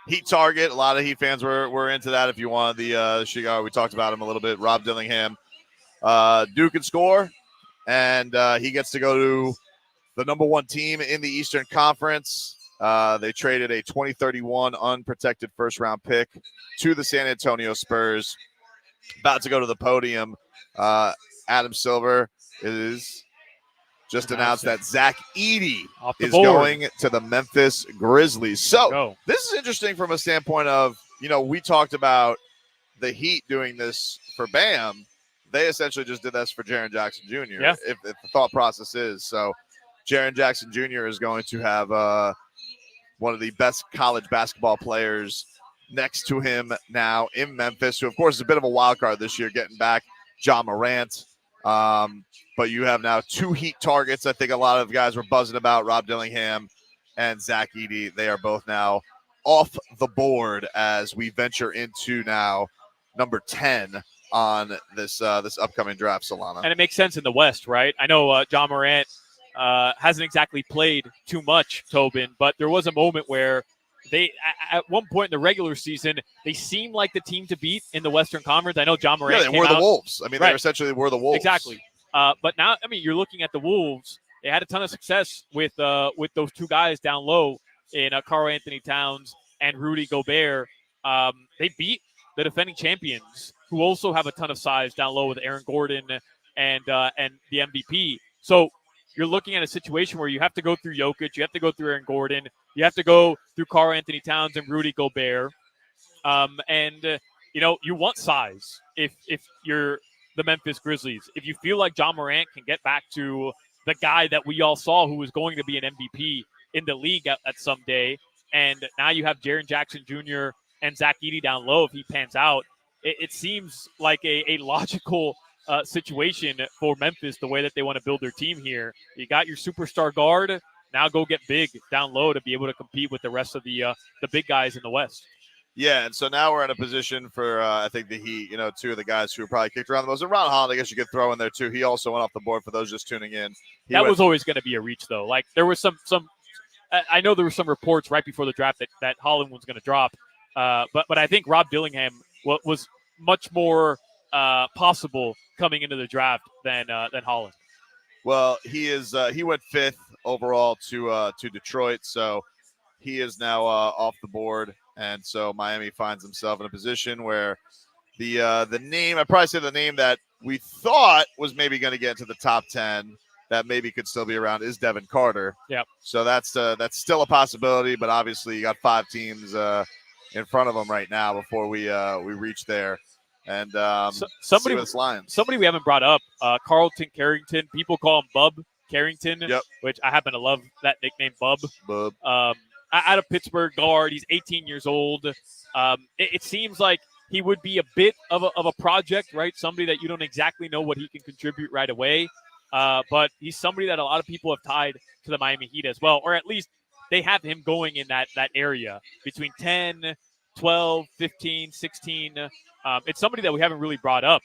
Heat target. A lot of Heat fans were into that. If you wanted the Chicago, we talked about him a little bit. Rob Dillingham. Duke can score, and he gets to go to the number 1 team in the Eastern Conference. They traded a 2031 unprotected first-round pick to the San Antonio Spurs. About to go to the podium. Adam Silver is just announced that Zach Edey is going to the Memphis Grizzlies. So this is interesting from a standpoint of, we talked about the Heat doing this for Bam. They essentially just did this for Jaren Jackson Jr. Yeah. If the thought process is. So Jaren Jackson Jr. is going to have one of the best college basketball players next to him now in Memphis, who, of course, is a bit of a wild card this year, getting back John Morant. But you have now 2 Heat targets. I think a lot of guys were buzzing about Rob Dillingham and Zach Edey. They are both now off the board as we venture into now number 10 on this upcoming draft, Solana. And it makes sense in the West, right? I know John Morant hasn't exactly played too much, Tobin, but there was a moment where they, at one point in the regular season, they seemed like the team to beat in the Western Conference. I know John Morant. Yeah, they were the Wolves. I mean, they essentially were the Wolves. Exactly. But now, you're looking at the Wolves. They had a ton of success with those 2 guys down low in Karl Anthony Towns and Rudy Gobert. They beat the defending champions, who also have a ton of size down low with Aaron Gordon and the MVP. So you're looking at a situation where you have to go through Jokic, you have to go through Aaron Gordon, you have to go through Karl Anthony Towns and Rudy Gobert. You want size if you're the Memphis Grizzlies. If you feel like John Morant can get back to the guy that we all saw who was going to be an MVP in the league at some day, and now you have Jaren Jackson Jr. and Zach Edey down low if he pans out, it seems like a logical situation for Memphis, the way that they want to build their team here. You got your superstar guard. Now go get big down low to be able to compete with the rest of the big guys in the West. Yeah, and so now we're in a position for, I think, the Heat, 2 of the guys who were probably kicked around the most. And Ron Holland, I guess you could throw in there, too. He also went off the board for those just tuning in. That was always going to be a reach, though. Like, there was some I know there were some reports right before the draft that Holland was going to drop. But I think Rob Dillingham was much more possible coming into the draft than Holland. Well, he went 5th overall to Detroit, so he is now off the board. And so Miami finds himself in a position where the name, I'd probably say the name that we thought was maybe going to get into the top 10 that maybe could still be around is Devin Carter. Yep. So that's still a possibility, but obviously you got 5 teams in front of them right now before we reach there. And somebody we haven't brought up, Carlton Carrington. People call him Bub Carrington, yep. Which I happen to love that nickname, Bub. Bub. Out of Pittsburgh guard. He's 18 years old. It seems like he would be a bit of a project, right? Somebody that you don't exactly know what he can contribute right away. But he's somebody that a lot of people have tied to the Miami Heat as well, or at least they have him going in that area between 10, 12, 15, 16. It's somebody that we haven't really brought up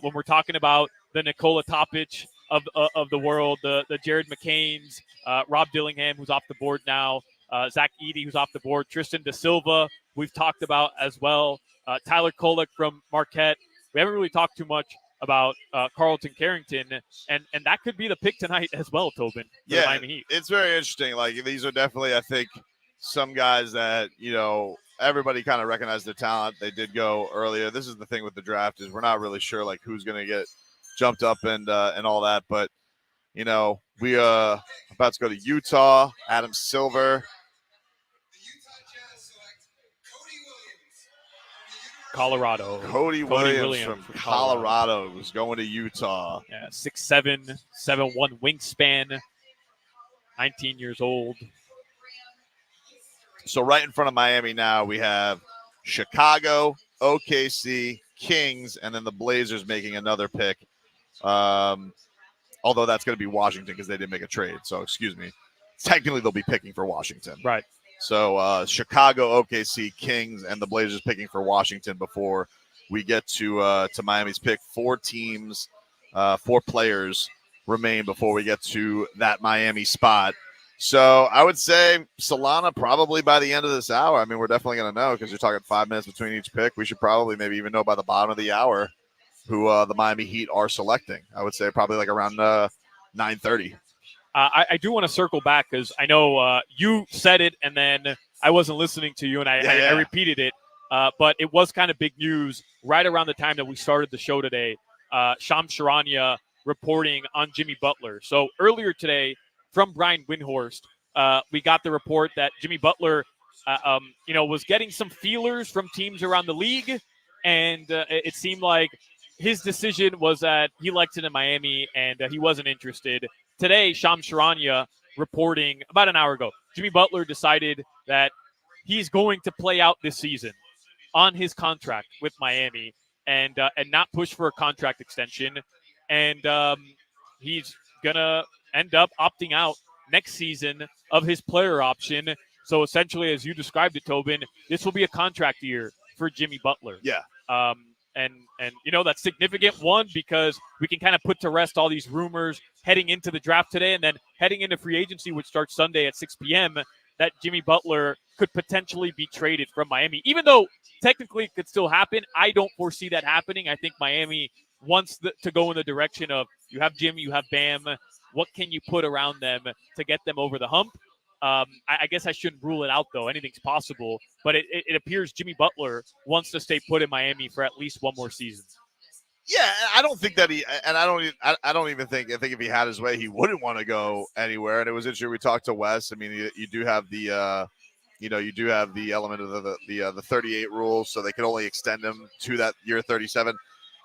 when we're talking about the Nikola Topic of the world, the Jared McCains, Rob Dillingham, who's off the board now, Zach Edey, who's off the board, Tristan Da Silva, we've talked about as well, Tyler Kolek from Marquette. We haven't really talked too much about Carlton Carrington, and that could be the pick tonight as well, Tobin. Yeah, it's very interesting. Like, these are definitely, I think, some guys that, everybody kind of recognized their talent. They did go earlier. This is the thing with the draft is we're not really sure like who's going to get jumped up and all that. But, we about to go to Utah, Adam Silver. Colorado. Cody Williams from Colorado was going to Utah. Yeah, 6'7", 7'1" wingspan, 19 years old. So right in front of Miami now, we have Chicago, OKC, Kings, and then the Blazers making another pick. Although that's going to be Washington because they didn't make a trade. So, excuse me. Technically, they'll be picking for Washington. Right. So, Chicago, OKC, Kings, and the Blazers picking for Washington before we get to Miami's pick. 4 teams, 4 players remain before we get to that Miami spot. So I would say Solana probably by the end of this hour. I mean, we're definitely going to know because you're talking 5 minutes between each pick. We should probably maybe even know by the bottom of the hour who the Miami Heat are selecting. I would say probably like around 9:30. I do want to circle back because I know you said it and then I wasn't listening to you and I repeated it. But it was kind of big news right around the time that we started the show today. Shams Charania reporting on Jimmy Butler. So earlier today, from Brian Windhorst, we got the report that Jimmy Butler, was getting some feelers from teams around the league, and it seemed like his decision was that he liked it in Miami and he wasn't interested. Today, Shams Charania reporting about an hour ago, Jimmy Butler decided that he's going to play out this season on his contract with Miami and not push for a contract extension, and he's gonna end up opting out next season of his player option. So essentially, as you described it, Tobin, this will be a contract year for Jimmy Butler. Yeah. And that's significant, one, because we can kind of put to rest all these rumors heading into the draft today and then heading into free agency, which starts Sunday at 6 p.m., that Jimmy Butler could potentially be traded from Miami. Even though technically it could still happen, I don't foresee that happening. I think Miami wants to go in the direction of you have Jimmy, you have Bam. What can you put around them to get them over the hump? I guess I shouldn't rule it out, though. Anything's possible. But it appears Jimmy Butler wants to stay put in Miami for at least one more season. Yeah, I don't think that I don't even think if he had his way, he wouldn't want to go anywhere. And it was interesting. We talked to Wes. I mean, you do have the, you do have the element of the 38 rule, so they could only extend him to that year 37.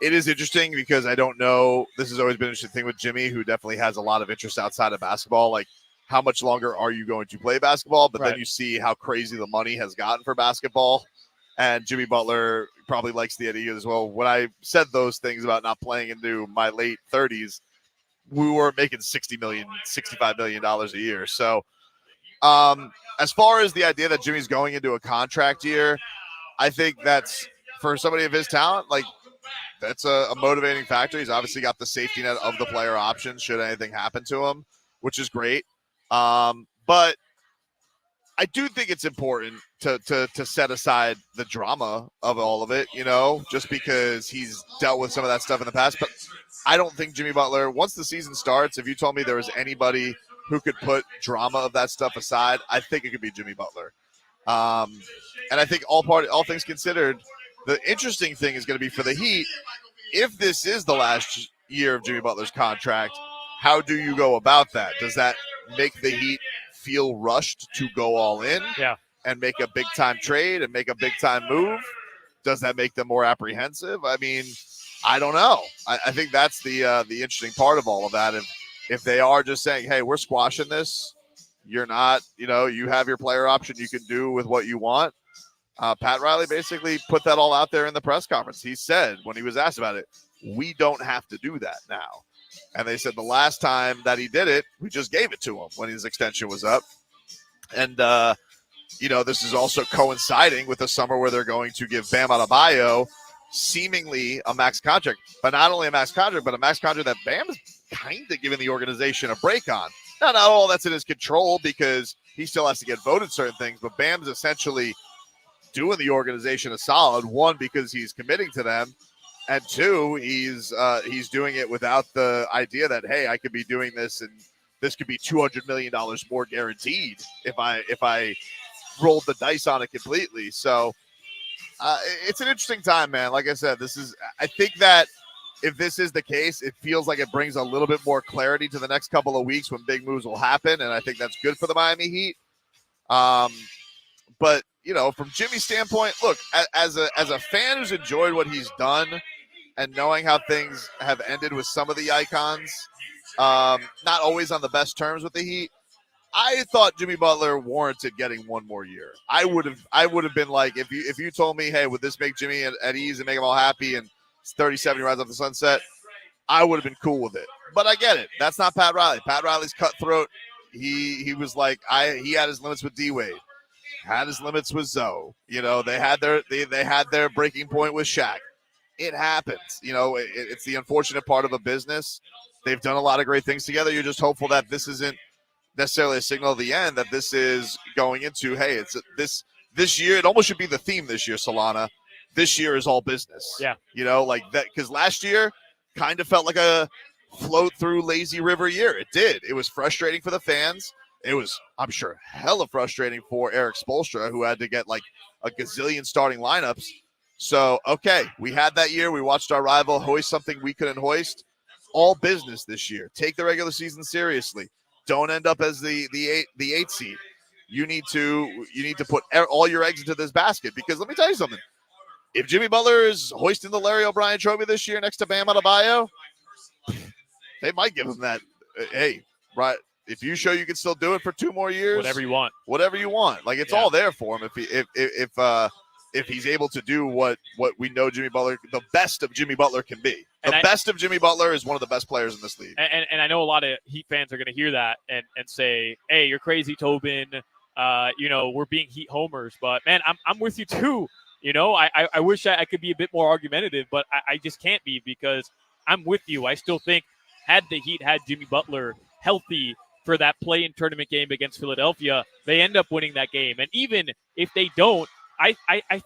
It is interesting because I don't know. This has always been an interesting thing with Jimmy, who definitely has a lot of interest outside of basketball. Like, how much longer are you going to play basketball? But then you see how crazy the money has gotten for basketball. And Jimmy Butler probably likes the idea as well. When I said those things about not playing into my late 30s, we were making $60 million, $65 million a year. So as far as the idea that Jimmy's going into a contract year, I think that's, for somebody of his talent, like, that's a motivating factor. He's obviously got the safety net of the player option should anything happen to him, which is great. But I do think it's important to set aside the drama of all of it, just because he's dealt with some of that stuff in the past. But I don't think Jimmy Butler, once the season starts, if you told me there was anybody who could put drama of that stuff aside, I think it could be Jimmy Butler. And I think all things considered, the interesting thing is going to be for the Heat, if this is the last year of Jimmy Butler's contract, how do you go about that? Does that make the Heat feel rushed to go all in and make a big-time trade and make a big-time move? Does that make them more apprehensive? I mean, I don't know. I think that's the interesting part of all of that. If they are just saying, hey, we're squashing this, you're not, you have your player option, you can do with what you want. Pat Riley basically put that all out there in the press conference. He said, when he was asked about it, we don't have to do that now. And they said the last time that he did it, we just gave it to him when his extension was up. And, this is also coinciding with the summer where they're going to give Bam Adebayo seemingly a max contract. But not only a max contract, but a max contract that Bam is kind of giving the organization a break on. Now, not all that's in his control because he still has to get voted certain things, but Bam's essentially doing the organization a solid, one, because he's committing to them, and two, he's doing it without the idea that, hey, I could be doing this and this could be $200 million more guaranteed if I rolled the dice on it completely. So it's an interesting time, man. Like I said, I think that if this is the case, it feels like it brings a little bit more clarity to the next couple of weeks when big moves will happen. And I think that's good for the Miami Heat. But, from Jimmy's standpoint, look, as a fan who's enjoyed what he's done and knowing how things have ended with some of the icons, not always on the best terms with the Heat, I thought Jimmy Butler warranted getting one more year. I would have been like, if you told me, hey, would this make Jimmy at ease and make him all happy and 37 rides off the sunset, I would have been cool with it. But I get it. That's not Pat Riley. Pat Riley's cutthroat. He was like, he had his limits with D-Wade. Had his limits with Zoe. They had their breaking point with Shaq. It happens. It's the unfortunate part of a business. They've done a lot of great things together. You're just hopeful that this isn't necessarily a signal of the end, that this is going into, hey, this year, it almost should be the theme this year, Solana. This year is all business. Yeah. Like that, because last year kind of felt like a float through lazy river year. It did. It was frustrating for the fans. It was, I'm sure, hella frustrating for Eric Spoelstra, who had to get like a gazillion starting lineups. So, okay, we had that year. We watched our rival hoist something we couldn't hoist. All business this year. Take the regular season seriously. Don't end up as the eighth seed. You need to put all your eggs into this basket, because let me tell you something. If Jimmy Butler is hoisting the Larry O'Brien Trophy this year next to Bam Adebayo, they might give him that. Hey, right. If you show you can still do it for 2 more years, whatever you want. Like, it's all there for him. If he's able to do what we know Jimmy Butler, the best of Jimmy Butler can be. The best of Jimmy Butler is one of the best players in this league. And I know a lot of Heat fans are going to hear that and say, hey, you're crazy, Tobin. We're being Heat homers. But, man, I'm with you too. I wish I could be a bit more argumentative, but I just can't be, because I'm with you. I still think had the Heat had Jimmy Butler healthy for that play-in tournament game against Philadelphia, they end up winning that game. And even if they don't, I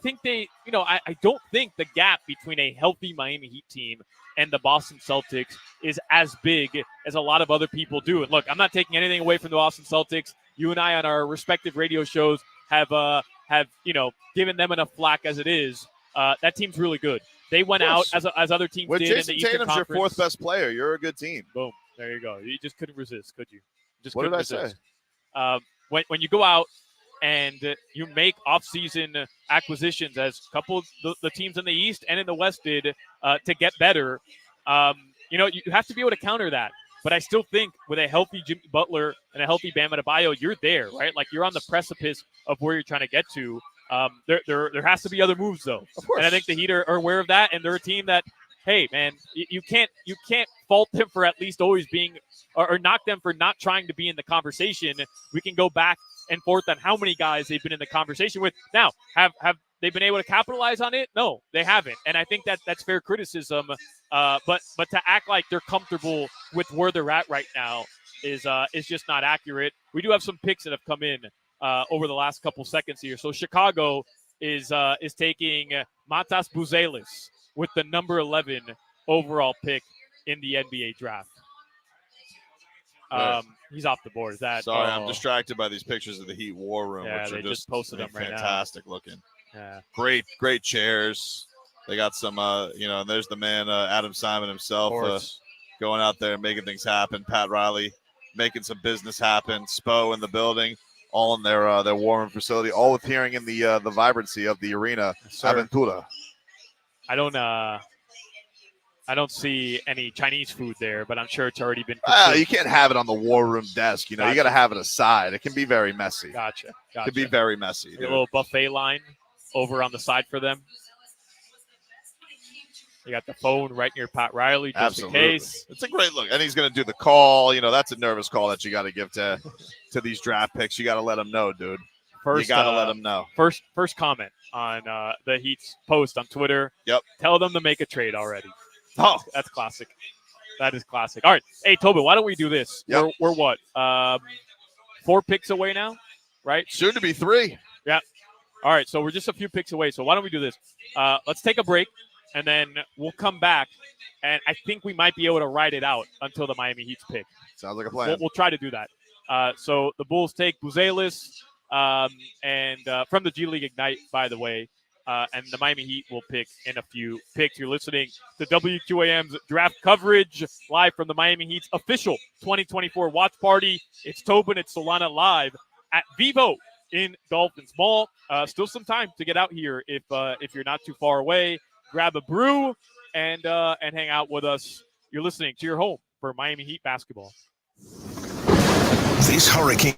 think I don't think the gap between a healthy Miami Heat team and the Boston Celtics is as big as a lot of other people do. And look, I'm not taking anything away from the Boston Celtics. You and I on our respective radio shows have given them enough flack as it is. That team's really good. They went out as other teams did Jason in the Eastern Tatum's Conference. your 4th best player. You're a good team. Boom. There you go. You just couldn't resist, could you? Just what did couldn't I resist. say? When you go out and you make off-season acquisitions, as a couple of the teams in the East and in the West did, to get better, you have to be able to counter that. But I still think with a healthy Jimmy Butler and a healthy Bam Adebayo, you're there, right? Like, you're on the precipice of where you're trying to get to. There has to be other moves, though. Of course. And I think the Heat are aware of that, and they're a team that, hey, man, you can't fault them for at least always being or knock them for not trying to be in the conversation. We can go back and forth on how many guys they've been in the conversation with. Now, have they been able to capitalize on it? No, they haven't. And I think that's fair criticism. But to act like they're comfortable with where they're at right now is just not accurate. We do have some picks that have come in over the last couple seconds here. So Chicago is taking Matas Buzelis with the number 11 overall pick in the NBA draft. He's off the board. Is that? Sorry, I'm distracted by these pictures of the Heat War Room, Yeah, which they are just posted them right now. fantastic looking. Yeah. Great chairs. They got some, and there's the man, Adam Simon himself, going out there making things happen. Pat Riley making some business happen. Spo in the building, all in their war room facility, all with hearing in the vibrancy of the arena. Aventura. I don't see any Chinese food there, but I'm sure it's already been. You can't have it on the war room desk. You Gotcha. got to have it aside. It can be very messy. Gotcha. It can be very messy. A little buffet line over on the side for them. You got the phone right near Pat Riley, just Absolutely. in case. It's a great look. And he's going to do the call. That's a nervous call that you got to give to these draft picks. You got to let them know, dude. You got to let them know. First comment on the Heat's post on Twitter. Yep. Tell them to make a trade already. Oh, that's classic. That is classic. All right. Hey, Tobin, why don't we do this? Yep. We're what? 4 picks away now, right? Soon to be 3. Yeah. All right. So we're just a few picks away. So why don't we do this? Let's take a break, and then we'll come back, and I think we might be able to ride it out until the Miami Heat's pick. Sounds like a plan. We'll try to do that. So the Bulls take Buzelis. and from the G League Ignite, by the way. And the Miami Heat will pick in a few picks. You're listening to WQAM's draft coverage live from the Miami Heat's official 2024 watch party. It's Tobin, it's Solana live at Vivo in Dolphins Mall. Still some time to get out here if you're not too far away. Grab a brew and hang out with us. You're listening to your home for Miami Heat basketball. This hurricane.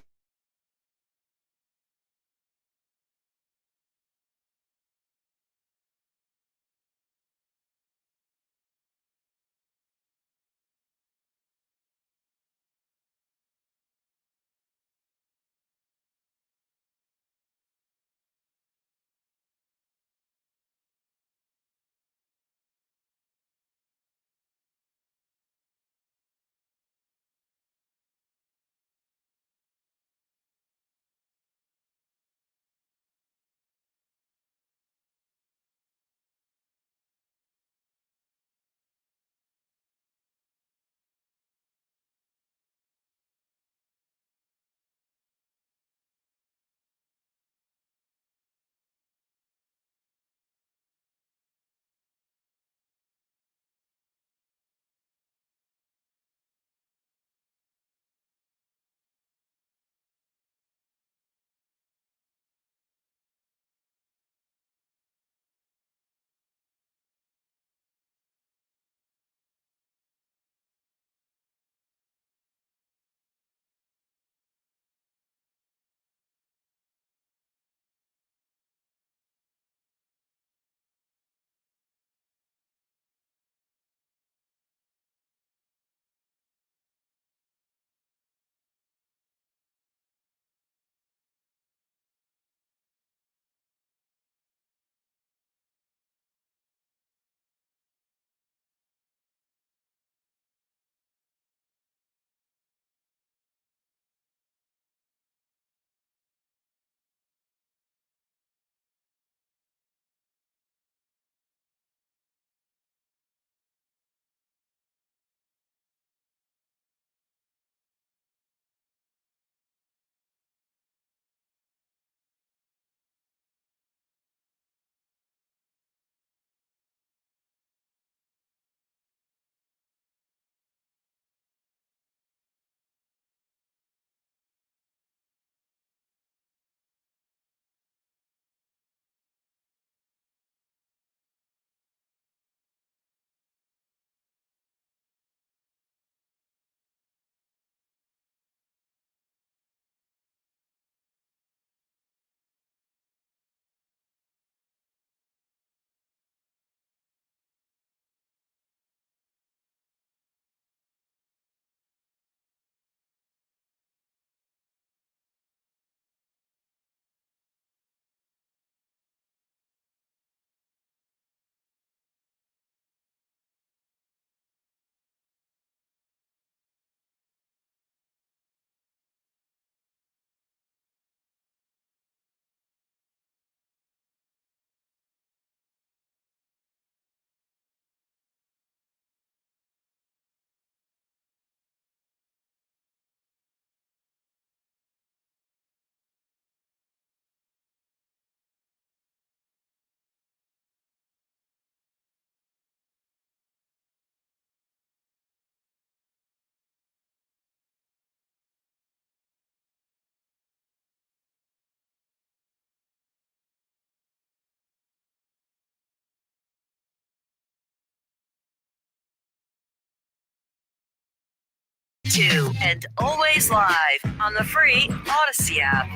And always live on the free Odyssey app.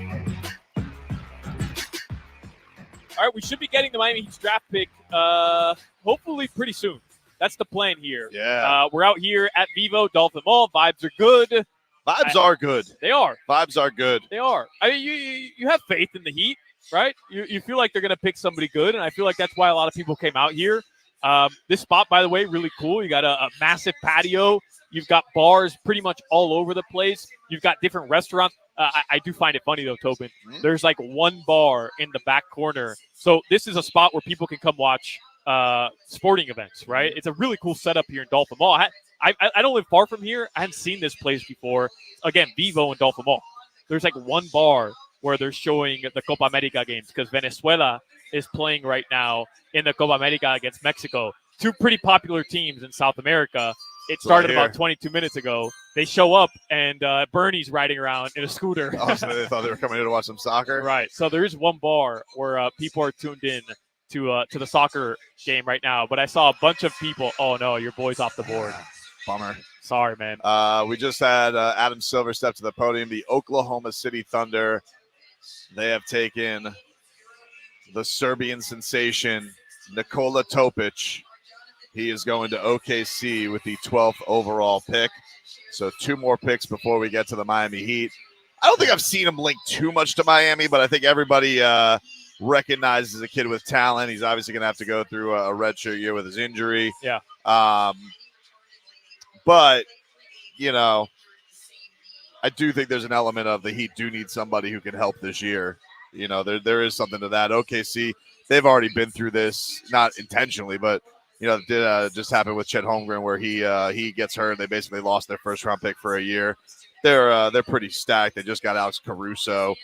All right, we should be getting the Miami Heat's draft pick hopefully pretty soon. That's the plan here. Yeah. We're out here at Vivo Dolphin Mall. Vibes are good. Vibes are good. They are. Vibes are good. They are. I mean, you have faith in the Heat, right? You feel like they're going to pick somebody good, and I feel like that's why a lot of people came out here. This spot, by the way, really cool. You got a massive patio. You've got bars pretty much all over the place. You've got different restaurants. I do find it funny, though, Tobin. There's like one bar in the back corner. So this is a spot where people can come watch sporting events, right? It's a really cool setup here in Dolphin Mall. I don't live far from here. I hadn't seen this place before. Again, Vivo and Dolphin Mall. There's like one bar where they're showing the Copa America games because Venezuela is playing right now in the Copa America against Mexico. Two pretty popular teams in South America. It started about 22 minutes ago. They show up, and Bernie's riding around in a scooter. Oh, so they thought they were coming here to watch some soccer? Right. So there is one bar where people are tuned in to the soccer game right now. But I saw a bunch of people. Oh, no, your boy's off the board. Bummer. Sorry, man. We just had Adam Silver step to the podium. The Oklahoma City Thunder, they have taken the Serbian sensation, Nikola Topic. He is going to OKC with the 12th overall pick. So 2 more picks before we get to the Miami Heat. I don't think I've seen him linked too much to Miami, but I think everybody recognizes a kid with talent. He's obviously going to have to go through a redshirt year with his injury. Yeah. But, you know, I do think there's an element of the Heat do need somebody who can help this year. You know, there is something to that. OKC, they've already been through this, not intentionally, but, you know, it did just happen with Chet Holmgren where he gets hurt. They basically lost their first-round pick for a year. They're pretty stacked. They just got Alex Caruso.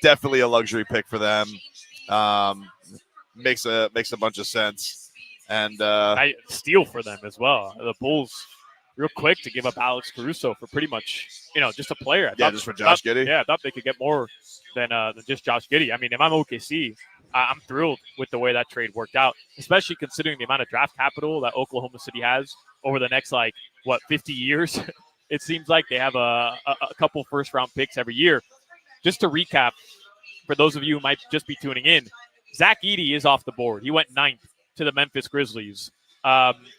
Definitely a luxury pick for them. Makes a bunch of sense. And I steal for them as well. The Bulls real quick to give up Alex Caruso for pretty much, just a player. Just for Josh Giddey. Yeah, I thought they could get more than just Josh Giddey. I mean, if I'm OKC, I'm thrilled with the way that trade worked out, especially considering the amount of draft capital that Oklahoma City has over the next, 50 years. It seems like they have a couple first-round picks every year. Just to recap, for those of you who might just be tuning in, Zach Edey is off the board. He went 9th to the Memphis Grizzlies.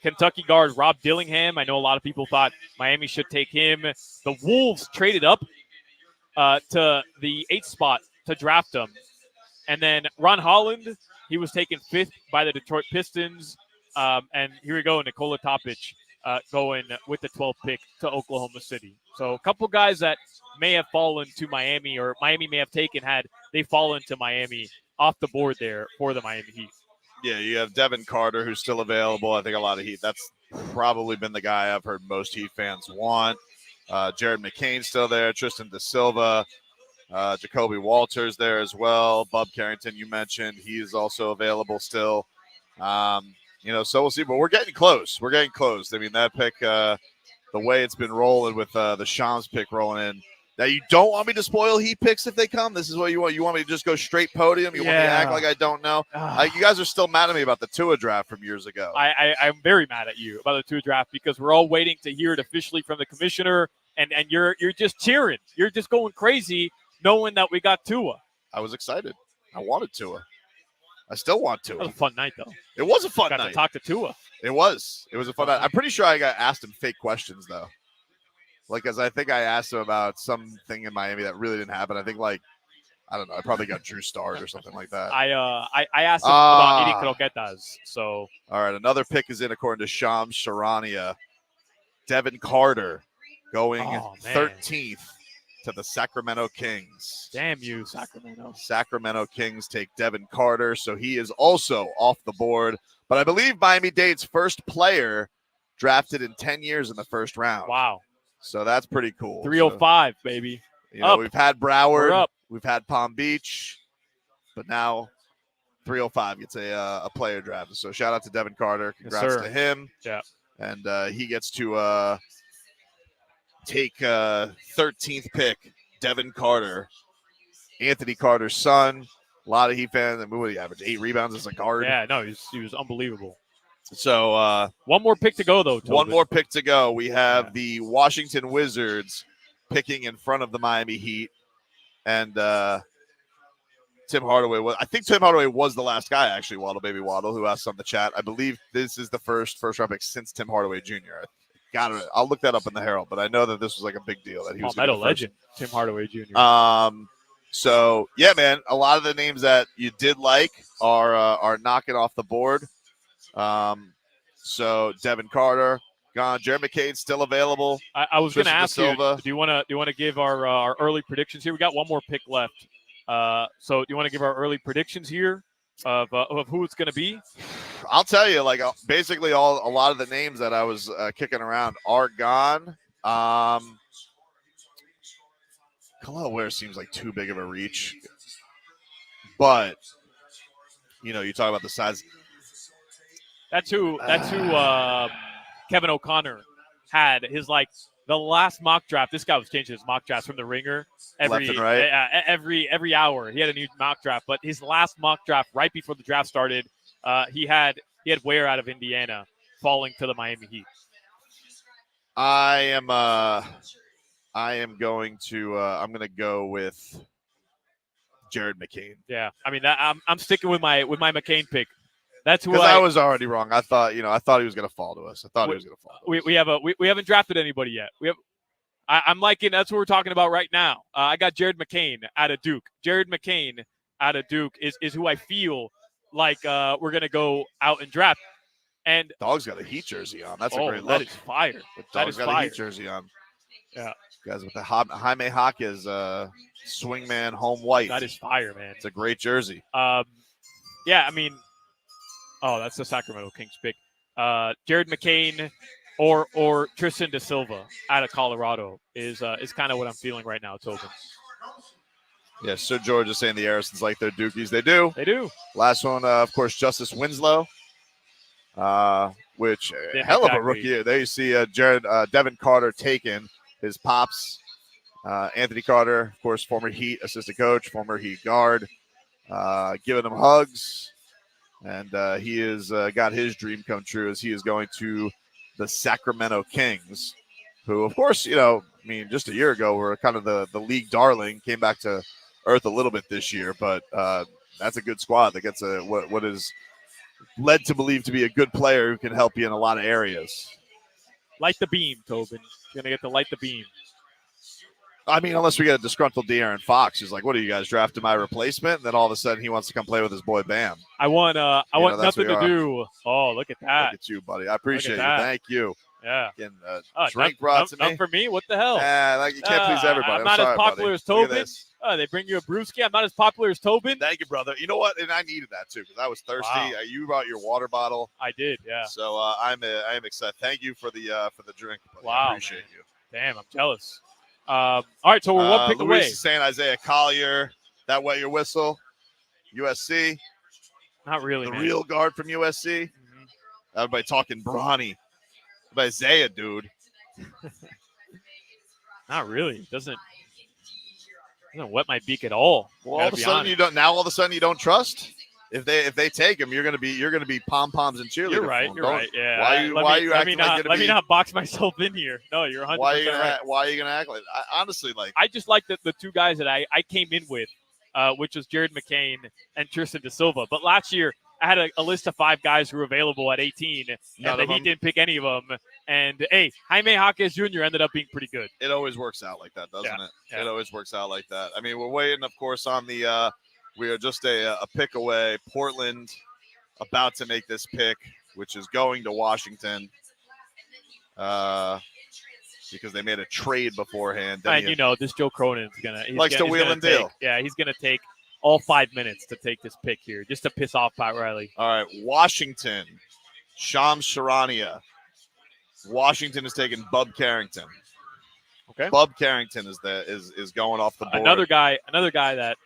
Kentucky guard Rob Dillingham. I know a lot of people thought Miami should take him. The Wolves traded up to the 8th spot to draft him. And then Ron Holland, he was taken 5th by the Detroit Pistons. And here we go, Nikola Topic going with the 12th pick to Oklahoma City. So a couple guys that may have fallen to Miami or Miami may have taken had they fallen to Miami off the board there for the Miami Heat. Yeah, you have Devin Carter, who's still available. I think a lot of Heat. That's probably been the guy I've heard most Heat fans want. Jared McCain's still there. Tristan Da Silva. Jacoby Walters there as well. Bub Carrington, you mentioned. He's also available still. So we'll see. But we're getting close. I mean, that pick, the way it's been rolling with the Shams pick rolling in. Now, you don't want me to spoil Heat picks if they come? This is what you want? You want me to just go straight podium? You want me to act like I don't know? You guys are still mad at me about the Tua draft from years ago. I'm very mad at you about the Tua draft because we're all waiting to hear it officially from the commissioner, and you're just cheering. You're just going crazy knowing that we got Tua. I was excited. I wanted Tua. I still want Tua. That was a fun night, though. It was a fun night. Got to talk to Tua. It was a fun night. I'm pretty sure I got asked him fake questions, though. Because I think I asked him about something in Miami that really didn't happen. I think, I don't know. I probably got Drew Starred or something like that. I asked him about eating croquetas. So, all right, another pick is in according to Shams Charania. Devin Carter going 13th to the Sacramento Kings. Damn you, Sacramento. Sacramento Kings take Devin Carter, so he is also off the board. But I believe Miami-Dade's first player drafted in 10 years in the first round. Wow. So that's pretty cool. 305, baby. We've had Broward, we've had Palm Beach, but now 305 gets a player draft. So shout out to Devin Carter. Congrats to him. Yeah. And he gets to take 13th pick, Devin Carter, Anthony Carter's son. A lot of Heat fans. What did he average? 8 rebounds as a guard. Yeah, no, he was unbelievable. So one more pick to go, though. Tobin. One more pick to go. We have the Washington Wizards picking in front of the Miami Heat, and Tim Hardaway. I think Tim Hardaway was the last guy, actually, Waddle Baby Waddle, who asked on the chat. I believe this is the first round pick since Tim Hardaway Jr. I'll look that up in the Herald, but I know that this was a big deal that he was a legend, Tim Hardaway Jr. So yeah, man, a lot of the names that you did like are knocking off the board. So Devin Carter gone. Jared McCain's still available. I was going to ask you, do you want to give our early predictions here? We got one more pick left. So do you want to give our early predictions here of who it's going to be? I'll tell you, basically a lot of the names that I was kicking around are gone. A Kel'el Ware seems like too big of a reach. But, you talk about the size. That's who Kevin O'Connor had his the last mock draft. This guy was changing his mock drafts from the Ringer Left and right. every hour. He had a new mock draft, but his last mock draft right before the draft started, he had Ware out of Indiana falling to the Miami Heat. I am going to go with Jared McCain. Yeah, I mean I'm sticking with my McCain pick. That's who I was already wrong. I thought he was going to fall to us. We haven't drafted anybody yet. I'm liking that's what we're talking about right now. I got Jared McCain out of Duke. Jared McCain out of Duke is who I feel like we're going to go out and draft. And Dog's got a Heat jersey on. That's a great look. That is fire. Dog's got a Heat jersey on. Yeah. Guys with the Jaime Jaquez swingman home white. That is fire, man. It's a great jersey. Yeah, I mean, that's the Sacramento Kings pick. Jared McCain or Tristan da Silva out of Colorado is kind of what I'm feeling right now, Tobin. Yeah, Sir George is saying the Harrisons like their Dukies. They do. They do. Last one, of course, Justice Winslow, which hell of a rookie. There you see Devin Carter taken his pops. Anthony Carter, of course, former Heat assistant coach, former Heat guard, giving him hugs. And he has got his dream come true as he is going to the Sacramento Kings, who, of course, just a year ago were kind of the league darling, came back to earth a little bit this year. But that's a good squad that gets what is led to believe to be a good player who can help you in a lot of areas. Light the beam, Tobin. You're going to get to light the beam. I mean, unless we get a disgruntled De'Aaron Fox who's like, what are you guys drafting my replacement? And then all of a sudden he wants to come play with his boy Bam. I want nothing to do. Oh, look at that. Look at you, buddy. I appreciate you. Thank you. Yeah. Getting drink brought to me. None for me? What the hell? You can't please everybody. I'm not sorry, as popular buddy. as Tobin. They bring you a brewski. I'm not as popular as Tobin. Thank you, brother. You know what? And I needed that too because I was thirsty. Wow. You brought your water bottle. I did, yeah. So I am excited. Thank you for the drink, buddy. Wow, I appreciate you. Damn, I'm jealous. All right, so we're one pick away. Luis is saying Isaiah Collier. That wet your whistle. USC. Not really. The man. real guard from USC. Mm-hmm. Everybody talking Bronny. But Isaiah, dude. Not really. Doesn't wet my beak at all. Well, all of a sudden you don't. Now all of a sudden you don't trust. If they take him, you're gonna be pom poms and cheerleaders. You're right. You're right. Yeah. Why are you acting like let me not box myself in here. No, you're 100%. Why are you gonna act like? Honestly, I just like the two guys that I came in with, which was Jared McCain and Tristan da Silva. But last year I had a list of 5 guys who were available at 18, and the Heat didn't pick any of them. And hey, Jaime Jaquez Jr. ended up being pretty good. It always works out like that, doesn't it? Yeah. It always works out like that. I mean, we're waiting, of course, on the. We are just a pick away. Portland about to make this pick, which is going to Washington because they made a trade beforehand. And this Joe Cronin's likes to wheel and deal. He's going to take all 5 minutes to take this pick here just to piss off Pat Riley. All right, Washington, Shams Charania. Washington is taking Bub Carrington. Okay, Bub Carrington is going off the board. Another guy that.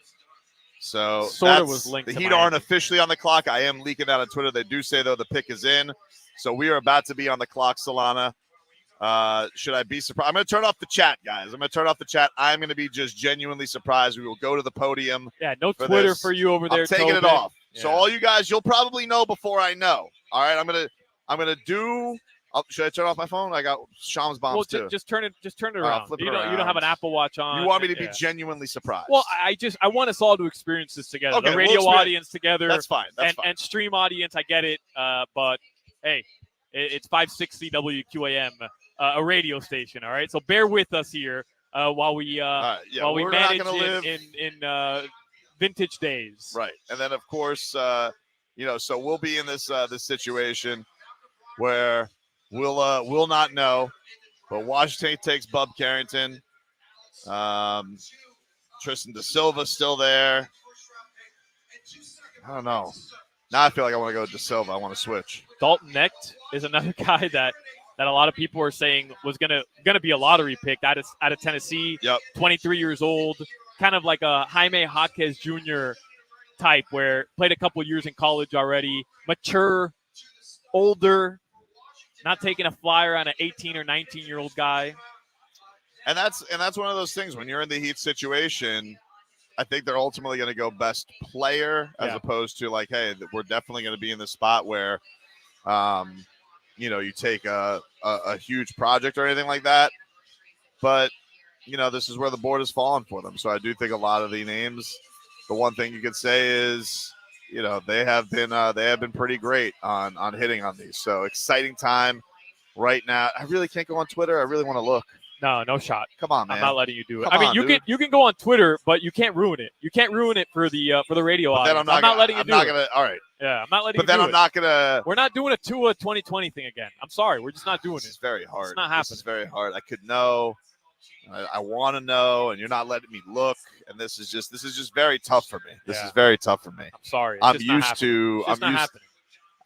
So sort of was linked. The Heat aren't officially on the clock. I am leaking out on Twitter. They do say though the pick is in. So we are about to be on the clock, Solana. Should I be surprised? I'm going to turn off the chat, guys. I'm going to turn off the chat. I'm going to be just genuinely surprised. We will go to the podium. Yeah, no Twitter for you over there. I'm taking it off. Yeah. So all you guys, you'll probably know before I know. All right, I'm gonna do. Should I turn off my phone? I got Shams bombs too. Just turn it around. You don't have an Apple Watch on. You want me to be genuinely surprised? Well, I want us all to experience this together. Okay, the radio audience together. That's fine. And stream audience, I get it. But hey, it's 560 WQAM, a radio station. All right, so bear with us here while we manage in vintage days. Right, and then of course, so we'll be in this situation where. We'll not know, but Washington takes Bub Carrington. Tristan da Silva still there. I don't know. Now I feel like I want to go to da Silva. I want to switch. Dalton Knecht is another guy that that a lot of people are saying was gonna be a lottery pick out of Tennessee. Yep. 23 years old, kind of like a Jaime Jaquez Jr. type, where played a couple years in college already, mature, older, not taking a flyer on an 18 or 19-year-old guy. And that's one of those things when you're in the Heat situation. I think they're ultimately going to go best player as opposed to like, hey, we're definitely going to be in the spot where, you take a huge project or anything like that. But, this is where the board has fallen for them. So I do think a lot of the names, the one thing you could say is, they have been pretty great on hitting on these. So exciting time right now. I really can't go on Twitter. I really want to look. No shot. Come on, man. I'm not letting you do it. Come on, you can go on Twitter, but you can't ruin it. You can't ruin it for the radio audience. I'm not letting you do it. All right. Yeah, I'm not letting you do it. But then I'm not gonna. We're not doing a Tua 2020 thing again. I'm sorry. We're just not doing it. It's very hard. It's not happening. This is very hard. I could know. I want to know, and you're not letting me look. And this is just very tough for me. This is very tough for me. I'm sorry. I'm used to. It's not happening.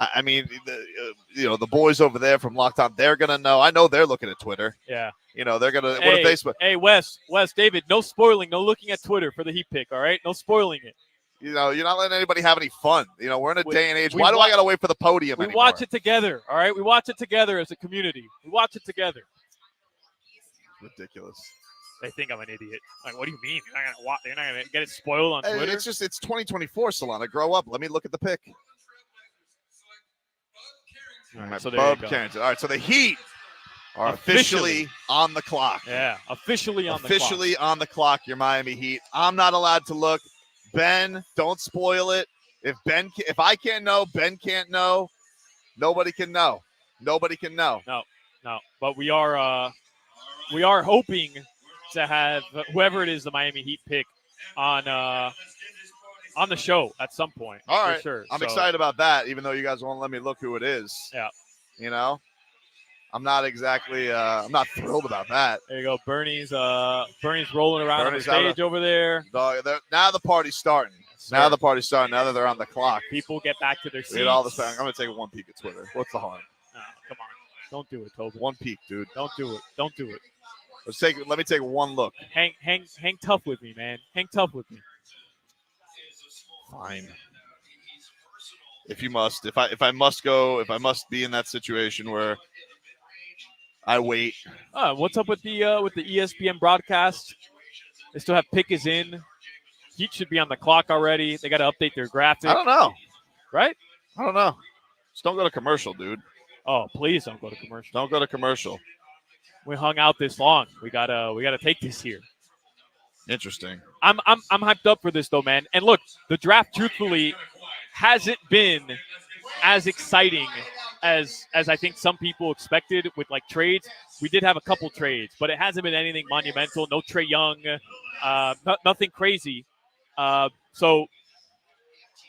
I mean, the boys over there from Locked On, they're gonna know. I know they're looking at Twitter. Yeah. They're gonna. What if Facebook? Hey, Wes, David, no spoiling, no looking at Twitter for the Heat pick. All right, no spoiling it. You're not letting anybody have any fun. We're in a day and age. Why do I gotta wait for the podium? We anymore? watch it together. All right, we watch it together as a community. We watch it together. Ridiculous. They think I'm an idiot. Like, what do you mean? You're not gonna get it spoiled on Twitter? It's 2024, Solana. Grow up. Let me look at the pick. All right, so Bub Carrington. All right, so the Heat are officially on the clock. Yeah, officially on the clock. Your Miami Heat. I'm not allowed to look. Ben, don't spoil it. If I can't know, Ben can't know. Nobody can know. Nobody can know. No. But we are hoping to have whoever it is, the Miami Heat pick on the show at some point. All right. For sure. I'm excited about that, even though you guys won't let me look who it is. Yeah. I'm not exactly I'm not thrilled about that. There you go. Bernie's rolling around on the stage over there. Now the party's starting. Now the party's starting. Now that they're on the clock. People get back to their seats. I'm going to take one peek at Twitter. What's the harm? No, come on. Don't do it, Tobin. One peek, dude. Don't do it. Let me take one look. Hang tough with me, man. Hang tough with me. Fine. If you must, if I must be in that situation where I wait. What's up with the ESPN broadcast? They still have pick is in. Heat should be on the clock already. They got to update their graphic. I don't know. Right? I don't know. Just don't go to commercial, dude. Oh, please don't go to commercial. Don't go to commercial. We hung out this long. We gotta take this here. Interesting. I'm hyped up for this though, man. And look, the draft truthfully hasn't been as exciting as I think some people expected with like trades. We did have a couple trades, but it hasn't been anything monumental. No Trae Young, nothing crazy. So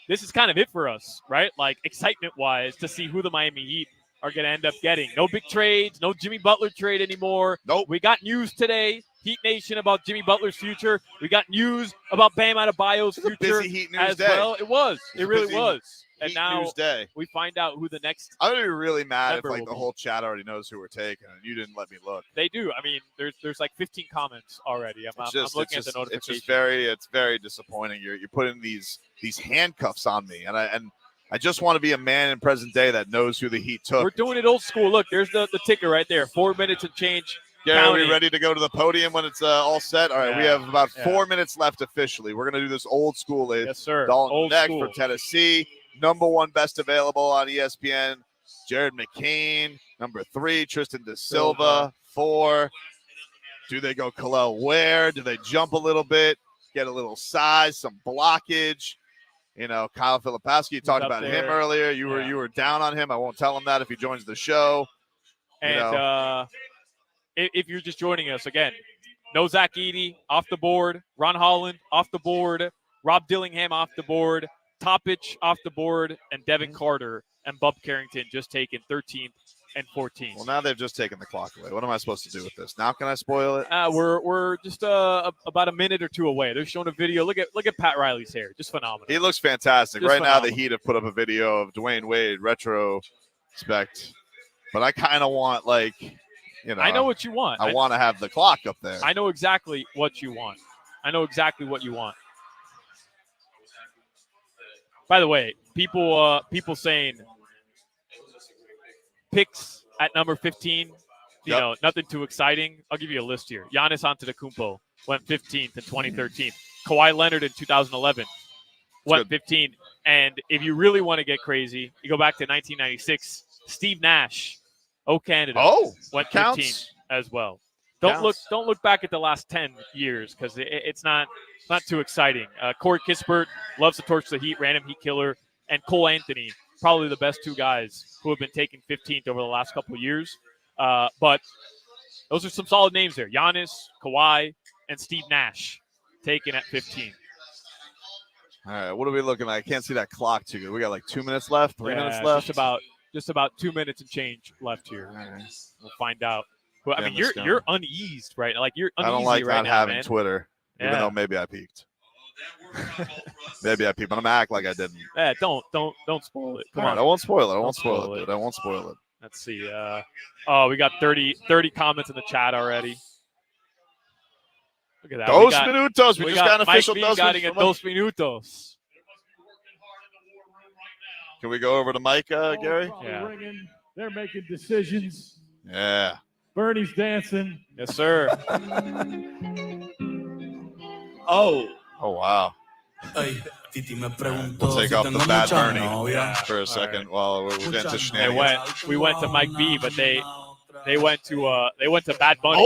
this is kind of it for us, right? Like excitement-wise to see who the Miami Heat are going to end up getting. No big trades, no Jimmy Butler trade anymore. Nope. We got news today, Heat Nation, about Jimmy Butler's future. We got news about Bam Adebayo's future busy Heat news as day. well. It was. It really was. And Heat now news day. we find out who the next I'm gonna be really mad if member like will the be. whole chat already knows who we're taking and you didn't let me look. They do. I mean, there's like 15 comments already. I'm looking at the notification. It's very disappointing. You're putting these handcuffs on me, and I just want to be a man in present day that knows who the Heat took. We're doing it old school. Look, there's the ticker right there. 4 minutes and change. Gary, are we ready to go to the podium when it's all set? All right, we have about 4 minutes left officially. We're going to do this old school. Yes, sir. Dalton old next school. from Tennessee. Number 1 best available on ESPN. Jared McCain. Number 3, Tristan Da Silva. 4. Do they go Kel'el Ware? Do they jump a little bit? Get a little size, some blockage. Kyle Filipowski, you talked about him earlier. You were down on him. I won't tell him that if he joins the show. And if you're just joining us, again, no Zach Edey off the board. Ron Holland off the board. Rob Dillingham off the board. Toppich off the board. And Devin Carter and Bub Carrington just taken 13th and 14th. Well, now they've just taken the clock away. What am I supposed to do with this? Now can I spoil it? We're just about a minute or two away. They're showing a video. Look at Pat Riley's hair. Just phenomenal. He looks fantastic. Just right phenomenal. Now the Heat have put up a video of Dwayne Wade retrospect. But I kind of want, like, you know. I know what you want. I want to have the clock up there. I know exactly what you want. By the way, people saying picks at number 15, you know, nothing too exciting. I'll give you a list here. Giannis Antetokounmpo went 15th in 2013. Kawhi Leonard in 2011 went 15. And if you really want to get crazy, you go back to 1996. Steve Nash, Canada, went 15th as well. Don't look back at the last 10 years because it's not too exciting. Corey Kispert loves to torch the Heat, random Heat killer, and Cole Anthony, probably the best two guys who have been taken 15th over the last couple of years. But those are some solid names there. Giannis, Kawhi, and Steve Nash taken at 15. All right, what are we looking like? I can't see that clock too good. We got like 2 minutes left, 3 minutes left. Just about 2 minutes and change left here. Right. We'll find out. Well, I mean, you're uneased, right? Like you're uneasy I don't like right not now, having man. Twitter, even though maybe I peaked. Maybe I peaked, but I'm gonna act like I didn't. Yeah, don't spoil it. Come on. I won't spoil it. I won't spoil it, dude. I won't spoil it. Let's see. We got 30 comments in the chat already. Look at that. Dos minutos. We just got an official dos minutos. Can we go over to Mike, Gary? Yeah. They're making decisions. Yeah. Bernie's dancing. Yes, sir. Oh, wow. We'll take off the bad Bernie for a second while we're getting to shenanigans. We went to Mike B, but they went to Bad Bunny.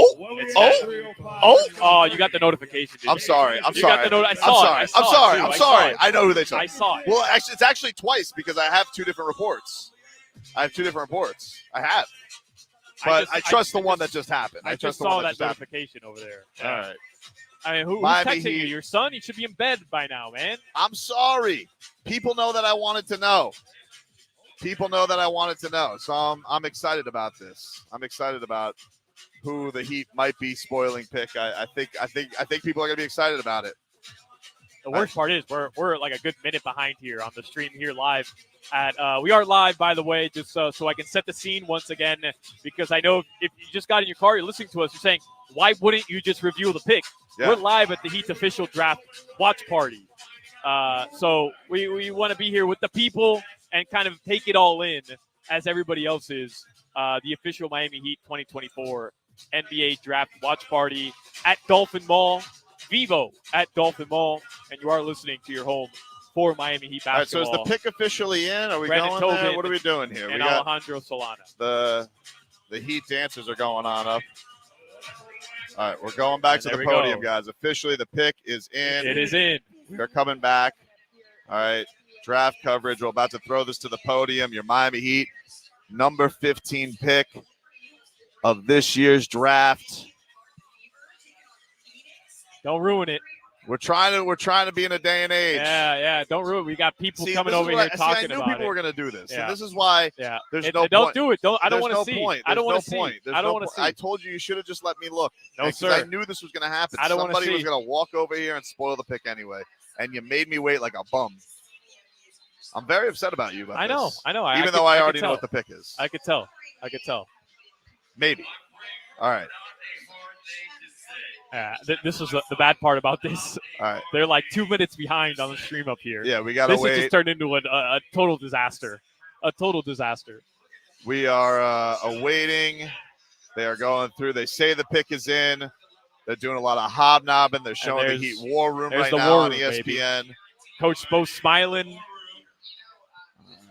Oh! You got the notification. I'm sorry. I'm sorry. I know who they took. I saw it. Well, actually, it's actually twice because I have two different reports. I have. But I trust the one that just happened. I just saw that notification over there. All right. I mean, who's texting you? Your son? He should be in bed by now, man. I'm sorry. People know that I wanted to know. So I'm excited about this. I'm excited about who the Heat might be spoiling pick. I think people are gonna be excited about it. The worst part is we're like a good minute behind here on the stream here live. We are live, by the way, just so I can set the scene once again, because I know if you just got in your car, you're listening to us, you're saying, why wouldn't you just review the pick? Yeah. We're live at the Heat's official draft watch party. So we want to be here with the people and kind of take it all in as everybody else is. The official Miami Heat 2024 NBA draft watch party at Dolphin Mall, Vivo at Dolphin Mall, and you are listening to your home for Miami Heat basketball. All right, so is the pick officially in? Are we Brandon going there? Tobin What are we doing here? And Alejandro Solana. The Heat dancers are going on up. All right, we're going back to the podium, guys. Officially, the pick is in. It is in. We're coming back. All right, draft coverage. We're about to throw this to the podium. Your Miami Heat, number 15 pick of this year's draft. Don't ruin it. We're trying to be in a day and age. Yeah. Don't ruin it. We got people coming over here talking about it. I knew people were going to do this. Yeah. And this is why there's no point. Don't do it. I don't want to see. Point. I don't want to see. I don't want to see. I told you should have just let me look. No, sir. I knew this was going to happen. I don't want to see. Somebody was going to walk over here and spoil the pick anyway. And you made me wait like a bum. I'm very upset about you about this. I know. Even though I already know what the pick is. I could tell. Maybe. All right. This is the bad part about this. All right. They're like 2 minutes behind on the stream up here. Yeah, we got to wait. This has just turned into a total disaster. We are awaiting. They are going through. They say the pick is in. They're doing a lot of hobnobbing. They're showing the Heat War Room right now on ESPN. Baby. Coach Bo smiling.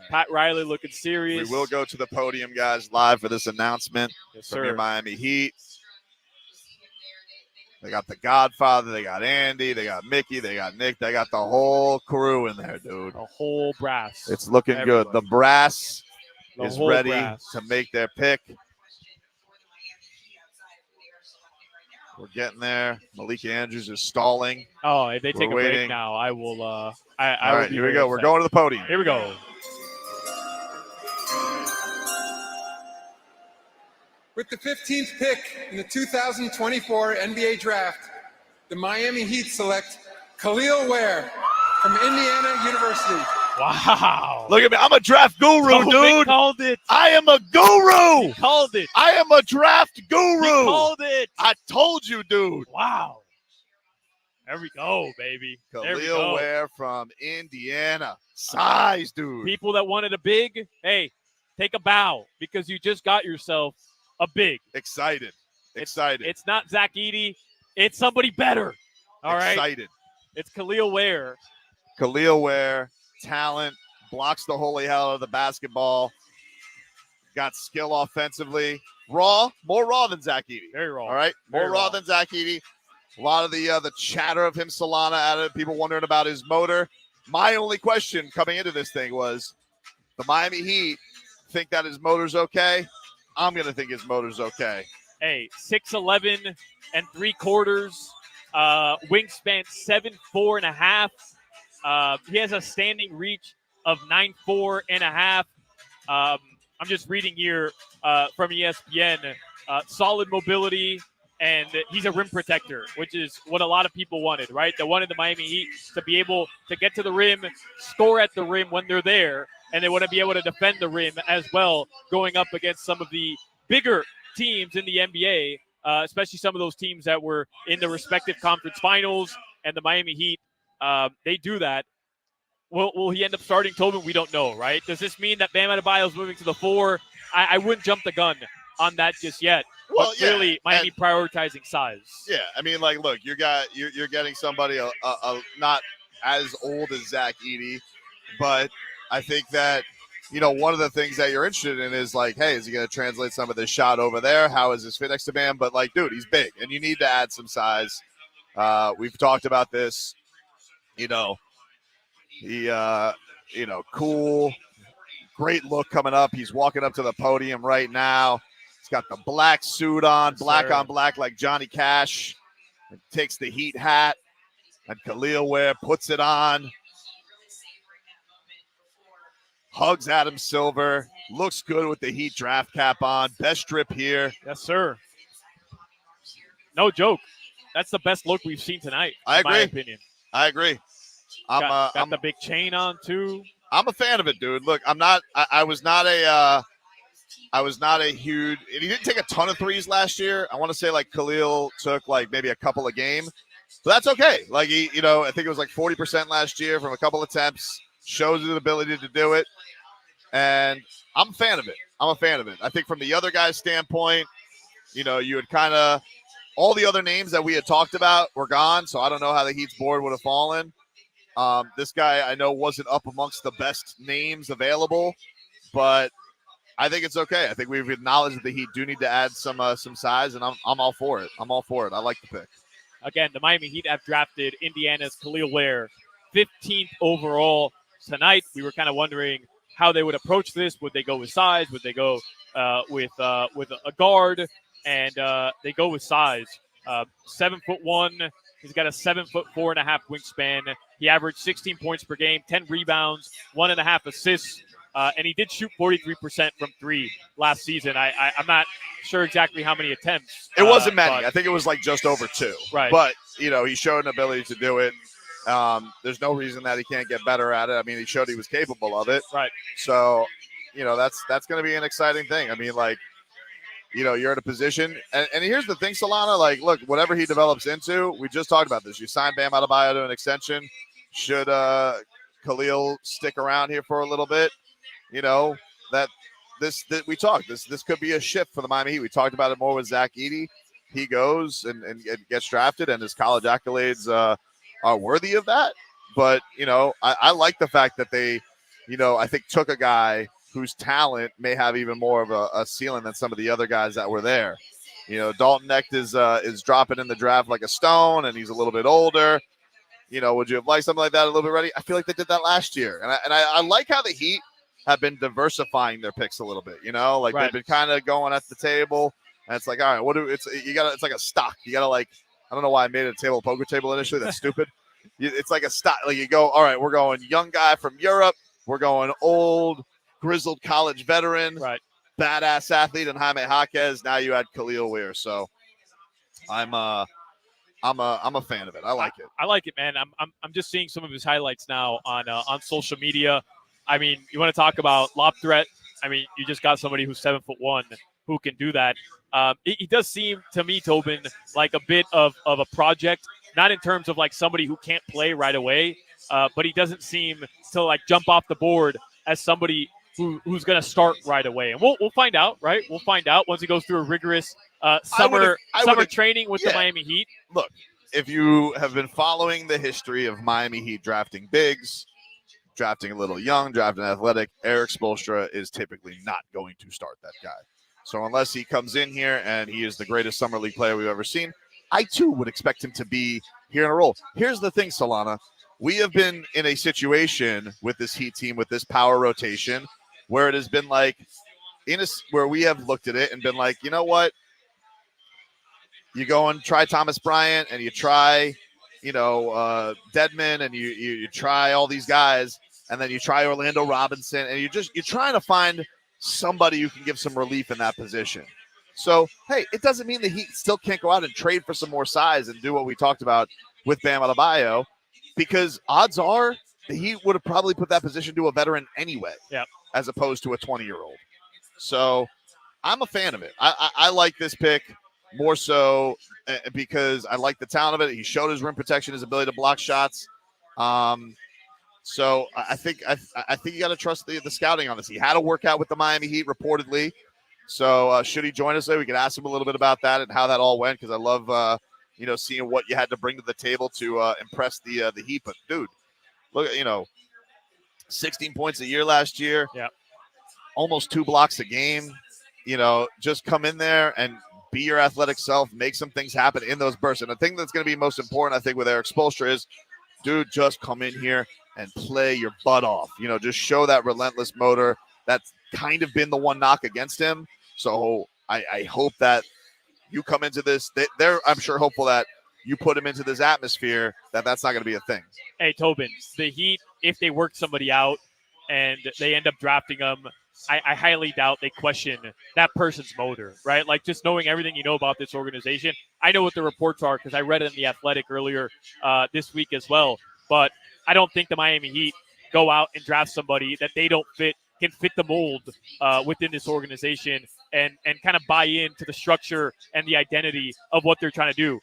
Pat Riley looking serious. We will go to the podium, guys, live for this announcement from your Miami Heat. They got the Godfather, they got Andy, they got Mickey, they got Nick, they got the whole crew in there, dude. The whole brass. It's looking good. The brass is ready to make their pick. We're getting there. Malika Andrews is stalling. Oh, if they take a break now, I will. All right, here we go. We're going to the podium. Here we go. With the 15th pick in the 2024 NBA Draft, the Miami Heat select Kel'el Ware from Indiana University. Wow. Look at me. I'm a draft guru, Tobin dude. called it. I am a guru. He called it. I am a draft guru. He called it. I told you, dude. Wow. There we go, baby. There we Kel'el go. Ware from Indiana. Size, dude. People that wanted a big, hey, take a bow because you just got yourself a big. Excited. It's not Zach Edey. It's somebody better. All right. Excited. It's Kel'el Ware. Kel'el Ware, talent, blocks the holy hell out of the basketball. Got skill offensively. Raw, more raw than Zach Edey. Very raw. All right, more Very raw than Zach Edey. A lot of the chatter of him, Solana added, people wondering about his motor. My only question coming into this thing was, the Miami Heat think that his motor's okay? I'm going to think his motor's okay. Hey, 6'11" and 3/4, wingspan 7'4.5". He has a standing reach of 9'4.5". I'm just reading here from ESPN. Solid mobility, and he's a rim protector, which is what a lot of people wanted, right? They wanted the Miami Heat to be able to get to the rim, score at the rim when they're there, and they want to be able to defend the rim as well, going up against some of the bigger teams in the NBA, especially some of those teams that were in the respective conference finals, and the Miami Heat, they do that. Will he end up starting Tobin? We don't know, right? Does this mean that Bam Adebayo is moving to the 4? I wouldn't jump the gun on that just yet. Well, but clearly, Miami prioritizing size. Yeah, I mean, like, look, you're getting somebody not as old as Zach Edey, but I think that, one of the things that you're interested in is like, hey, is he going to translate some of this shot over there? How is his fit next to Bam? But like, dude, he's big, and you need to add some size. We've talked about this. He, cool, great look coming up. He's walking up to the podium right now. He's got the black suit on, black on black like Johnny Cash. And takes the Heat hat, and Kel'el Ware puts it on. Hugs Adam Silver. Looks good with the Heat draft cap on. Best strip here. Yes, sir. No joke. That's the best look we've seen tonight. I agree. In my opinion. I agree. Got the big chain on too. I'm a fan of it, dude. Look, I was not a huge. And he didn't take a ton of threes last year. I want to say like Kel'el took like maybe a couple a game, but that's okay. Like I think it was like 40% last year from a couple attempts. Shows his ability to do it, and I'm a fan of it. I think from the other guy's standpoint, you had kind of all the other names that we had talked about were gone, so I don't know how the Heat's board would have fallen. This guy I know wasn't up amongst the best names available, but I think it's okay. I think we've acknowledged that the Heat do need to add some size, and I'm all for it. I like the pick. Again, the Miami Heat have drafted Indiana's Kel'el Ware 15th overall tonight. We were kind of wondering how they would approach this. Would they go with size? Would they go with a guard? And they go with size. 7'1". He's got a 7'4.5" wingspan. He averaged 16 points per game, 10 rebounds, 1.5 assists. And he did shoot 43% from 3 last season. I'm not sure exactly how many attempts. It wasn't many. I think it was like just over 2. Right. But, he showed an ability to do it. There's no reason that he can't get better at it. I mean, he showed he was capable of it. Right. So, that's going to be an exciting thing. I mean, like, you're in a position. And here's the thing, Solana. Like, look, whatever he develops into, we just talked about this. You signed Bam Adebayo to an extension. Should Kel'el stick around here for a little bit? We talked. This could be a shift for the Miami Heat. We talked about it more with Zach Edey. He goes and gets drafted, and his college accolades are worthy of that. But I like the fact that they, I think took a guy whose talent may have even more of a ceiling than some of the other guys that were there. Dalton Knecht is dropping in the draft like a stone, and he's a little bit older. Would you have liked something like that a little bit ready? I feel like they did that last year, and I like how the Heat have been diversifying their picks a little bit. Right. They've been kind of going at the table, and it's like, all right, it's like a stock. You gotta like, I don't know why I made it a poker table initially. That's stupid. It's like a stock. Like you go, all right, we're going young guy from Europe. We're going old, grizzled college veteran, right? Badass athlete, and Jaime Jaquez. Now you add Kel'el Ware. So I'm I'm a fan of it. I like it. I like it, man. I'm just seeing some of his highlights now on social media. I mean, you want to talk about lob threat? I mean, you just got somebody who's 7'1" who can do that. He does seem to me, Tobin, like a bit of a project, not in terms of like somebody who can't play right away, but he doesn't seem to like jump off the board as somebody who's going to start right away. And we'll find out, right? We'll find out once he goes through a rigorous summer training with the Miami Heat. Look, if you have been following the history of Miami Heat drafting bigs, drafting a little young, drafting athletic, Eric Spoelstra is typically not going to start that guy. So unless he comes in here and he is the greatest summer league player we've ever seen, I too would expect him to be here in a role. Here's the thing, Solana. We have been in a situation with this Heat team, with this power rotation, where it has been like, where we have looked at it and been like, you know what? You go and try Thomas Bryant and you try, Dedmon and you try all these guys, and then you try Orlando Robinson, and you're trying to find somebody who can give some relief in that position. So, hey, it doesn't mean the Heat still can't go out and trade for some more size and do what we talked about with Bam Adebayo, because odds are the Heat would have probably put that position to a veteran anyway, as opposed to a 20-year-old. So I'm a fan of it. I like this pick more so because I like the talent of it. He showed his rim protection, his ability to block shots. So I think you got to trust the scouting on this. He had a workout with the Miami Heat reportedly. So should he join us today, we could ask him a little bit about that and how that all went, because I love seeing what you had to bring to the table to impress the Heat. But dude, look at 16 points a year last year. Yeah. Almost 2 blocks a game. Just come in there and be your athletic self, make some things happen in those bursts. And the thing that's going to be most important, I think, with Eric Spoelstra is, dude, just come in here and play your butt off. Just show that relentless motor. That's kind of been the one knock against him. So I hope that you come into this. They're, I'm sure, hopeful that you put him into this atmosphere, that's not going to be a thing. Hey, Tobin, the Heat, if they work somebody out and they end up drafting them, I highly doubt they question that person's motor, right? Like, just knowing everything you know about this organization. I know what the reports are because I read it in The Athletic earlier this week as well. But I don't think the Miami Heat go out and draft somebody that they don't can fit the mold within this organization and kind of buy into the structure and the identity of what they're trying to do.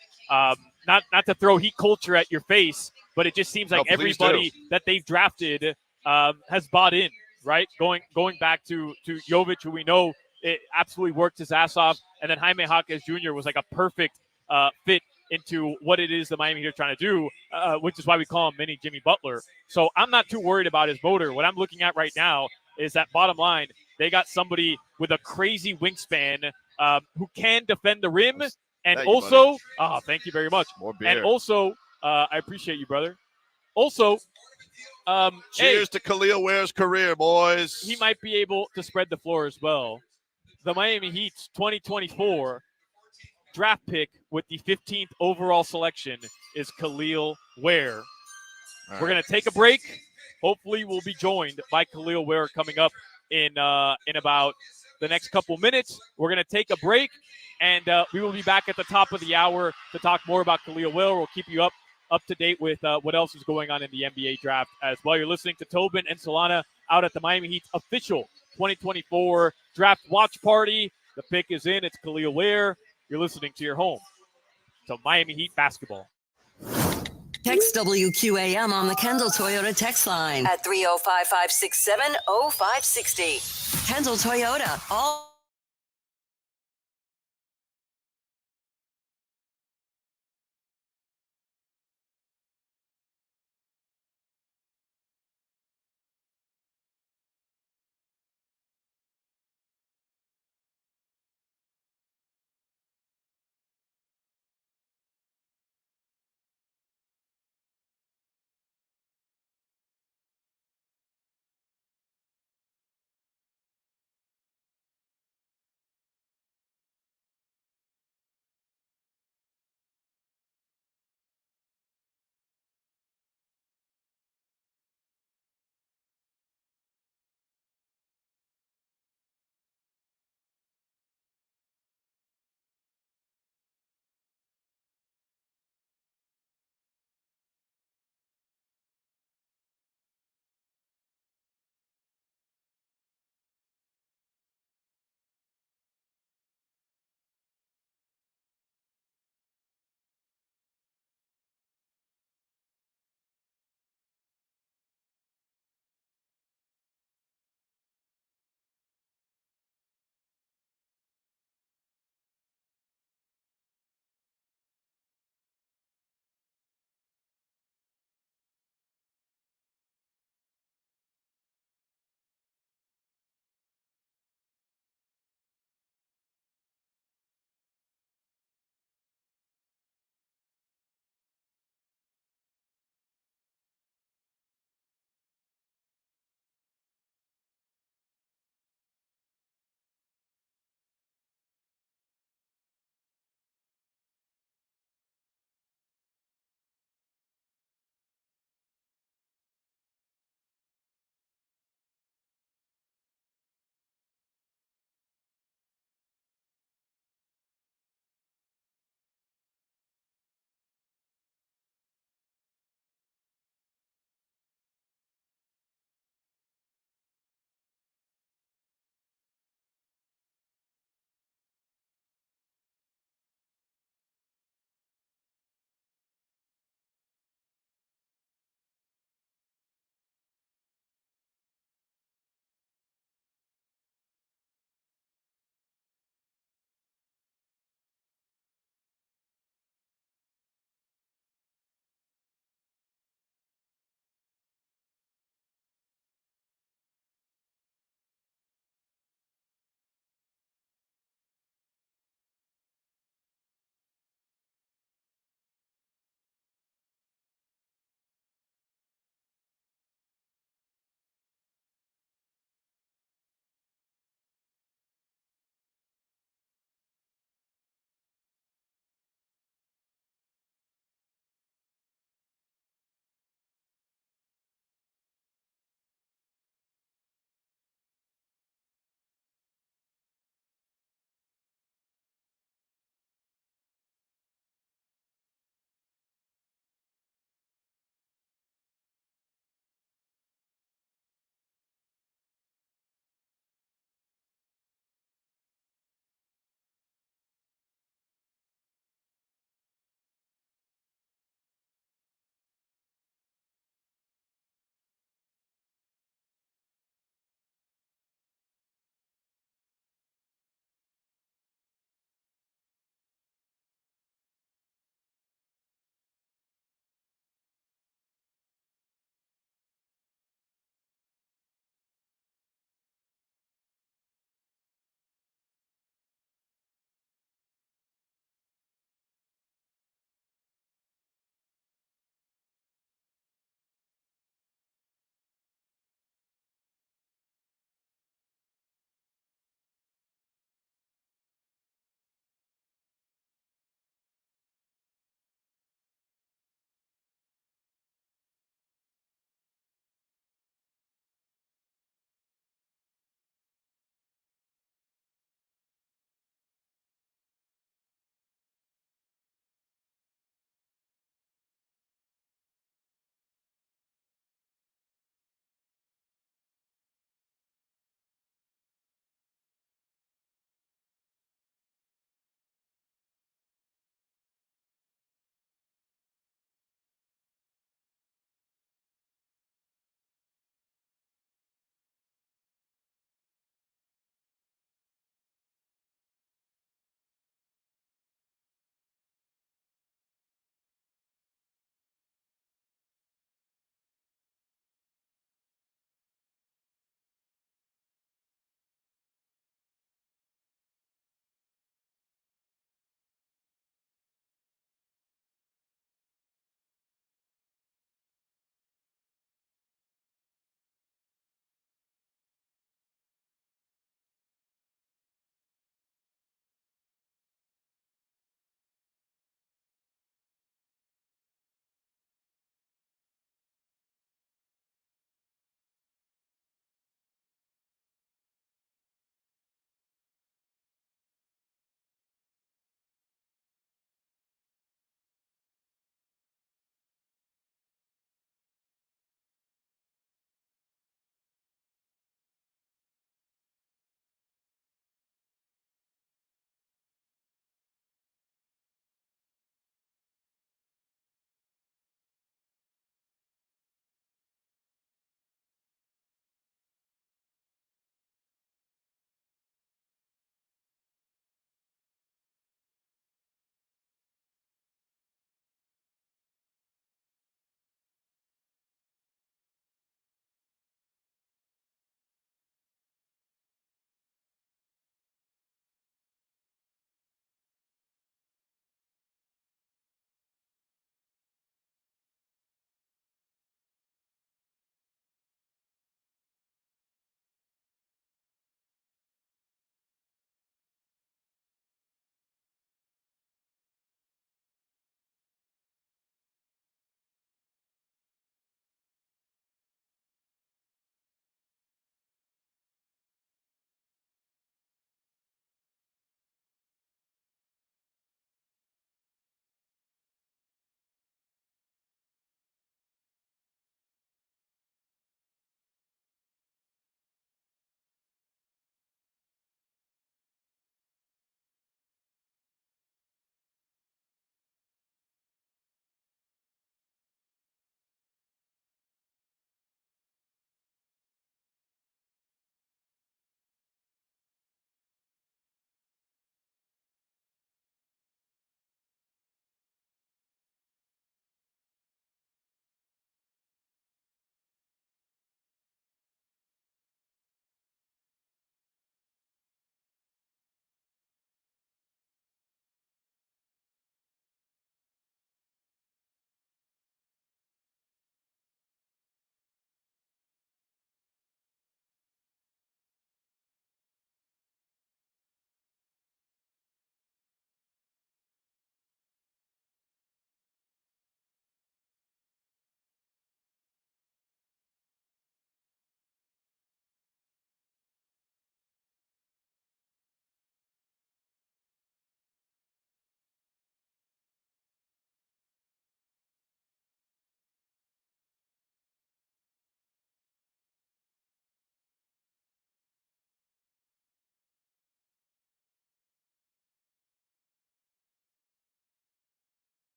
Not to throw Heat culture at your face, but it just seems like everybody that they've drafted has bought in. Right, going back to Jovic, who we know it absolutely worked his ass off, and then Jaime Jaquez Jr. was like a perfect fit into what it is the Miami Heat are trying to do, which is why we call him mini Jimmy Butler. So I'm not too worried about his motor. What I'm looking at right now is that bottom line, they got somebody with a crazy wingspan who can defend the rim, and also, thank you very much. More beer. And also, I appreciate you, brother. Also. Cheers to Kel'el Ware's career, boys. He might be able to spread the floor as well. The Miami Heat's 2024 draft pick with the 15th overall selection is Kel'el Ware. We're going to take a break. Hopefully, we'll be joined by Kel'el Ware coming up in about the next couple minutes. We're going to take a break, and we will be back at the top of the hour to talk more about Kel'el Ware. We'll keep you up to date with what else is going on in the NBA draft as well. You're listening to Tobin and Solana out at the Miami Heat's official 2024 draft watch party. The pick is in. It's Kel'el Ware. You're listening to your home to Miami Heat basketball. Text WQAM on the Kendall Toyota text line at 305-567-0560. Kendall Toyota, all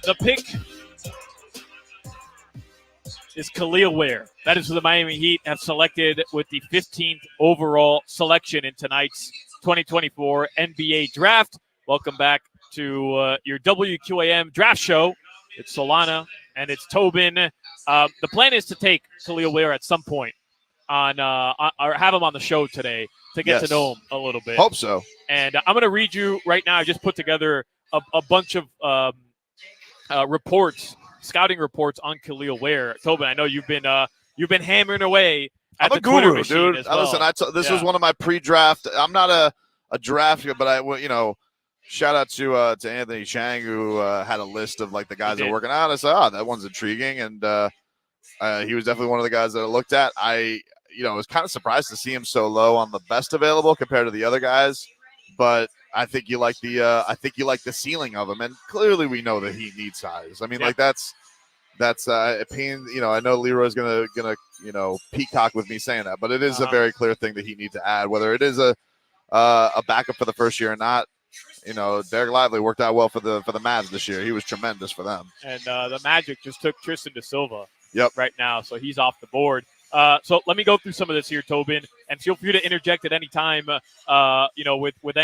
The pick is Kel'el Ware. That is who the Miami Heat have selected with the 15th overall selection in tonight's 2024 NBA Draft. Welcome back to your WQAM Draft Show. It's Solana and it's Tobin. The plan is to take Kel'el Ware at some point or have him on the show today to get to know him a little bit. Hope so. And I'm going to read you right now. I just put together a bunch of reports, scouting reports on Kel'el Ware. Tobin, I know you've been hammering away at I'm the a Twitter guru, machine dude. as well. Listen, this was one of my pre-draft. I'm not a draft, but shout out to Anthony Chang who had a list of like the guys that are working out. I said, that one's intriguing, and he was definitely one of the guys that I looked at. I was kind of surprised to see him so low on the best available compared to the other guys, but I think you like the ceiling of him, and clearly we know that he needs size. I mean, like that's a pain. I know Leroy's gonna peacock with me saying that, but it is a very clear thing that he needs to add. Whether it is a backup for the first year or not, Derek Lively worked out well for the Mavs this year. He was tremendous for them. And the Magic just took Tristan da Silva. Yep. Right now, so he's off the board. So let me go through some of this here, Tobin, and feel free to interject at any time. With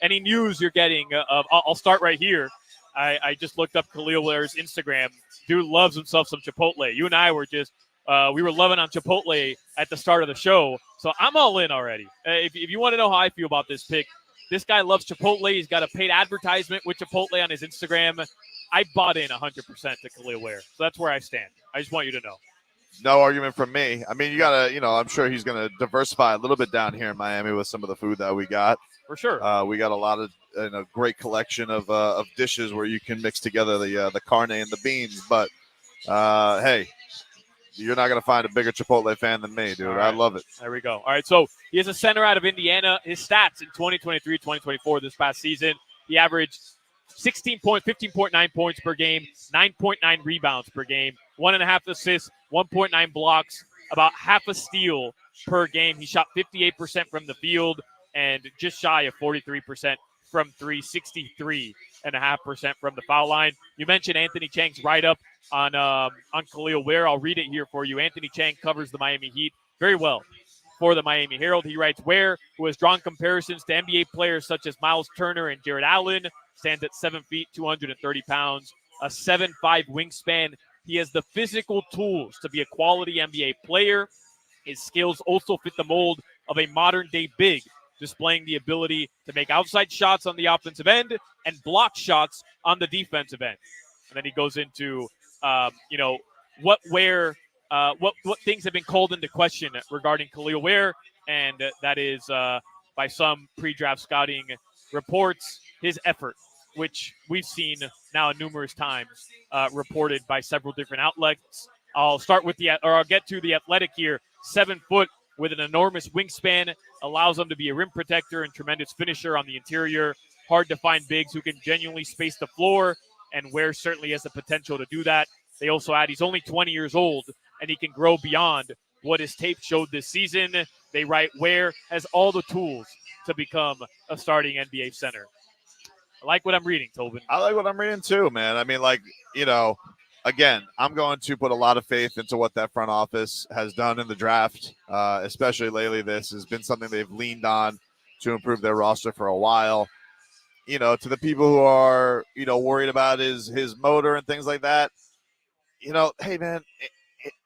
any news you're getting. I'll start right here. I just looked up Kel'el Ware's Instagram. Dude loves himself some Chipotle. You and I were just we were loving on Chipotle at the start of the show, so I'm all in already. If you want to know how I feel about this pick, this guy loves Chipotle. He's got a paid advertisement with Chipotle on his Instagram. I bought in 100% to Kel'el Ware, so that's where I stand. I just want you to know. No argument from me. I mean, you gotta, I'm sure he's gonna diversify a little bit down here in Miami with some of the food that we got. For sure. We got a lot of great collection of dishes where you can mix together the carne and the beans. But hey, you're not gonna find a bigger Chipotle fan than me, dude. Right. I love it. There we go. All right, so he is a center out of Indiana. His stats in 2023-2024 this past season, he averaged 15.9 points per game, 9.9 rebounds per game, 1.5 assists, 1.9 blocks, about half a steal per game. He shot 58% from the field and just shy of 43% from three, 63.5% from the foul line. You mentioned Anthony Chang's write-up on Kel'el Ware. I'll read it here for you. Anthony Chang covers the Miami Heat very well for the Miami Herald. He writes, Ware, who has drawn comparisons to NBA players such as Miles Turner and Jared Allen, stands at 7 feet, 230 pounds, a 7'5" wingspan. He has the physical tools to be a quality NBA player. His skills also fit the mold of a modern-day big, displaying the ability to make outside shots on the offensive end and block shots on the defensive end. And then he goes into, what things have been called into question regarding Kel'el Ware, and that is by some pre-draft scouting reports, his effort, which we've seen now numerous times reported by several different outlets. I'll get to the Athletic here. 7 foot with an enormous wingspan, allows him to be a rim protector and tremendous finisher on the interior. Hard to find bigs who can genuinely space the floor, and Ware certainly has the potential to do that. They also add he's only 20 years old, and he can grow beyond what his tape showed this season. They write Ware has all the tools to become a starting NBA center. I like what I'm reading, Tobin. I like what I'm reading too, man. I mean, again, I'm going to put a lot of faith into what that front office has done in the draft, especially lately. This has been something they've leaned on to improve their roster for a while. To the people who are, worried about his motor and things like that, hey, man,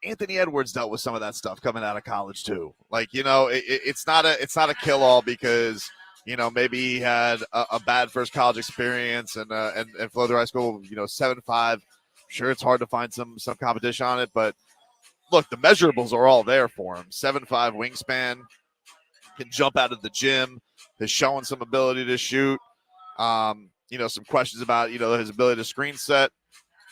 Anthony Edwards dealt with some of that stuff coming out of college too. It's not a kill-all because – maybe he had a bad first college experience and flowed through high school, 7'5". Sure, it's hard to find some competition on it, but look, the measurables are all there for him. 7'5" wingspan, can jump out of the gym, has shown some ability to shoot. Some questions about, his ability to screen set.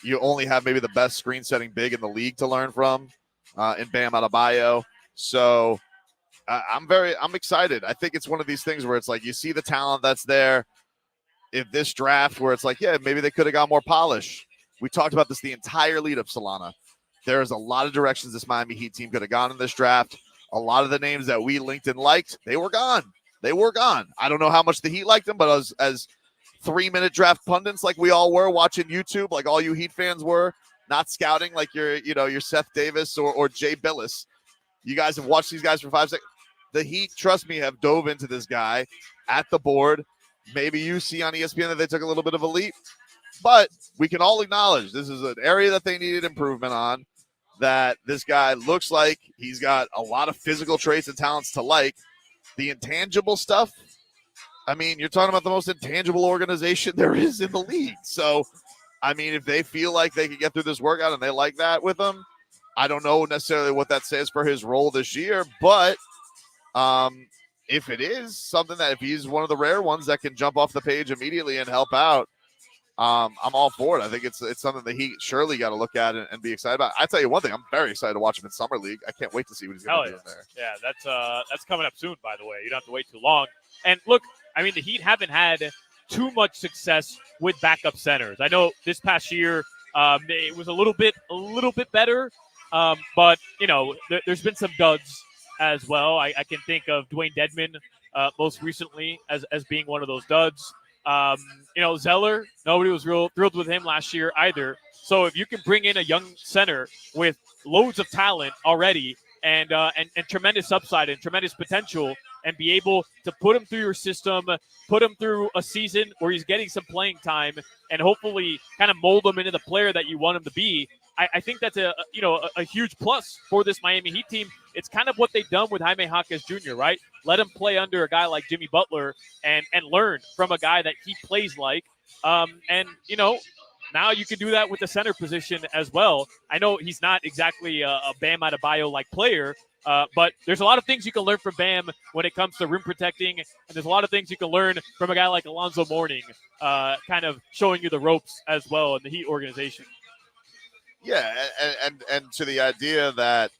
You only have maybe the best screen setting big in the league to learn from in Bam Adebayo. So I'm excited. I think it's one of these things where it's like you see the talent that's there. If this draft where it's like, yeah, maybe they could have got more polish. We talked about this the entire lead up, Solana. There's a lot of directions this Miami Heat team could have gone in this draft. A lot of the names that we linked and liked, they were gone. I don't know how much the Heat liked them, but as 3-minute draft pundits like we all were watching YouTube, like all you Heat fans were, not scouting like you're Seth Davis or Jay Billis. You guys have watched these guys for 5 seconds. The Heat, trust me, have dove into this guy at the board. Maybe you see on ESPN that they took a little bit of a leap, but we can all acknowledge this is an area that they needed improvement on, that this guy looks like he's got a lot of physical traits and talents to like. The intangible stuff, I mean, you're talking about the most intangible organization there is in the league. So, I mean, if they feel like they can get through this workout and they like that with him, I don't know necessarily what that says for his role this year, but if it is something that if he's one of the rare ones that can jump off the page immediately and help out, I'm all for it. I think it's something that he surely got to look at and be excited about. I tell you one thing, I'm very excited to watch him in Summer League. I can't wait to see what he's going to do in there. Yeah, that's coming up soon, by the way. You don't have to wait too long. And look, I mean, the Heat haven't had too much success with backup centers. I know this past year it was a little bit better, but there's been some duds as well. I can think of Dwayne Dedman most recently as being one of those duds. Zeller, nobody was real thrilled with him last year either. So if you can bring in a young center with loads of talent already and tremendous upside and tremendous potential and be able to put him through your system, put him through a season where he's getting some playing time and hopefully kind of mold him into the player that you want him to be, I think that's a huge plus for this Miami Heat team. It's kind of what they've done with Jaime Jaquez Jr., right? Let him play under a guy like Jimmy Butler and learn from a guy that he plays like. Now you can do that with the center position as well. I know he's not exactly a Bam Adebayo-like player, but there's a lot of things you can learn from Bam when it comes to rim protecting, and there's a lot of things you can learn from a guy like Alonzo Mourning, kind of showing you the ropes as well in the Heat organization. Yeah, and to the idea that,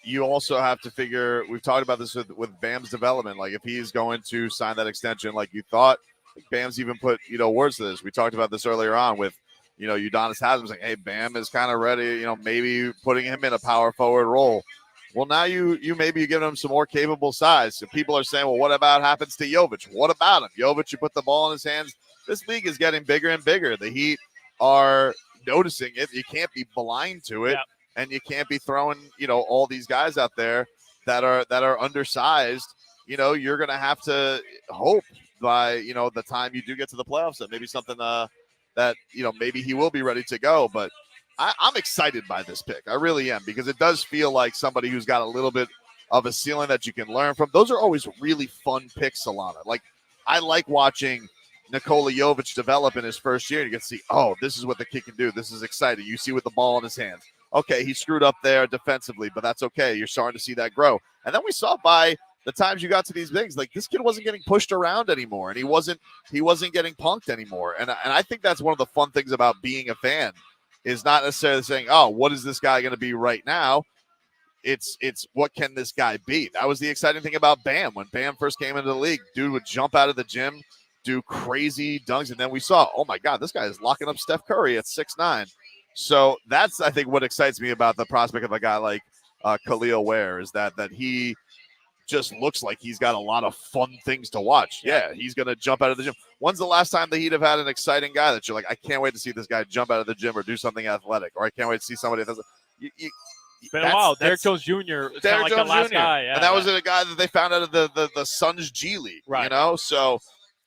you also have to figure, we've talked about this with Bam's development, like if he's going to sign that extension like you thought, like Bam's even put, words to this. We talked about this earlier on with, Udonis Haslem saying, hey, Bam is kind of ready, maybe putting him in a power forward role. Well, now you maybe giving him some more capable size. So people are saying, well, what about happens to Jovic? What about him? Jovic, you put the ball in his hands. This league is getting bigger and bigger. The Heat are noticing it. You can't be blind to it. Yeah. And you can't be throwing, all these guys out there that are undersized. You're going to have to hope by, the time you do get to the playoffs that maybe something that, maybe he will be ready to go. But I'm excited by this pick. I really am, because it does feel like somebody who's got a little bit of a ceiling that you can learn from. Those are always really fun picks, Solana. Like, I like watching Nikola Jovic develop in his first year. You can see, oh, this is what the kid can do. This is exciting. You see with the ball in his hands. Okay, he screwed up there defensively, but that's okay. You're starting to see that grow. And then we saw by the times you got to these bigs, like this kid wasn't getting pushed around anymore, and he wasn't getting punked anymore. And I think that's one of the fun things about being a fan is not necessarily saying, oh, what is this guy going to be right now? It's what can this guy be? That was the exciting thing about Bam. When Bam first came into the league, dude would jump out of the gym, do crazy dunks, and then we saw, oh my God, this guy is locking up Steph Curry at 6'9". So that's, I think, what excites me about the prospect of a guy like Kel'el Ware is that he just looks like he's got a lot of fun things to watch. Yeah, he's going to jump out of the gym. When's the last time the Heat have had an exciting guy that you're like, I can't wait to see this guy jump out of the gym or do something athletic, or I can't wait to see somebody that's it's been a while. Derek Jones Jr. Derek like Jones the last Jr. guy. Yeah, and that was a guy that they found out of the Suns G League, right. So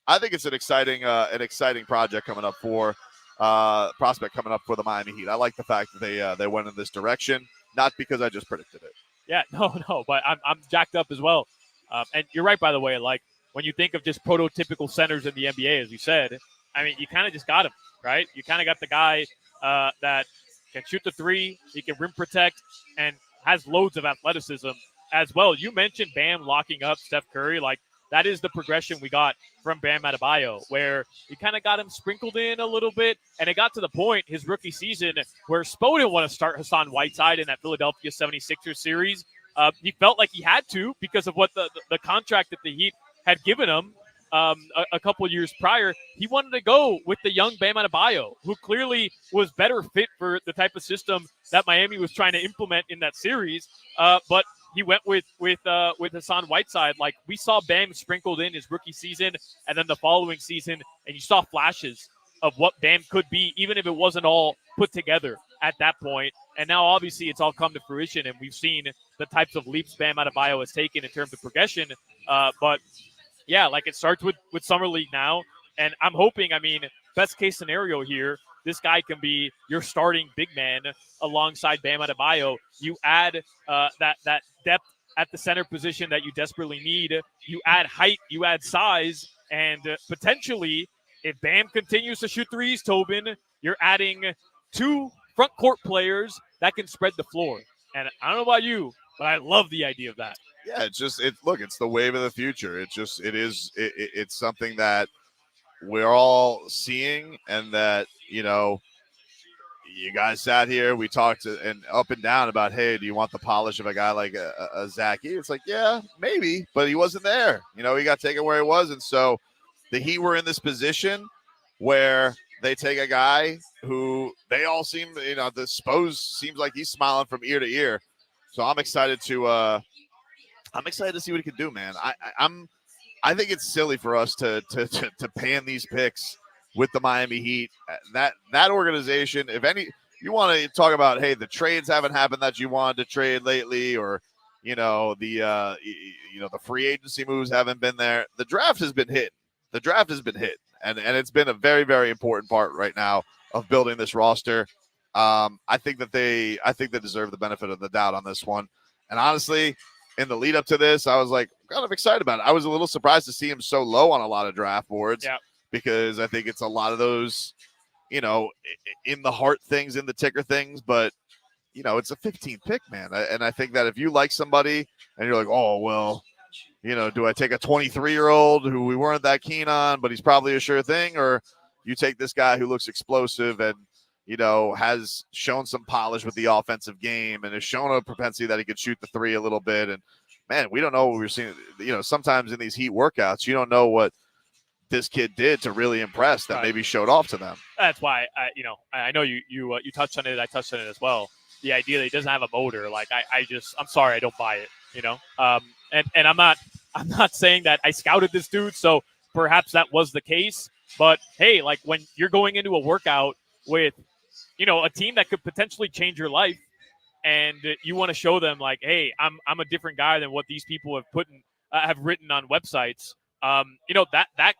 I think it's an exciting project coming up for prospect coming up for the Miami Heat. I like the fact that they went in this direction, not because I just predicted it. Yeah, no, but I'm jacked up as well. And you're right, by the way. Like when you think of just prototypical centers in the NBA, as you said, I mean, you kind of just got him, right? You kind of got the guy that can shoot the three, he can rim protect, and has loads of athleticism as well. You mentioned Bam locking up Steph Curry. Like, that is the progression we got from Bam Adebayo, where you kind of got him sprinkled in a little bit, and it got to the point his rookie season where Spo didn't want to start Hassan Whiteside in that Philadelphia 76ers series. He felt like he had to because of what the contract that the Heat had given him a couple of years prior. He wanted to go with the young Bam Adebayo, who clearly was better fit for the type of system that Miami was trying to implement in that series. But he went with Hassan Whiteside. Like, we saw Bam sprinkled in his rookie season and then the following season, and you saw flashes of what Bam could be, even if it wasn't all put together at that point. And now, obviously, it's all come to fruition, and we've seen the types of leaps Bam Adebayo has taken in terms of progression. But yeah, like, it starts with Summer League now, and I'm hoping, I mean, best case scenario here, this guy can be your starting big man alongside Bam Adebayo. You add that depth at the center position that you desperately need. You add height, you add size, and potentially, if Bam continues to shoot threes, Tobin, you're adding 2 front court players that can spread the floor. And I don't know about you, but I love the idea of that. Yeah, it's the wave of the future. It's something that we're all seeing, and that, you you guys sat here, we talked and up and down about, hey, do you want the polish of a guy like a Zachy? It's like, yeah, maybe, but he wasn't there. He got taken where he was, and so the Heat were in this position where they take a guy who they all seem, the Spose seems like he's smiling from ear to ear. So I'm excited to see what he can do, man. I think it's silly for us to pan these picks with the Miami Heat. That organization, if you want to talk about, hey, the trades haven't happened that you wanted to trade lately, or the free agency moves haven't been there. The draft has been hit. And it's been a very, very important part right now of building this roster. I think they deserve the benefit of the doubt on this one. And honestly, in the lead up to this, I was like kind of excited about it. I was a little surprised to see him so low on a lot of draft boards, because I think it's a lot of those, in the heart things, in the ticker things. But, it's a 15th pick, man. And I think that if you like somebody and you're like, oh, well, do I take a 23-year-old who we weren't that keen on, but he's probably a sure thing, or you take this guy who looks explosive and, has shown some polish with the offensive game and has shown a propensity that he could shoot the three a little bit. And, man, we don't know what we're seeing. Sometimes in these Heat workouts, you don't know what this kid did to really impress that maybe showed off to them. That's why, I know you touched on it. I touched on it as well. The idea that he doesn't have a motor, like, I'm sorry, I don't buy it, And I'm not saying that I scouted this dude, so perhaps that was the case. But hey, like, when you're going into a workout with, a team that could potentially change your life, and you want to show them, like, hey, I'm a different guy than what these people have written on websites. That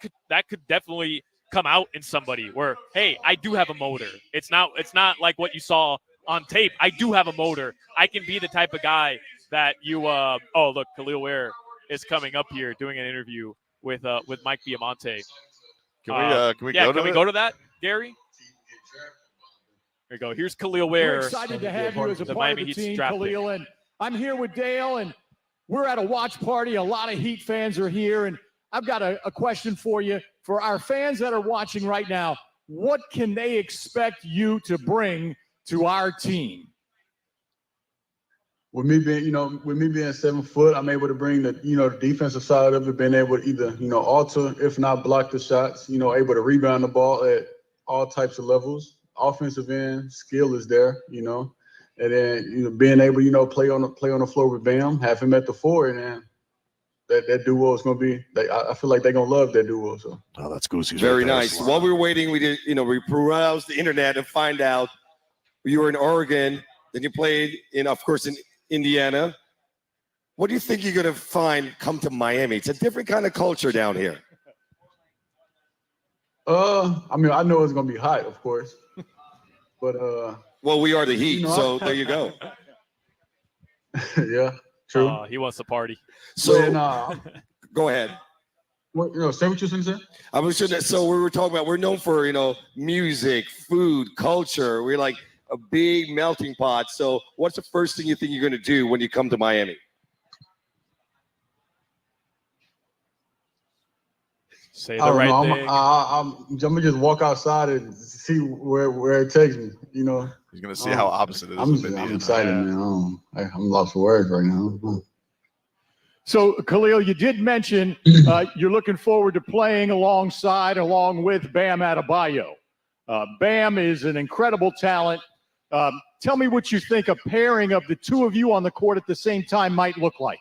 could definitely come out in somebody where, hey, I do have a motor. It's not like what you saw on tape. I do have a motor. I can be the type of guy that you oh, look, Kel'el Ware is coming up here doing an interview with Mike Diamante. Can we go to that, Gary? There you go. Here's Kel'el Ware. We're excited to have you as a part of the team, Kel'el. And I'm here with Dale, and we're at a watch party. A lot of Heat fans are here, and I've got a question for you. For our fans that are watching right now, what can they expect you to bring to our team? With me being 7 foot, I'm able to bring the defensive side of it, being able to either, alter, if not block the shots, able to rebound the ball at all types of levels. Offensive end, skill is there, and then, being able, play on the floor with Bam, have him at the 4, and then that duo is going to be, I feel like they're going to love that duo. So. Oh, that's Goosey's very nice. While we were waiting, we did, we browsed the internet and find out you were in Oregon, then you played in Indiana. What do you think you're going to come to Miami? It's a different kind of culture down here. I know it's going to be hot, of course. But well, we are the Heat, so there you go. Yeah, true. He wants to party. So go ahead. Say what you're saying. I was sure that. So we were talking about, we're known for music, food, culture. We're like a big melting pot. So what's the first thing you think you're going to do when you come to Miami? Say the right thing. I'm gonna just walk outside and see where it takes me. He's gonna see how opposite it is. I'm excited, man. I'm lost for words right now. So, Kel'el, you did mention you're looking forward to playing along with Bam Adebayo. Bam is an incredible talent. Tell me what you think a pairing of the two of you on the court at the same time might look like.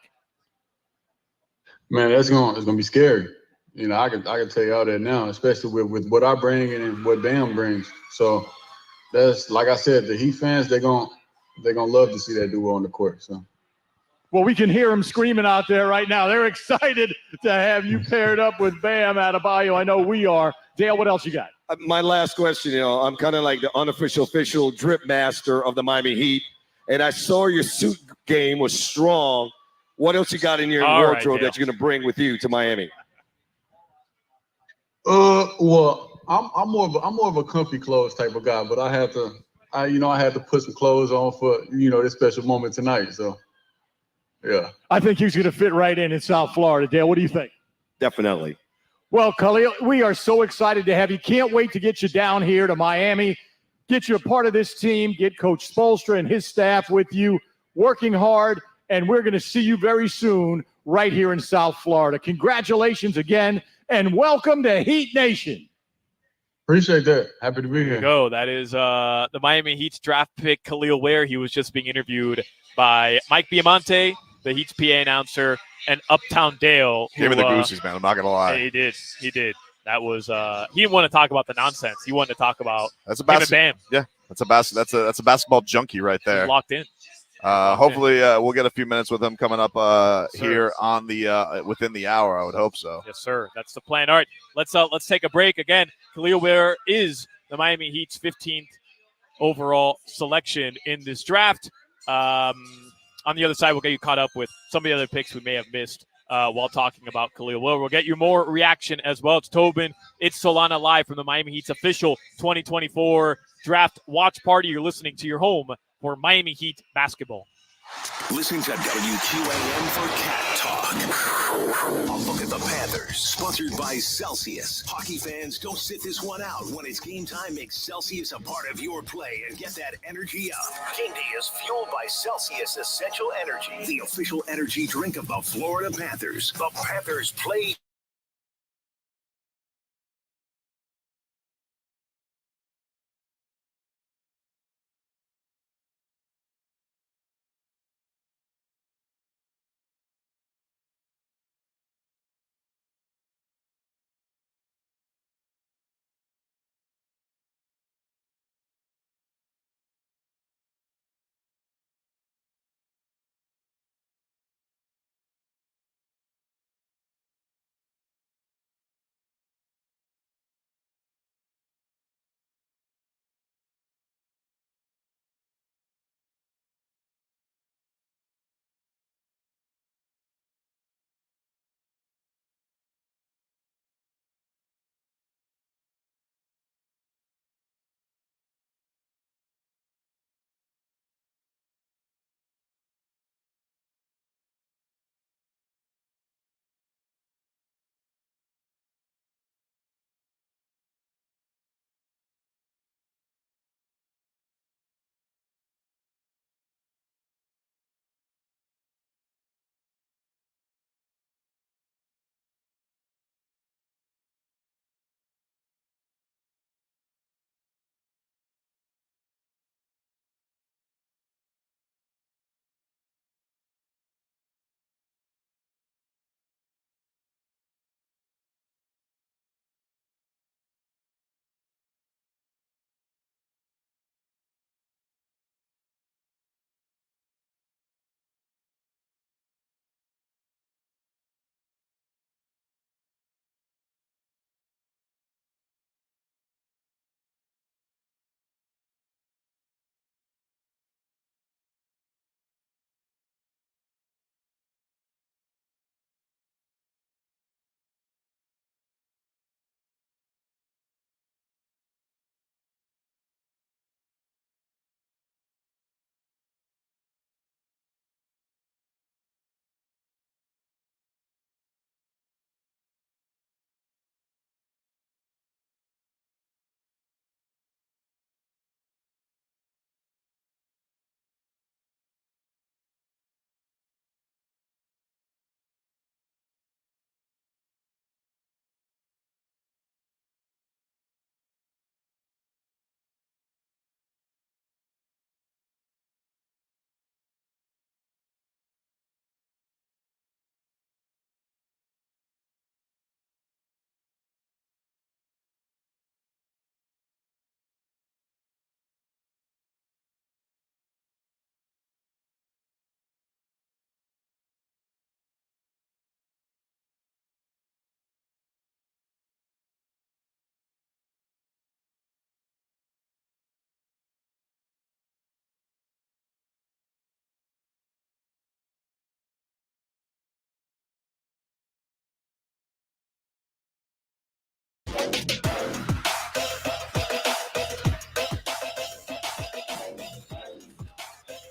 Man, it's gonna be scary. You know, I can tell you all that now, especially with what I bring and what Bam brings. So that's, like I said, the Heat fans, they're gonna love to see that duo on the court. So. Well, we can hear them screaming out there right now. They're excited to have you paired up with Bam Adebayo. I know we are. Dale, what else you got? My last question, I'm kind of like the unofficial, official drip master of the Miami Heat, and I saw your suit game was strong. What else you got in your wardrobe that you're going to bring with you to Miami? Well, I'm more of a comfy clothes type of guy, but I had to put some clothes on for this special moment tonight. So, yeah. I think he's going to fit right in South Florida. Dale, what do you think? Definitely. Well, Kel'el, we are so excited to have you. Can't wait to get you down here to Miami, get you a part of this team, get Coach Spoelstra and his staff with you, working hard, and we're going to see you very soon right here in South Florida. Congratulations again, and welcome to Heat Nation. Appreciate that. Happy to be here. There you go. That is the Miami Heat's draft pick, Kel'el Ware. He was just being interviewed by Mike Biamonte, the Heat's PA announcer, and Uptown Dale. Gave me the goosies, man. I'm not gonna lie. He did. That was he didn't want to talk about the nonsense. He wanted to talk about Bam. Yeah, that's a basketball junkie right there. He's locked in. Hopefully, we'll get a few minutes with him coming up here on the within the hour. I would hope so. Yes, sir. That's the plan. All right, let's take a break. Again, Kel'el Ware is the Miami Heat's 15th overall selection in this draft. On the other side, we'll get you caught up with some of the other picks we may have missed while talking about Kel'el Ware. We'll get you more reaction as well. It's Tobin. It's Solana live from the Miami Heat's official 2024 draft watch party. You're listening to your home for Miami Heat basketball. Listen to WQAM for Cat Talk. A look at the Panthers, sponsored by Celsius. Hockey fans, don't sit this one out. When it's game time, make Celsius a part of your play and get that energy up. Game day is fueled by Celsius Essential Energy, the official energy drink of the Florida Panthers. The Panthers play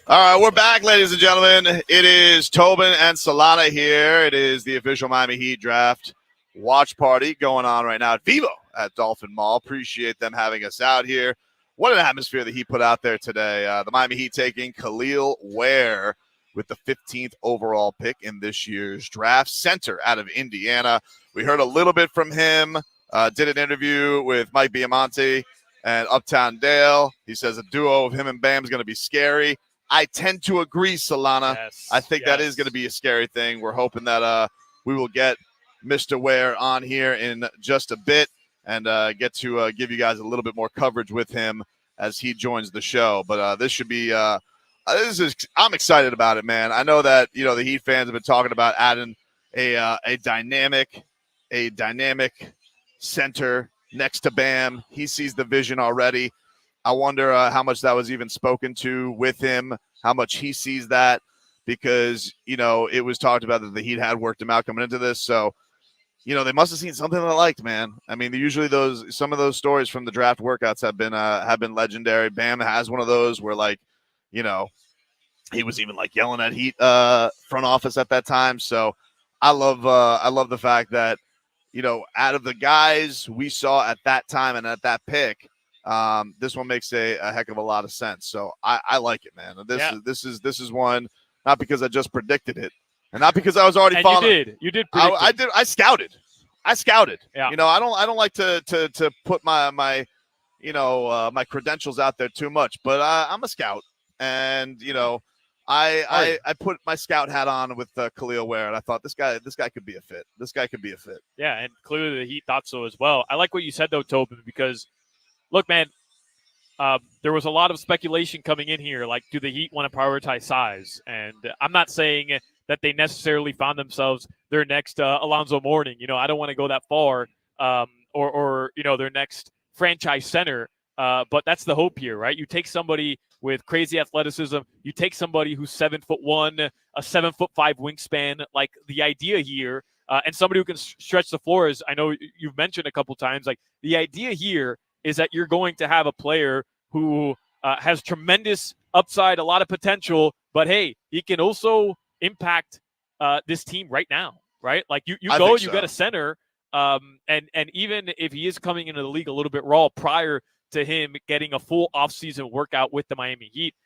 All right, we're back, ladies and gentlemen. It is Tobin and Solana here. It is the official Miami Heat draft watch party going on right now at Vivo at Dolphin Mall. Appreciate them having us out here. What an atmosphere the Heat put out there today. The Miami Heat taking Kel'el Ware with the 15th overall pick in this year's draft. Center out of Indiana. We heard a little bit from him. Did an interview with Mike Biamonte and Uptown Dale. He says a duo of him and Bam is going to be scary. I tend to agree, Solana. Yes, I think that is going to be a scary thing. We're hoping that we will get Mr. Ware on here in just a bit and get to give you guys a little bit more coverage with him as he joins the show. But this should be I'm excited about it, man. I know that the Heat fans have been talking about adding a dynamic center next to Bam. He sees the vision already. I wonder how much that was even spoken to with him, how much he sees that, because, it was talked about that the Heat had worked him out coming into this. So, they must have seen something they liked, man. I mean, usually some of those stories from the draft workouts have been legendary. Bam has one of those where, he was even yelling at Heat front office at that time. So I love the fact that, out of the guys we saw at that time and at that pick, this one makes a heck of a lot of sense. So I like it, man. This is one, not because I just predicted it, and not because I was already following. You did. Predict I did. I scouted. Yeah. I don't like to put my my credentials out there too much, but I'm a scout, and I put my scout hat on with Kel'el Ware, and I thought this guy could be a fit. This guy could be a fit. Yeah, and clearly the Heat thought so as well. I like what you said though, Tobin, because look, man, there was a lot of speculation coming in here. Like, do the Heat want to prioritize size? And I'm not saying that they necessarily found themselves their next Alonzo Mourning. I don't want to go that far, or their next franchise center. But that's the hope here, right? You take somebody with crazy athleticism. You take somebody who's 7'1", a 7'5" wingspan. Like, the idea here, and somebody who can stretch the floor, is, I know you've mentioned a couple times. Like, the idea here is that you're going to have a player who has tremendous upside, a lot of potential, but hey, he can also impact this team right now, right? Like, you get a center, and even if he is coming into the league a little bit raw prior to him getting a full offseason workout with the Miami Heat,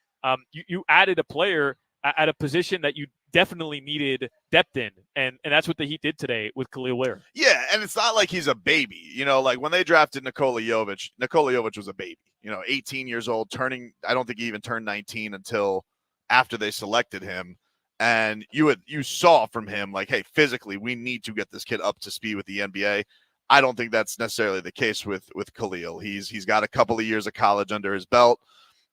you added a player at a position that you definitely needed depth in, and that's what the Heat did today with Kel'el Ware. Yeah, and it's not like he's a baby. Like when they drafted Nikola Jovic was a baby. 18 years old, I don't think he even turned 19 until after they selected him. And you saw from him, like, hey, physically, we need to get this kid up to speed with the NBA. I don't think that's necessarily the case with Kel'el. He's got a couple of years of college under his belt,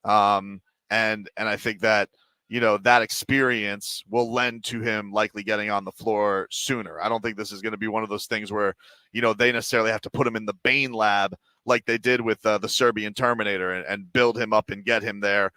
and I think that that experience will lend to him likely getting on the floor sooner. I don't think this is going to be one of those things where they necessarily have to put him in the Bain lab like they did with the Serbian Terminator and build him up and get him there.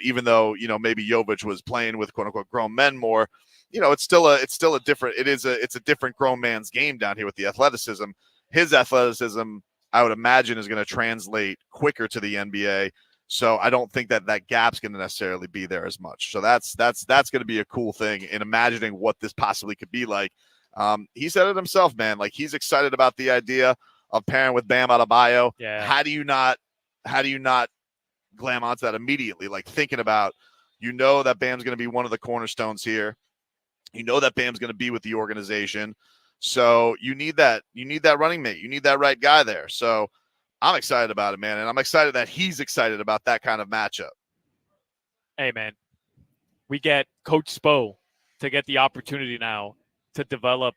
Even though maybe Jovic was playing with quote unquote grown men more, it's still a different grown man's game down here with the athleticism. His athleticism, I would imagine, is going to translate quicker to the NBA. So I don't think that gap's going to necessarily be there as much. So that's going to be a cool thing in imagining what this possibly could be like. He said it himself, man. Like, he's excited about the idea of pairing with Bam Adebayo. Yeah. How do you not glam onto that immediately? Like, thinking about, that Bam's going to be one of the cornerstones here. That Bam's going to be with the organization. So you need that running mate. You need that right guy there. So I'm excited about it, man. And I'm excited that he's excited about that kind of matchup. Hey, man, we get Coach Spo to get the opportunity now to develop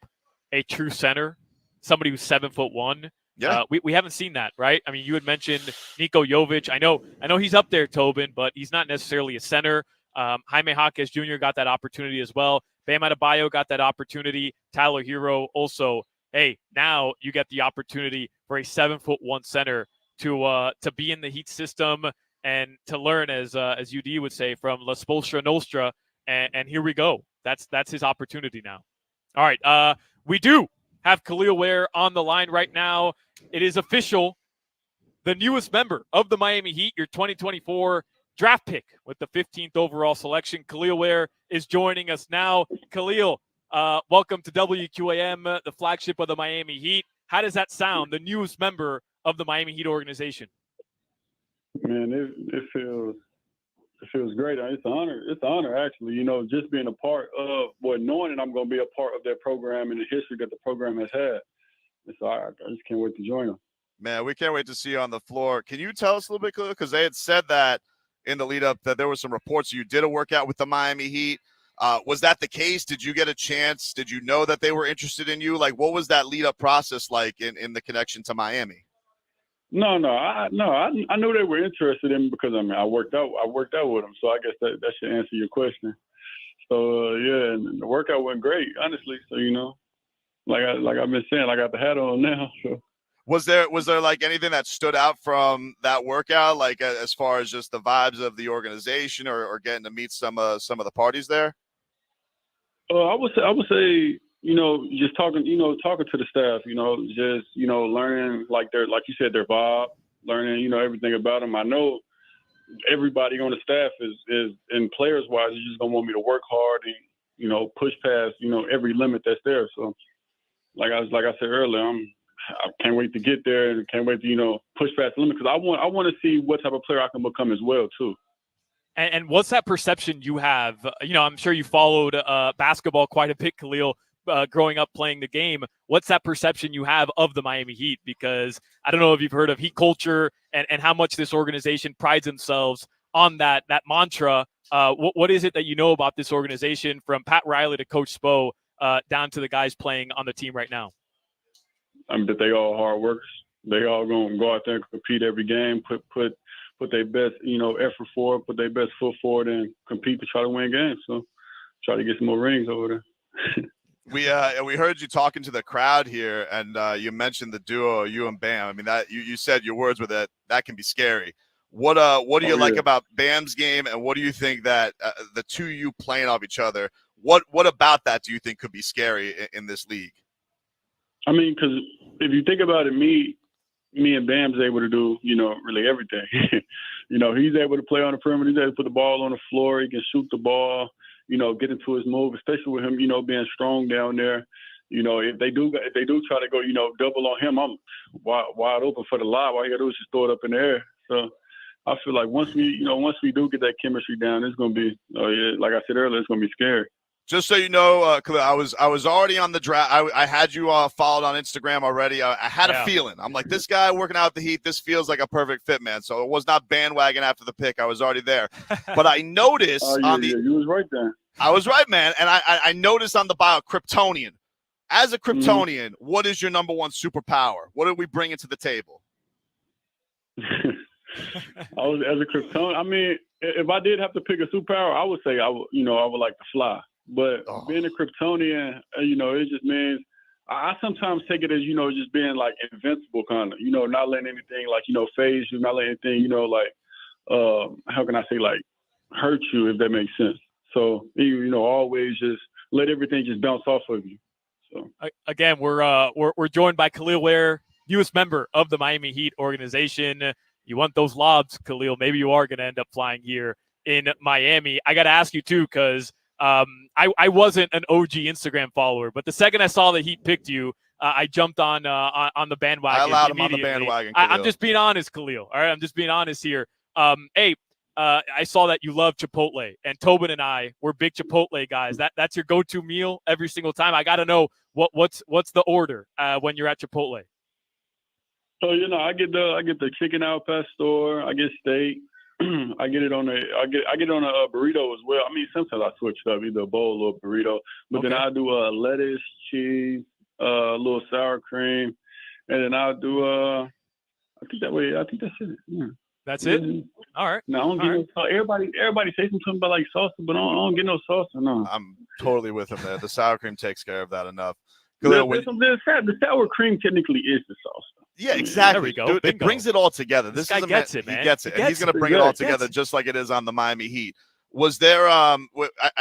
a true center, somebody who's 7'1". Yeah. We haven't seen that, right? I mean, you had mentioned Niko Jovic. I know he's up there, Tobin, but he's not necessarily a center. Jaime Jaquez Jr. got that opportunity as well. Bam Adebayo got that opportunity. Tyler Hero also. Hey, now you get the opportunity for a 7'1" center to be in the Heat system and to learn, as UD would say, from La Spolstra Nostra. And here we go. That's his opportunity now. All right. We do have Kel'el Ware on the line right now. It is official. The newest member of the Miami Heat, your 2024 draft pick with the 15th overall selection. Kel'el Ware is joining us now. Kel'el, welcome to WQAM, the flagship of the Miami Heat. How does that sound, the newest member of the Miami Heat organization? Man, it feels great. It's an honor. It's an honor, actually. Just being a part of, knowing that I'm going to be a part of that program and the history that the program has had. I just can't wait to join them. Man, we can't wait to see you on the floor. Can you tell us a little bit, because they had said that in the lead up that there were some reports you did a workout with the Miami Heat. Was that the case? Did you get a chance? Did you know that they were interested in you? Like, what was that lead up process like in the connection to Miami? No, I knew they were interested in me because I worked out with them. So I guess that should answer your question. So yeah, and the workout went great, honestly. So like I've been saying, I got the hat on now. So. Was there like anything that stood out from that workout, like as far as just the vibes of the organization or getting to meet some of the parties there? I would say, just talking to the staff, just, learning like you said, their vibe, learning, everything about them. I know everybody on the staff is and players wise, is just going to want me to work hard and, push past, every limit that's there. So like I said earlier, I can't wait to get there and can't wait to, push past the limit because I want to see what type of player I can become as well, too. And what's that perception you have? I'm sure you followed basketball quite a bit, Kel'el, growing up playing the game. What's that perception you have of the Miami Heat? Because I don't know if you've heard of Heat culture and how much this organization prides themselves on that mantra. What is it that you know about this organization from Pat Riley to Coach Spo down to the guys playing on the team right now? That they all hard workers. They all going to go out there and compete every game, put their best, effort forward, put their best foot forward and compete to try to win games. So try to get some more rings over there. We heard you talking to the crowd here, and you mentioned the duo, you and Bam. I mean, that you said your words were that can be scary. What do you like about Bam's game, and what do you think that the two of you playing off each other? What about that do you think could be scary in this league? I mean, because if you think about it, me and Bam's able to do, really everything. He's able to play on the perimeter. He's able to put the ball on the floor. He can shoot the ball, get into his move, especially with him, being strong down there. If they do try to go, double on him, I'm wide open for the lob. All you got to do is just throw it up in the air. So I feel like once we do get that chemistry down, it's going to be, like I said earlier, it's going to be scary. Just so you know, I was already on the draft. I had you followed on Instagram already. I had a feeling. I'm like, this guy working out the Heat, this feels like a perfect fit, man. So it was not bandwagon after the pick. I was already there. But I noticed you was right there. I was right, man. And I noticed on the bio, Kryptonian. As a Kryptonian, what is your number one superpower? What are we bringing to the table? As a Kryptonian, I mean, if I did have to pick a superpower, I would say I would like to fly. But being a Kryptonian, it just means I sometimes take it as, just being like invincible kind of, not letting anything like, phase you, not letting anything, how can I say, like hurt you, if that makes sense. So, always just let everything just bounce off of you. So again, we're joined by Kel'el Ware, newest member of the Miami Heat organization. You want those lobs, Kel'el. Maybe you are going to end up flying here in Miami. I got to ask you too, because I wasn't an OG Instagram follower, but the second I saw that Heat picked you, I jumped on the bandwagon. I allowed him on the bandwagon. I'm just being honest, Kel'el. All right, I'm just being honest here. I saw that you love Chipotle, and Tobin and I were big Chipotle guys. That's your go-to meal every single time. I got to know what's the order when you're at Chipotle. So I get the chicken al pastor. I get steak. I get it on a burrito as well. I mean, sometimes I switch it up, either a bowl or a burrito. But then I do lettuce, cheese, a little sour cream, and then I'll do I think that's it. Yeah. That's it. All right. No, I don't get no sauce. Everybody say something about like salsa, but I don't get no sauce. No. I'm totally with him there. The sour cream takes care of that enough. The sour cream technically is the sauce. Yeah, exactly. There we go. Dude, it brings it all together. This guy gets it, man. He gets it. And he's going to bring it all together just like it is on the Miami Heat. Was there, I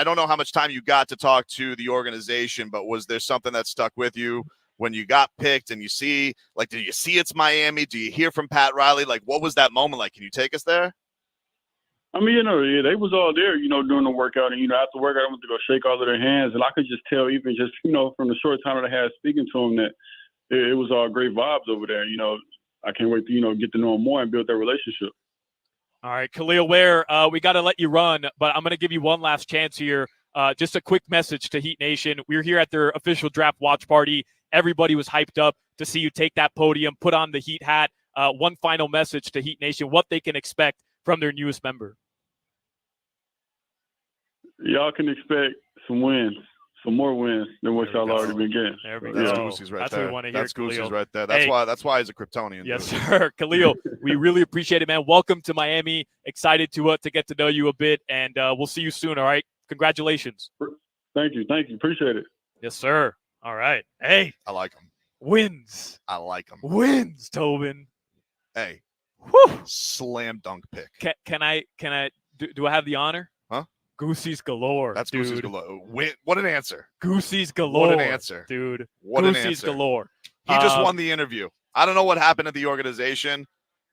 don't know how much time you got to talk to the organization, but was there something that stuck with you when you got picked and you see, like, do you see it's Miami? Do you hear from Pat Riley? Like, what was that moment like? Can you take us there? I mean, they was all there, during the workout. And, after workout, I went to go shake all of their hands. And I could just tell, even just, from the short time that I had speaking to them, that it was all great vibes over there. I can't wait to, get to know them more and build that relationship. All right, Kel'el Ware, we got to let you run, but I'm going to give you one last chance here. Just a quick message to Heat Nation. We're here at their official draft watch party. Everybody was hyped up to see you take that podium, put on the Heat hat. One final message to Heat Nation, what they can expect from their newest member. Y'all can expect some wins, some more wins than what y'all already been getting. There we That's go. Goosey's right That's there. what we want to hear. That's Goosey's Kel'el. right there. Hey. That's why he's a Kryptonian. Yes, dude. sir. Kel'el, we really appreciate it, man. Welcome to Miami. Excited to get to know you a bit, and we'll see you soon, all right? Congratulations. Thank you. Appreciate it. Yes, sir. All right. Hey. I like him. Wins. I like him. Wins, Tobin. Hey. Whew. Slam dunk pick. Can I do I have the honor? Huh? Goosey's galore. That's dude. Goosey's galore. What an answer. Goosey's galore. What an answer. Dude. What Goosey's an answer. galore. He just won the interview. I don't know what happened at the organization,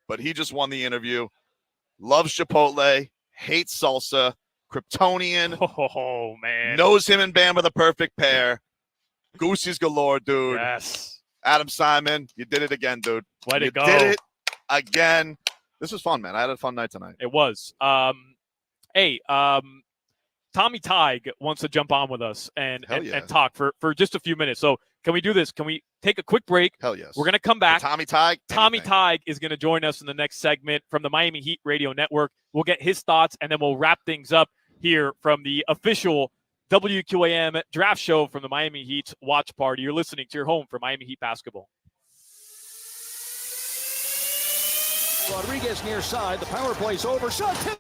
but he just won the interview. Loves Chipotle, hates salsa, Kryptonian. Oh, man. Knows him and Bam are the perfect pair. Goosey's galore, dude. Yes. Adam Simon, you did it again, dude. Way to you go. did it again. This was fun, man. I had a fun night tonight. It was. Hey, Tommy Tig wants to jump on with us and talk for just a few minutes. So can we do this? Can we take a quick break? Hell yes. We're going to come back. Tommy Tig? Tommy Tig is going to join us in the next segment from the Miami Heat Radio Network. We'll get his thoughts, and then we'll wrap things up here from the official WQAM draft show from the Miami Heat's watch party. You're listening to your home for Miami Heat basketball. Rodriguez near side. The power play's over. Shot.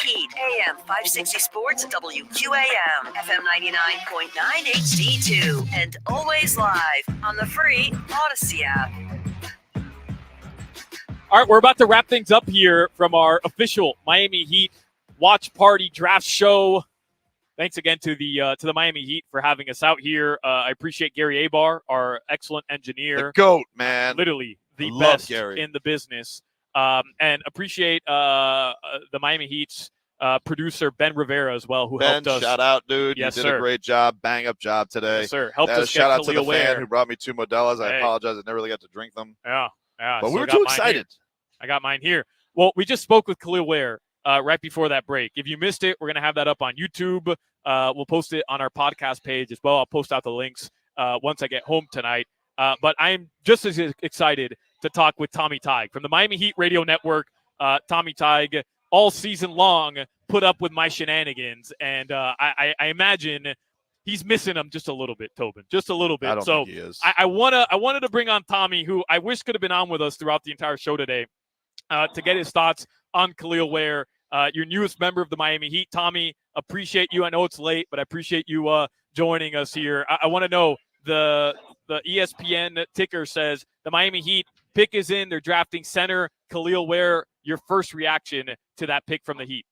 Heat, AM 560 Sports, WQAM, FM 99.9 HD2, and always live on the free Odyssey app. All right, we're about to wrap things up here from our official Miami Heat watch party draft show. Thanks again to the Miami Heat for having us out here. I appreciate Gary Abar, our excellent engineer. The GOAT, man. Literally the Love best Gary. in the business. And appreciate the Miami Heat's producer, Ben Rivera, as well, who Ben, helped us. shout out, dude. Yes, you did sir. a great job. Bang up job today. Yes, sir. Helped us get shout out to the Kel'el Ware. fan who brought me 2 Modelo's. I Hey. apologize. I never really got to drink them. Yeah. But we still were got too mine excited. here. I got mine here. Well, we just spoke with Kel'el Ware right before that break. If you missed it, we're going to have that up on YouTube. We'll post it on our podcast page as well. I'll post out the links once I get home tonight. But I'm just as excited to talk with Tommy Tighe from the Miami Heat Radio Network. Tommy Tighe, all season long, put up with my shenanigans. And I imagine he's missing them just a little bit, Tobin, just a little bit. I don't think he is. I wanted to bring on Tommy, who I wish could have been on with us throughout the entire show today, to get his thoughts on Kel'el Ware, your newest member of the Miami Heat. Tommy, appreciate you. I know it's late, but I appreciate you joining us here. I want to know, the ESPN ticker says the Miami Heat pick is in. They're drafting center Kel'el Ware. Your first reaction to that pick from the Heat?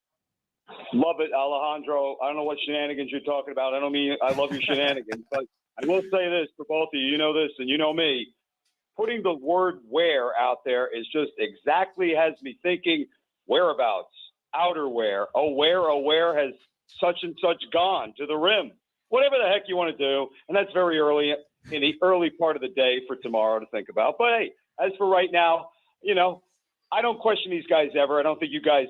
Love it, Alejandro. I don't know what shenanigans you're talking about. I don't mean I love your shenanigans, but I will say this for both of you. You know this, and you know me. Putting the word "wear" out there is just exactly has me thinking whereabouts, outerwear. Oh, where has such and such gone to the rim? Whatever the heck you want to do, and that's very early in the early part of the day for tomorrow to think about. But hey, as for right now, I don't question these guys ever. I don't think you guys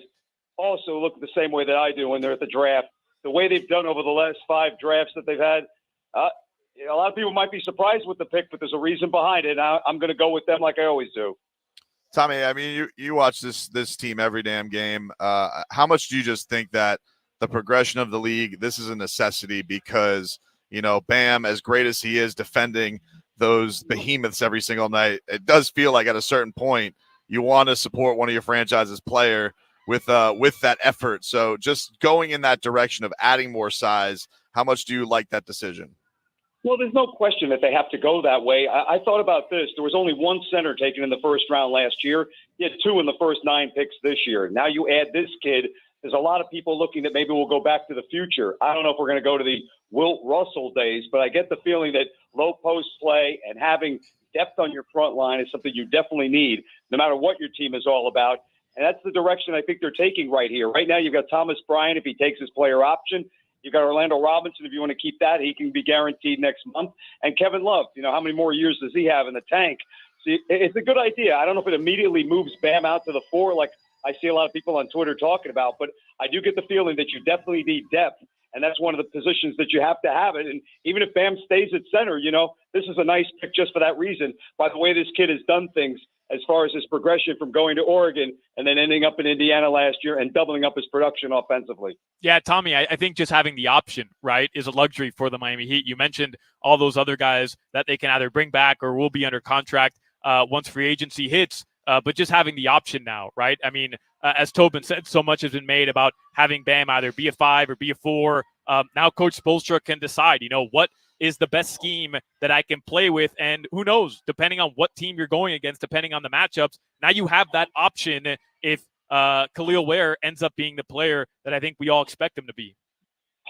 also look the same way that I do when they're at the draft. The way they've done over the last 5 drafts that they've had, a lot of people might be surprised with the pick, but there's a reason behind it. And I'm going to go with them like I always do. Tommy, I mean, you watch this team every damn game. How much do you just think that the progression of the league, this is a necessity because, Bam, as great as he is defending those behemoths every single night, it does feel like at a certain point you want to support one of your franchise's player with that effort. So just going in that direction of adding more size, how much do you like that decision? Well, there's no question that they have to go that way. I thought about this. There was only one center taken in the first round last year. You had 2 in the first 9 picks this year. Now you add this kid. There's a lot of people looking that maybe we'll go back to the future. I don't know if we're going to go to the Wilt Russell days, but I get the feeling that low post play and having depth on your front line is something you definitely need, no matter what your team is all about. And that's the direction I think they're taking right here. Right now, you've got Thomas Bryant if he takes his player option. You've got Orlando Robinson if you want to keep that. He can be guaranteed next month. And Kevin Love, how many more years does he have in the tank? So it's a good idea. I don't know if it immediately moves Bam out to the 4 like I see a lot of people on Twitter talking about, but I do get the feeling that you definitely need depth. And that's one of the positions that you have to have it. And even if Bam stays at center, this is a nice pick just for that reason. By the way, this kid has done things as far as his progression from going to Oregon and then ending up in Indiana last year and doubling up his production offensively. Yeah, Tommy, I think just having the option, right, is a luxury for the Miami Heat. You mentioned all those other guys that they can either bring back or will be under contract once free agency hits. But just having the option now, right? I mean, as Tobin said, so much has been made about having Bam either be a 5 or be a 4. Now Coach Spoelstra can decide, what is the best scheme that I can play with. And who knows, depending on what team you're going against, depending on the matchups, now you have that option if Kel'el Ware ends up being the player that I think we all expect him to be.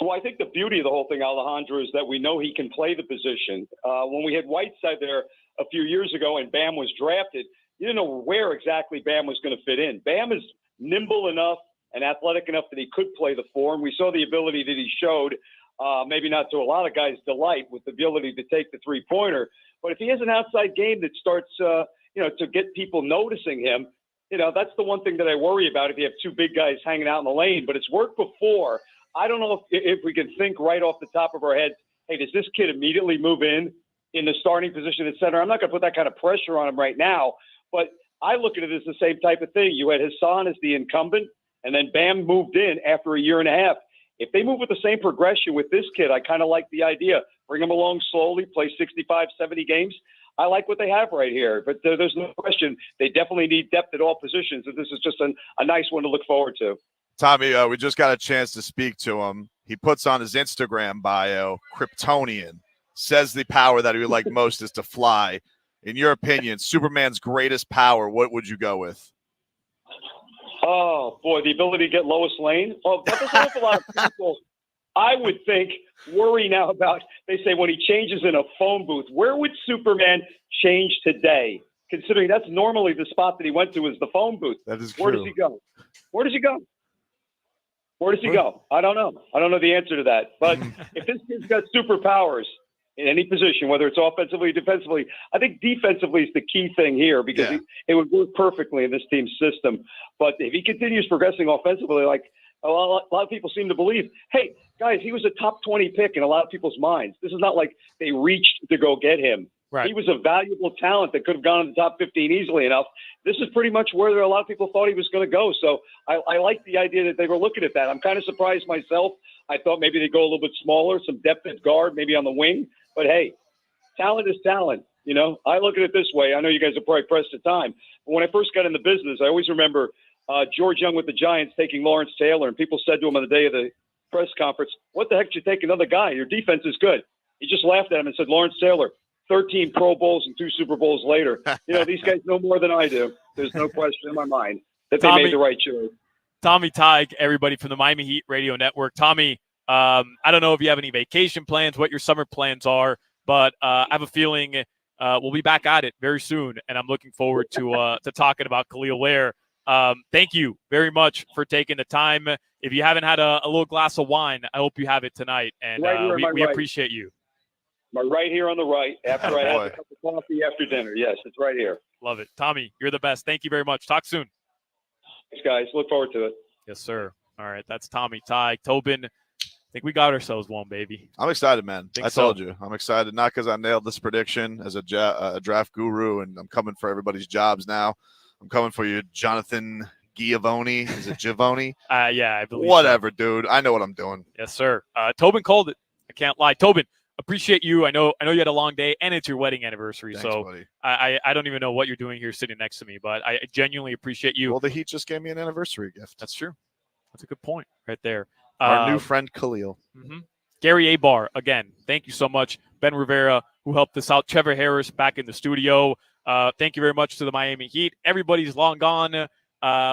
Well, I think the beauty of the whole thing, Alejandro, is that we know he can play the position. When we had Whiteside there a few years ago and Bam was drafted, you didn't know where exactly Bam was going to fit in. Bam is nimble enough and athletic enough that he could play the 4. And we saw the ability that he showed, maybe not to a lot of guys' delight, with the ability to take the 3-pointer. But if he has an outside game that starts, to get people noticing him, that's the one thing that I worry about if you have 2 big guys hanging out in the lane. But it's worked before. I don't know if we can think right off the top of our heads, hey, does this kid immediately move in the starting position at center? I'm not going to put that kind of pressure on him right now. But I look at it as the same type of thing. You had Hassan as the incumbent, and then Bam moved in after a year and a half. If they move with the same progression with this kid, I kind of like the idea. Bring him along slowly, play 65, 70 games. I like what they have right here. But there's no question they definitely need depth at all positions, and this is just a nice one to look forward to. Tommy, we just got a chance to speak to him. He puts on his Instagram bio, Kryptonian, says the power that he would like most is to fly. In your opinion, Superman's greatest power, what would you go with? Oh, boy, the ability to get Lois Lane. Oh, that doesn't help a lot of people, I would think, worry now about, they say when he changes in a phone booth, where would Superman change today? considering that's normally the spot that he went to is the phone booth. That is Where true. does he go? Where does he go? Where does he go? I don't know. I don't know the answer to that. But if this kid's got superpowers in any position, whether it's offensively or defensively, I think defensively is the key thing here because it would work perfectly in this team's system. But if he continues progressing offensively, like a lot of people seem to believe, hey, guys, he was a top 20 pick in a lot of people's minds. This is not like they reached to go get him. Right. He was a valuable talent that could have gone in the top 15 easily enough. This is pretty much where a lot of people thought he was going to go. So I like the idea that they were looking at that. I'm kind of surprised myself. I thought maybe they'd go a little bit smaller, some depth at guard, maybe on the wing. But, hey, talent is talent. You know, I look at it this way. I know you guys are probably pressed for time. But when I first got in the business, I always remember George Young with the Giants taking Lawrence Taylor. And people said to him on the day of the press conference, what the heck did you take another guy? Your defense is good. He just laughed at him and said, Lawrence Taylor, 13 Pro Bowls and 2 Super Bowls later. You know, these guys know more than I do. There's no question in my mind that they made the right choice. Tommy Tighe, everybody from the Miami Heat Radio Network. Tommy, I don't know if you have any vacation plans, what your summer plans are, but I have a feeling we'll be back at it very soon, and I'm looking forward to talking about Kel'el Ware. Thank you very much for taking the time. If you haven't had a little glass of wine, I hope you have it tonight, and we appreciate you. Right here on the right after I have a cup of coffee after dinner. Yes, it's right here. Love it. Tommy, you're the best. Thank you very much. Talk soon. Thanks, guys. Look forward to it. Yes, sir. All right. That's Tommy Tighe. Tobin, I think we got ourselves one, baby. I'm excited, man. I told you. I'm excited, not because I nailed this prediction as a draft guru, and I'm coming for everybody's jobs now. I'm coming for you, Jonathan Giavoni. Is it Giavoni? Yeah, I believe Whatever, dude. I know what I'm doing. Yes, sir. Tobin called it. I can't lie. Tobin, appreciate you. I know you had a long day, and it's your wedding anniversary. Thanks, so buddy. I don't even know what you're doing here sitting next to me, but I genuinely appreciate you. Well, the Heat just gave me an anniversary gift. That's true. That's a good point right there. Our new friend Kel'el. Mm-hmm. Gary Abar, again, thank you so much. Ben Rivera, who helped us out. Trevor Harris back in the studio. Thank you very much to the Miami Heat. Everybody's long gone.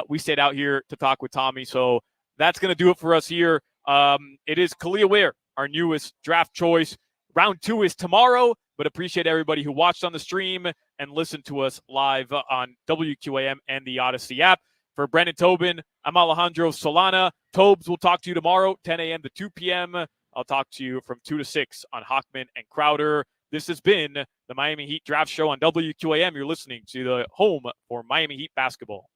We stayed out here to talk with Tommy, so that's going to do it for us here. It is Kel'el Ware, our newest draft choice. Round 2 is tomorrow, but appreciate everybody who watched on the stream and listened to us live on WQAM and the Odyssey app. For Brendan Tobin, I'm Alejandro Solana. Tobes, we'll talk to you tomorrow, 10 a.m. to 2 p.m. I'll talk to you from 2 to 6 on Hockman and Crowder. This has been the Miami Heat Draft Show on WQAM. You're listening to the home for Miami Heat basketball.